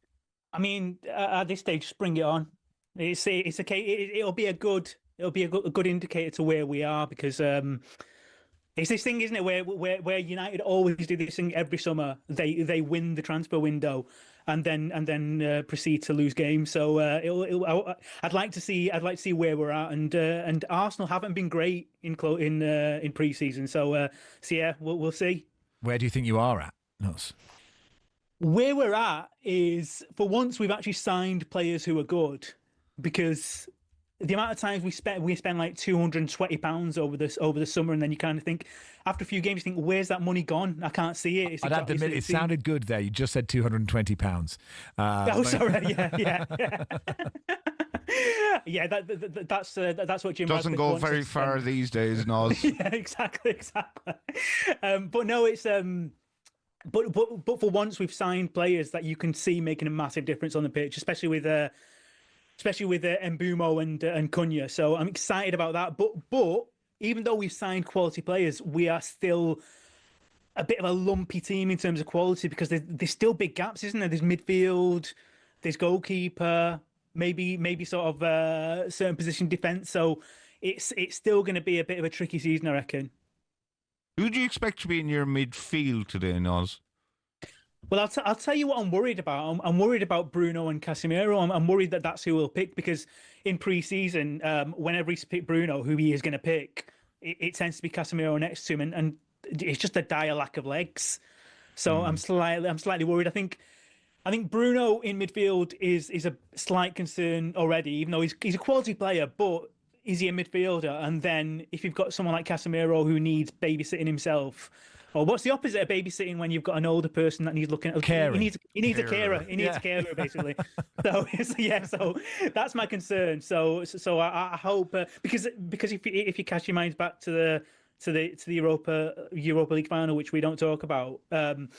I mean, at this stage, just bring it on. It's okay. It'll be a good indicator to where we are, because it's this thing, isn't it, where United always do this thing every summer. They win the transfer window, and then proceed to lose games. So I'd like to see where we're at, and Arsenal haven't been great in pre-season. So yeah, we'll see.
Where do you think you are at, Nuts?
Where we're at is, for once, we've actually signed players who are good, because the amount of times we spend like £220 over the summer, and then you kind of think, after a few games, you think, where's that money gone? I can't see it.
I'd have to admit, it sounded good there. You just said £220.
Oh, sorry. Yeah. Yeah, that's what Jim
doesn't go very far these days, Noz.
Yeah, exactly. But no, it's but for once, we've signed players that you can see making a massive difference on the pitch, especially with Mbumo and Cunha. So I'm excited about that. But even though we've signed quality players, we are still a bit of a lumpy team in terms of quality, because there's still big gaps, isn't there? There's midfield, there's goalkeeper, maybe sort of certain position defence. So it's still going to be a bit of a tricky season, I reckon.
Who do you expect to be in your midfield today, Noz?
Well, I'll tell you what I'm worried about. I'm worried about Bruno and Casemiro. I'm worried that that's who we'll pick, because in pre-season, whenever he's picked Bruno, who he is going to pick, it tends to be Casemiro next to him, and it's just a dire lack of legs. So I'm slightly worried. I think Bruno in midfield is a slight concern already, even though he's a quality player, but is he a midfielder? And then if you've got someone like Casemiro who needs babysitting himself. Or what's the opposite of babysitting when you've got an older person that needs looking at?
Caring.
He needs a carer. He needs a carer, basically. So that's my concern. So I hope, because if you cast your minds back to the Europa League final, which we don't talk about, Amorim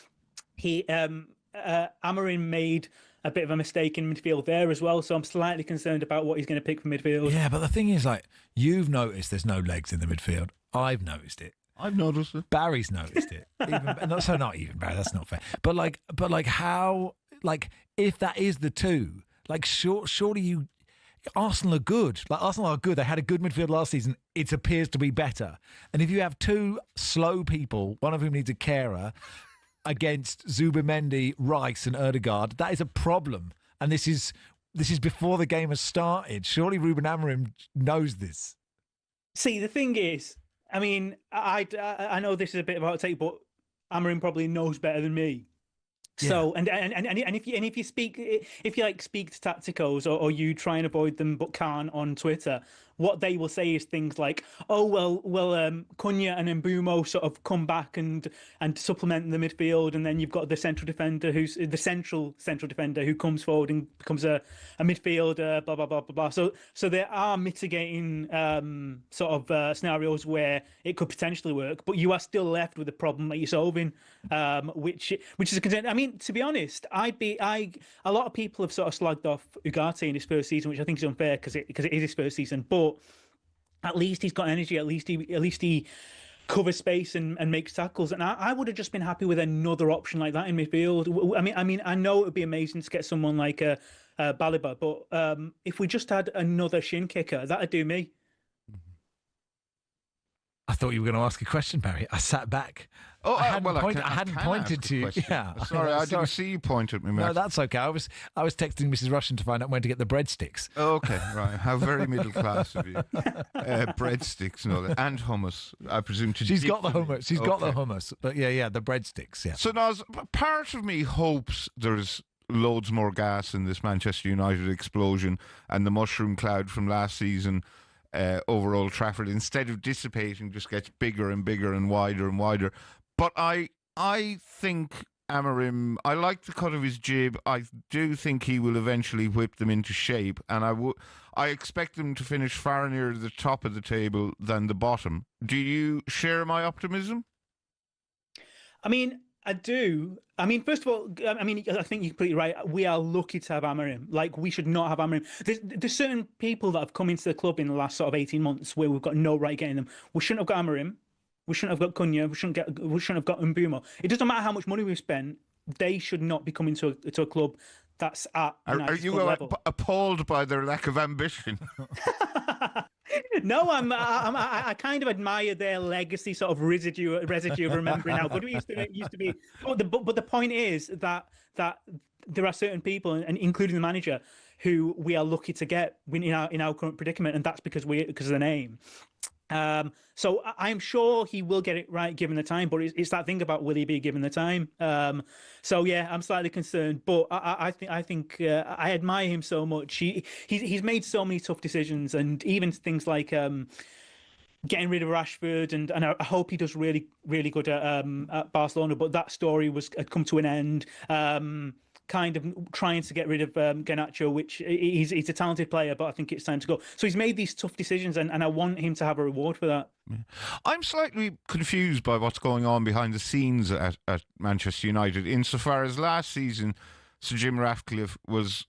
made a bit of a mistake in midfield there as well. So I'm slightly concerned about what he's going to pick for midfield.
Yeah, but the thing is, like, you've noticed there's no legs in the midfield. I've noticed it.
I've noticed it.
Barry's noticed it. Not even Barry. That's not fair. But how? Like, if that is the two, like, surely Arsenal are good. Like, Arsenal are good. They had a good midfield last season. It appears to be better. And if you have two slow people, one of whom needs a carer, against Zubimendi, Rice, and Ødegaard, that is a problem. And this is before the game has started. Surely Ruben Amorim knows this.
See, the thing is, I mean, I know this is a bit of a hot take, but Amorim probably knows better than me. Yeah. So and if you speak to tacticos, or you try and avoid them but can't on Twitter, what they will say is things like, "Oh well, Cunha and Mbumo sort of come back and supplement the midfield, and then you've got the central defender who's the central defender who comes forward and becomes a midfielder." Blah blah blah blah blah. So there are mitigating scenarios where it could potentially work, but you are still left with the problem that you're solving, which is a concern. I mean, to be honest, a lot of people have sort of slagged off Ugarte in his first season, which I think is unfair because it is his first season. But at least he's got energy. At least he covers space and makes tackles. And I would have just been happy with another option like that in midfield. I mean, I know it would be amazing to get someone like Baliba, but if we just had another shin kicker, that'd do me.
I thought you were going to ask a question, Barry. I sat back.
Oh,
I hadn't pointed to you. Yeah,
sorry, I didn't see you point at me, Max.
No, that's okay. I was texting Mrs. Rushden to find out when to get the breadsticks.
Oh, okay, right. How very middle class of you. Breadsticks and all that, and hummus. I presume
she's got the hummus. She's got the hummus, but yeah, the breadsticks. Yeah.
So now, part of me hopes there's loads more gas in this Manchester United explosion, and the mushroom cloud from last season over Old Trafford, instead of dissipating, just gets bigger and bigger and wider. But I think Amorim, I like the cut of his jib. I do think he will eventually whip them into shape, and I expect them to finish far nearer the top of the table than the bottom. Do you share my optimism?
I mean, I do. I mean, first of all, I think you're completely right. We are lucky to have Amorim. Like, we should not have Amorim. There's certain people that have come into the club in the last sort of 18 months where we've got no right getting them. We shouldn't have got Amorim. We shouldn't have got Cunha. We shouldn't have got Mbumo. It doesn't matter how much money we've spent. They should not be coming to a club that's at
Are you
level.
appalled by their lack of ambition?
No, I kind of admire their legacy, sort of residue of remembering how good we used to be. But the point is that there are certain people, and including the manager, who we are lucky to get in our current predicament, and that's because of the name. So I'm sure he will get it right given the time, but it's that thing about will he be given the time? So yeah, I'm slightly concerned, but I think I admire him so much. He's made so many tough decisions, and even things like getting rid of Rashford, and I hope he does really, really good at Barcelona, but that story had come to an end. Kind of trying to get rid of Garnacho, which he's a talented player, but I think it's time to go. So he's made these tough decisions, and I want him to have a reward for that.
I'm slightly confused by what's going on behind the scenes at Manchester United, insofar as last season Sir Jim Ratcliffe was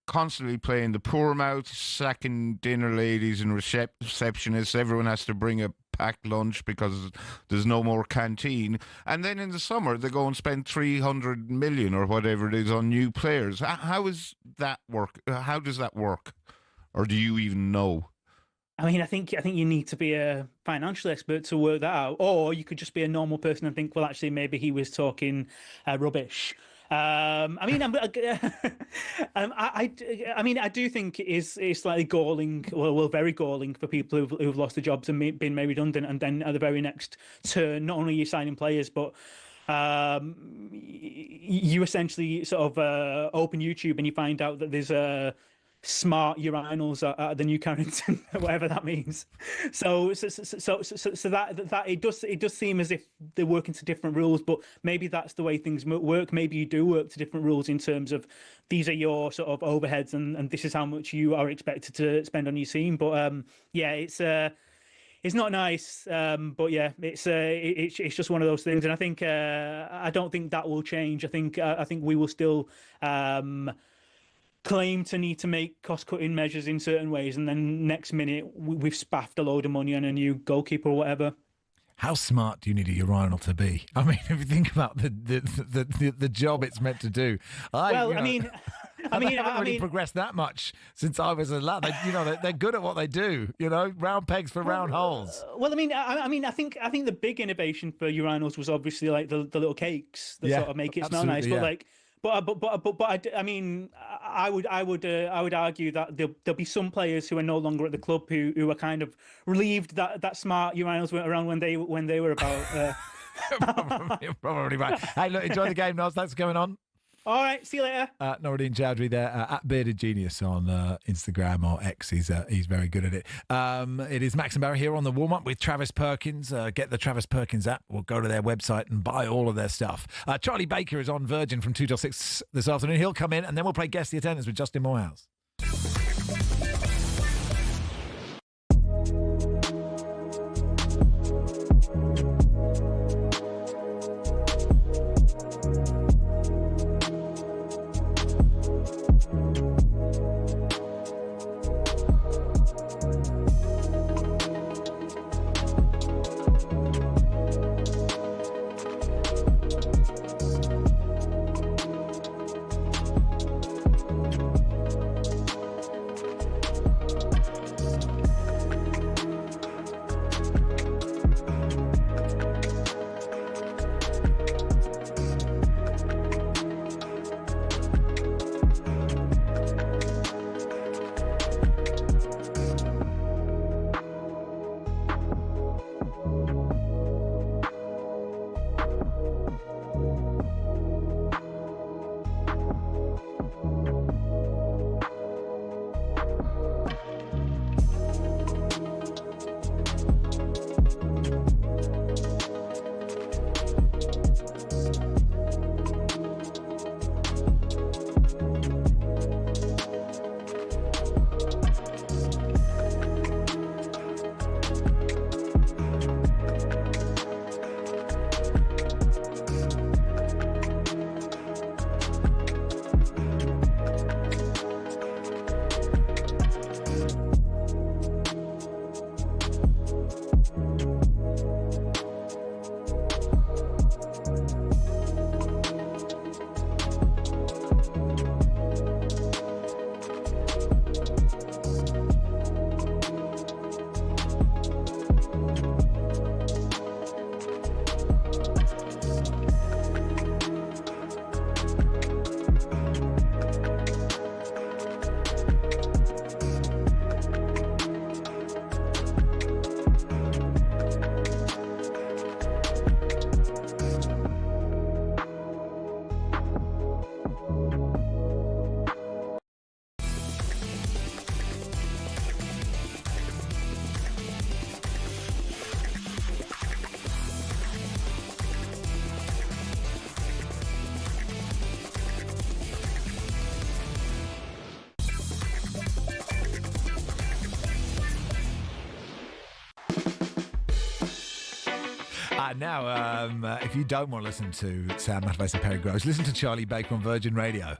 constantly playing the poor mouth, sacking dinner ladies and receptionists. Everyone has to bring a packed lunch because there's no more canteen. And then in the summer, they go and spend 300 million or whatever it is on new players. How does that work? How does that work? Or do you even know?
I mean, I think you need to be a financial expert to work that out, or you could just be a normal person and think, well, actually, maybe he was talking rubbish. I mean, I do think it's slightly galling, well, very galling for people who've lost their jobs and been made redundant, and then at the very next turn, not only are you signing players, but you essentially sort of open YouTube and you find out that there's smart urinals at the New Carrington, whatever that means. So that it does seem as if they're working to different rules, but maybe that's the way things work. Maybe you do work to different rules in terms of these are your sort of overheads, and this is how much you are expected to spend on your team. But yeah, it's not nice, but yeah, it's just one of those things, and I think I don't think that will change. I think we will still claim to need to make cost-cutting measures in certain ways, and then next minute we've spaffed a load of money on a new goalkeeper or whatever.
How smart do you need a urinal to be? I mean, if you think about the job it's meant to do. They haven't really progressed that much since I was a lad. They're good at what they do. Round pegs for round holes.
Well, I think the big innovation for urinals was obviously like the little cakes that sort of make it smell nice. But like. But I mean, I would argue that there'll be some players who are no longer at the club who are kind of relieved that smart urinals weren't around when they were about.
Probably right. Hey, look, enjoy the game, Noz. Thanks for coming on.
All right, see you later.
Noradine Chowdhury there, at Bearded Genius on Instagram or X. He's very good at it. It is Max and Barry here on the warm-up with Travis Perkins. Get the Travis Perkins app. We'll go to their website and buy all of their stuff. Charlie Baker is on Virgin from 2 till 6 this afternoon. He'll come in, and then we'll play Guess the Attendance with Justin Morehouse. Now, if you don't want to listen to Sam Matterface and Perry Groves, listen to Charlie Baker on Virgin Radio.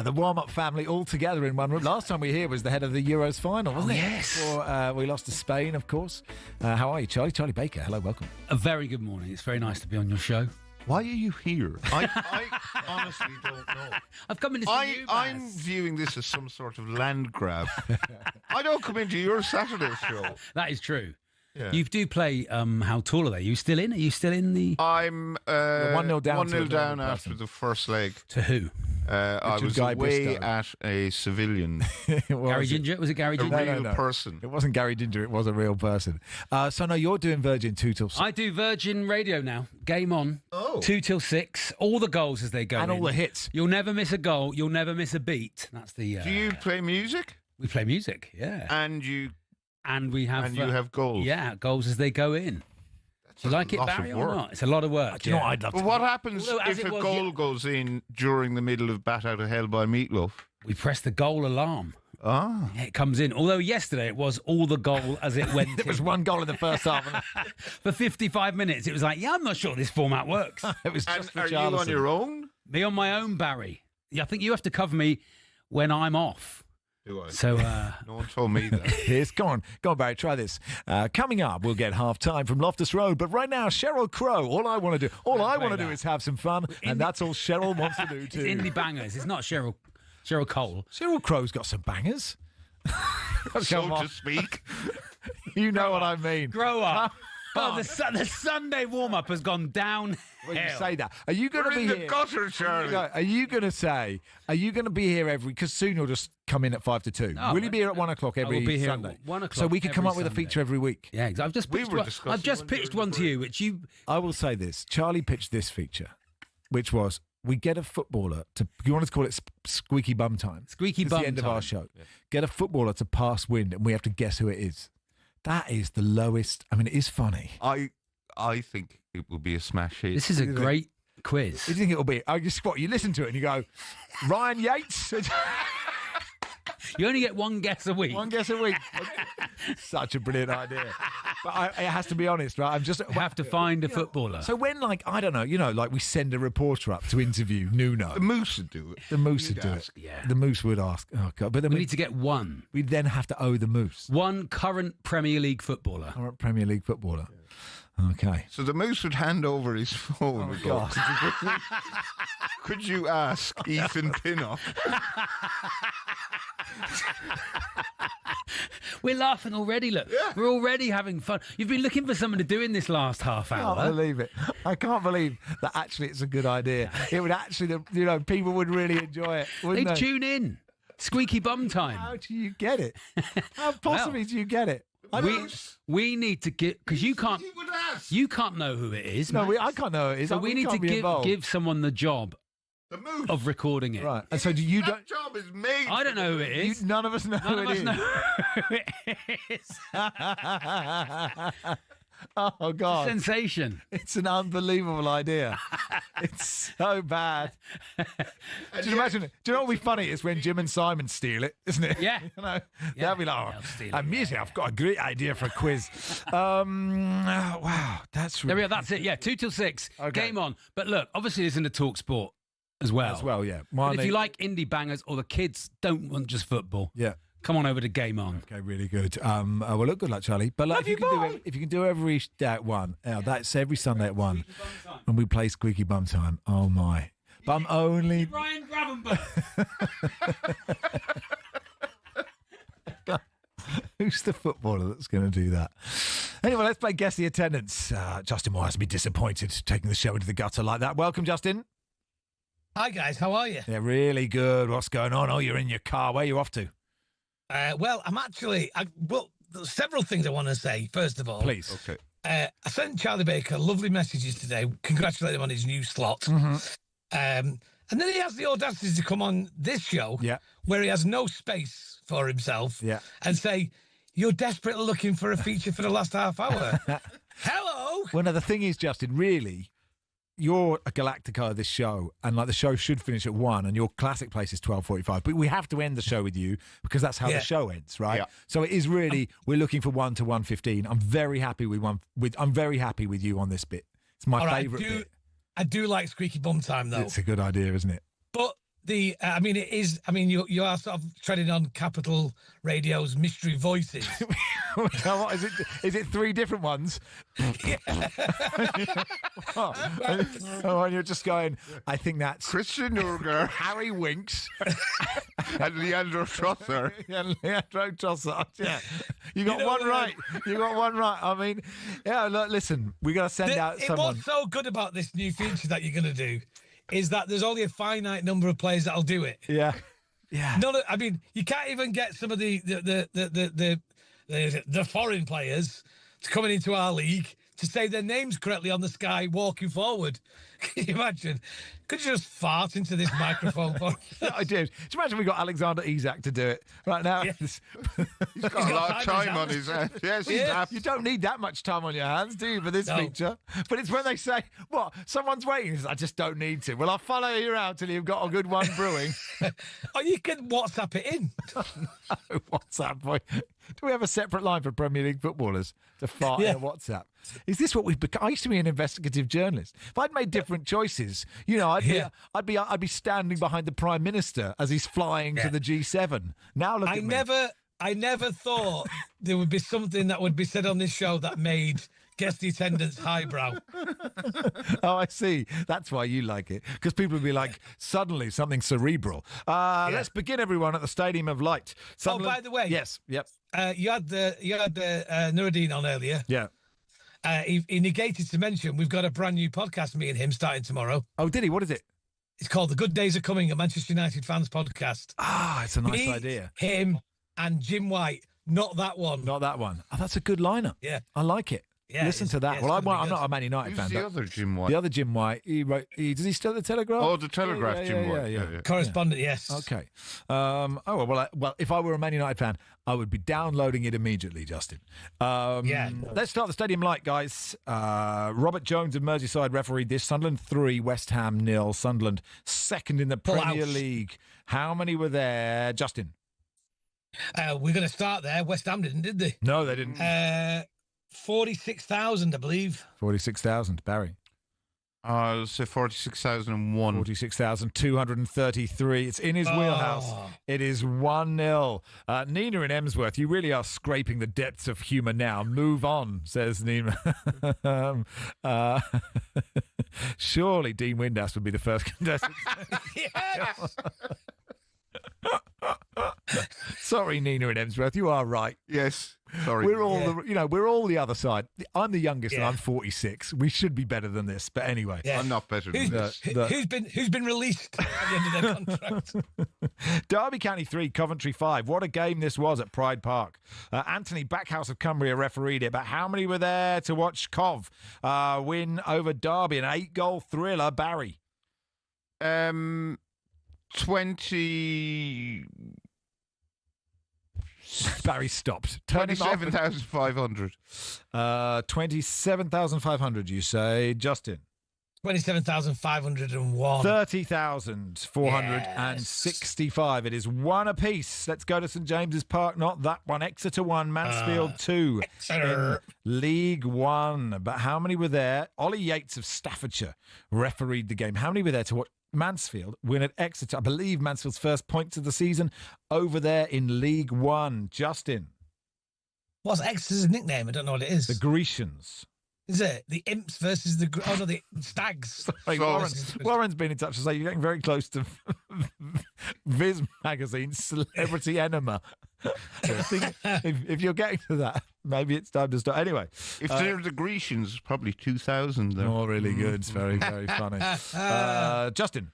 The warm-up family all together in one room. Last time we were here was the head of the Euros final, wasn't it?
Yes.
Before we lost to Spain, of course. How are you, Charlie? Charlie Baker, hello, welcome.
A very good morning. It's very nice to be on your show.
Why are you here? I honestly don't know.
I've come in to see you, Baz.
I'm viewing this as some sort of land grab. I don't come into your Saturday show.
That is true.
Yeah.
You do play, how tall are they? Are you still in? Are you still in the...
I'm
1-0 down.
1-0 down after the first leg.
To who?
I was
Guy
away
Briscoe.
at a civilian.
Gary Ginger? Was it Gary Ginger?
A real person.
It wasn't Gary Ginger, it was a real person. So, no, you're doing Virgin 2 till 6.
I do Virgin Radio now. Game on.
Oh.
2 till 6. All the goals as they go
And
in.
all the hits.
You'll never miss a goal. You'll never miss a beat. That's the...
Do you play music?
We play music, yeah.
And you
have
goals.
Yeah, goals as they go in. Do you like it, Barry, or not? It's a lot of work.
Do you know what I'd love
But
to
what
do?
happens if a goal goes in during the middle of Bat Out of Hell by Meatloaf?
We press the goal alarm.
Ah.
Yeah, it comes in. Although yesterday it was all the goal as it went
There was one goal in the first half.
For 55 minutes, it was like, yeah, I'm not sure this format works.
It was just for
Are you
Charlison.
on your own?
Me on my own, Barry. Yeah, I think you have to cover me when I'm off.
Do I?
So,
no one told me that.
Here's, go on, Barry, try this. Coming up, we'll get half time from Loftus Road. But right now, Sheryl Crow. All I want to do is have some fun, and that's all Sheryl wants to do too.
It's indie bangers. It's not Sheryl Cole.
Sheryl Crow's got some bangers.
So to speak.
You know what I mean.
Grow up. Oh, the Sunday warm-up has gone down.
When you say that, are you going to be
in the
here?
gutter, Charlie.
Are you going to be here every? Because soon you'll just come in at 1 to 2.
No,
will you be here at 1 o'clock every
will be here
Sunday?
at 1 o'clock
So we could come
every
up with a
Sunday.
feature every week.
Yeah, exactly. I've just pitched one to you, which you.
I will say this: Charlie pitched this feature, which was we get a footballer to. You want to call it squeaky bum time?
Squeaky
It's
bum
the end
time.
of our show. Yeah. Get a footballer to pass wind, and we have to guess who it is. That is the lowest. I mean, it is funny.
I think it will be a smash hit.
This is a great quiz.
Do you think it'll be? I just you listen to it and you go, Ryan Yates.
You only get one guess a week.
One guess a week. Such a brilliant idea. But it has to be honest, right?
You have to find a footballer.
So when, I don't know, like we send a reporter up to interview Nuno.
The Moose would do it.
The Moose would do it.
Yeah.
The Moose would ask. Oh, God. But then
we need to get one.
We'd then have to owe the Moose.
One current Premier League footballer.
Current Premier League footballer. Okay.
So the Moose would hand over his phone.
Oh,
and go,
God.
Could you ask Ethan Pinnock?
We're laughing already, look. Yeah. We're already having fun. You've been looking for someone to do in this last half hour.
I can't believe it. I can't believe that actually it's a good idea. It would actually, people would really enjoy it, wouldn't
They'd
they?
tune in. Squeaky bum time.
How do you get it? How possibly do you get it?
We need to get, because you can't know who it is.
No,
Max.
I can't know who it is.
So we need to give someone the job of recording it.
Right. And so
That job is made.
I don't know who it is.
None of us know who it is.
None of us know who it is.
Oh, God.
Sensation.
It's an unbelievable idea. It's so bad. Do you imagine it? Do you know what would be funny is when Jim and Simon steal it, isn't it?
Yeah.
They'll be like, music, I've got a great idea for a quiz. Wow, that's
There we are, that's it. Yeah, 2 till 6.
Okay.
Game on. But look, obviously there's in the talkSPORT as well.
As well, yeah.
But if you like indie bangers or the kids don't want just football,
yeah,
come on over to Game On.
Okay, really good. Well, look, good luck, Charlie. But if you can do every day at 1, that's every Sunday at 1, and we play Squeaky Bum Time. Oh my! But I'm only
Ryan Gravenberg.
Who's the footballer that's going to do that? Anyway, let's play Guess the Attendance. Justin Moore has to be disappointed taking the show into the gutter like that. Welcome, Justin.
Hi, guys. How are you?
Yeah, really good. What's going on? Oh, you're in your car. Where are you off to?
Well, I'm actually... there's several things I want to say, first of all.
Please.
Okay.
I sent Charlie Baker lovely messages today, congratulating him on his new slot.
Mm-hmm.
And then he has the audacity to come on this show, where he has no space for himself, and say, you're desperately looking for a feature for the last half hour. Hello?
Well, no, the thing is, Justin, really, you're a Galactica of this show, and the show should finish at 1, and your classic place is 12:45. But we have to end the show with you because that's how the show ends, right?
Yeah.
So it is really we're looking for 1 to 1:15. I'm very happy with I'm very happy with you on this bit. It's my favourite bit.
I do like squeaky bum time, though.
It's a good idea, isn't it?
But it is. I mean, you are sort of treading on Capital Radio's mystery voices.
What, is it 3 different ones? And you're just going, I think that's
Christian Urger,
Harry Winks,
and Leandro Trossard.
Leandro Trossard, yeah. You got one right. You got one right. I mean, yeah, look, listen, we got to send out someone.
What's so good about this new feature that you're going to do is that there's only a finite number of players that'll do it.
Yeah. Yeah.
I mean, you can't even get some of the foreign players coming into our league to say their names correctly on the Sky walking forward. Can you imagine? Could you just fart into this microphone?
I did. Do you imagine we got Alexander Isak to do it right now?
Yes. He's got a lot of time on his hands. Yes,
you don't need that much time on your hands, do you, for this feature? But it's when they say, what, someone's waiting. I just don't need to. Well, I'll follow you around till you've got a good one brewing.
Or you can WhatsApp it in.
No, WhatsApp, boy. Do we have a separate line for Premier League footballers to fart in a WhatsApp? Is this what we've become? I used to be an investigative journalist. If I'd made different choices, I'd be standing behind the Prime Minister as he's flying to the G7. Now look at me.
I never thought there would be something that would be said on this show that made guest the attendance highbrow.
Oh, I see. That's why you like it. Because people would be like, suddenly something cerebral. Let's begin, everyone, at the Stadium of Light.
By the way.
Yes, yep.
You had Nuruddin on earlier.
Yeah.
He negated to mention we've got a brand new podcast, me and him, starting tomorrow.
Oh, did he? What is it?
It's called The Good Days Are Coming, a Manchester United fans podcast.
Ah, it's a nice idea.
Him and Jim White. Not that one.
Not that one. Oh, that's a good lineup.
Yeah.
I like it.
Yeah,
listen to that. Well, I'm not a Man United fan.
Who's the other Jim White?
The other Jim White. Does he still at the Telegraph?
Oh, the Telegraph, Jim White.
Yeah.
Correspondent, yes.
Okay. Well, if I were a Man United fan, I would be downloading it immediately, Justin. Let's start the Stadium Light, guys. Robert Jones of Merseyside refereed this. Sunderland 3, West Ham 0. Sunderland second in the Premier League. How many were there, Justin?
We're going to start there. West Ham did they?
No, they didn't.
46,000, I believe.
46,000, Barry.
I'll say 46,001.
46,233. It's in his wheelhouse. It is 1-0. Nina in Emsworth, you really are scraping the depths of humour now. Move on, says Nina. Surely Dean Windass would be the first contestant.
Yes!
Sorry, Nina in Emsworth, you are right.
Yes, sorry.
We're all the other side. I'm the youngest and I'm 46. We should be better than this, but anyway.
I'm not better than this.
Who's been released at the end of their contract?
Derby County 3, Coventry 5. What a game this was at Pride Park. Anthony Backhouse of Cumbria refereed it, but how many were there to watch Cov win over Derby? An 8-goal thriller, Barry.
20.
Barry stopped.
27,500.
27,500, you say, Justin.
27,501.
30,465. It is one apiece. Let's go to St James's Park. Not that one. Exeter 1, Mansfield 2.
Exeter.
In League 1. But how many were there? Ollie Yates of Staffordshire refereed the game. How many were there to watch Mansfield win at Exeter? I believe Mansfield's first points of the season over there in League 1. Justin.
What's Exeter's nickname? I don't know what it is.
The Grecians.
Is it? The Imps versus the Stags.
Sorry, Warren's been in touch to say you're getting very close to Viz Magazine's Celebrity Enema. I think if you're getting to that, maybe it's time to start. Anyway.
If they're the Grecians, probably 2,000.
Oh, really good. It's very, very funny. Justin.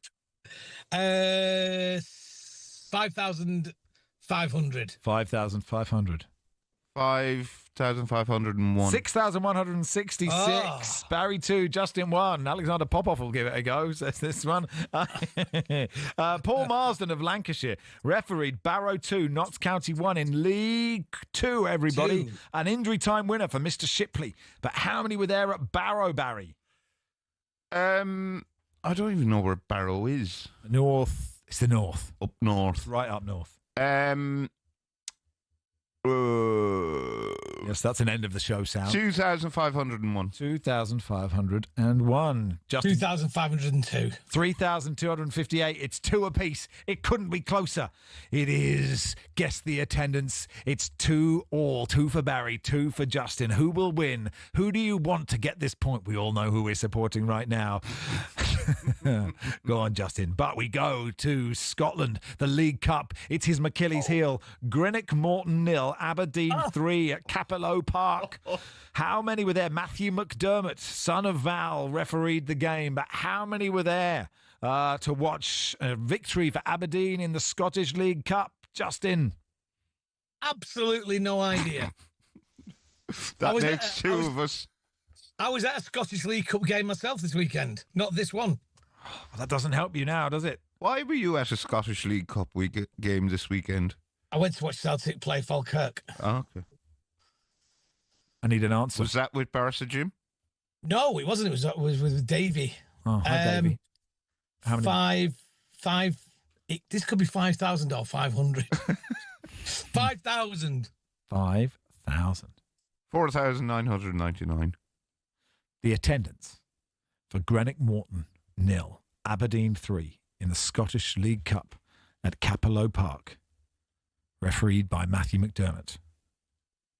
5,500.
5,500.
5,501.
6,166. Barry 2, Justin 1. Alexander Popoff will give it a go, says this one. Paul Marsden of Lancashire refereed Barrow 2, Notts County 1 in League 2, everybody. An injury time winner for Mr. Shipley. But how many were there at Barrow, Barry?
I don't even know where Barrow is.
North. It's the north.
Up north.
Right up north. Yes, that's an end of the show sound.
2,501.
2,501. Justin.
2,502.
3,258. It's two apiece. It couldn't be closer. It is. Guess the attendance. It's 2-2. 2 for Barry, 2 for Justin. Who will win? Who do you want to get this point? We all know who we're supporting right now. Go on, Justin. But we go to Scotland, the League Cup. It's his Achilles heel. Greenock Morton 0, Aberdeen 3 at Capello Park. How many were there? Matthew McDermott, son of Val, refereed the game. But how many were there to watch a victory for Aberdeen in the Scottish League Cup? Justin?
Absolutely no idea.
That makes two of us.
I was at a Scottish League Cup game myself this weekend. Not this one.
Well, that doesn't help you now, does it?
Why were you at a Scottish League Cup game this weekend?
I went to watch Celtic play Falkirk.
Oh, okay.
I need an answer.
Was that with Barca Jim?
No, it wasn't. It was with Davey.
Oh, hi, Davey. How many?
This could be 5,000 or 500. 5,000.
5,000.
4,999.
The attendance for Greenock Morton 0, Aberdeen 3 in the Scottish League Cup at Capello Park. Refereed by Matthew McDermott.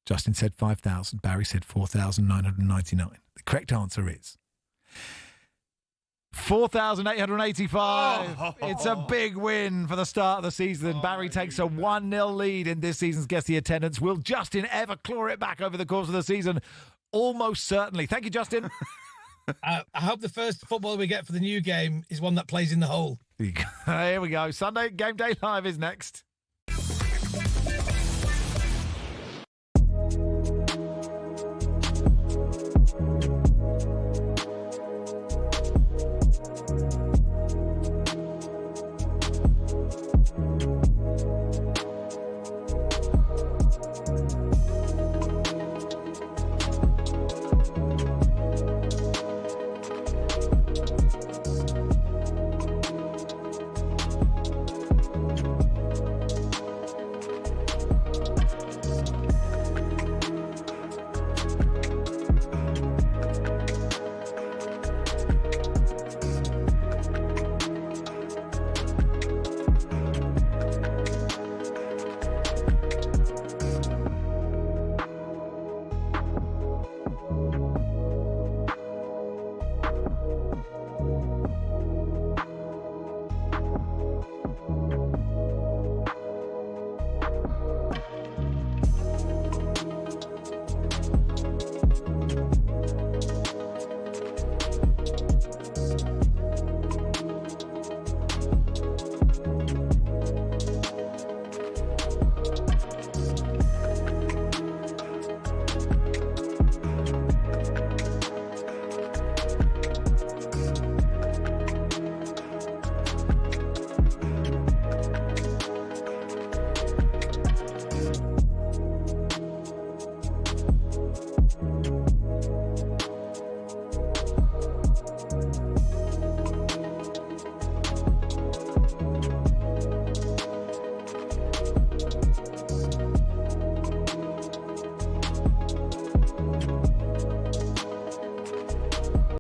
Justin said 5,000. Barry said 4,999. The correct answer is 4,885.
Oh.
It's a big win for the start of the season. Barry takes a 1-0 lead in this season's Guess the Attendance. Will Justin ever claw it back over the course of the season? Almost certainly. Thank you, Justin.
I hope the first football we get for the new game is one that plays in the hole.
Here we go. Sunday Game Day Live is next.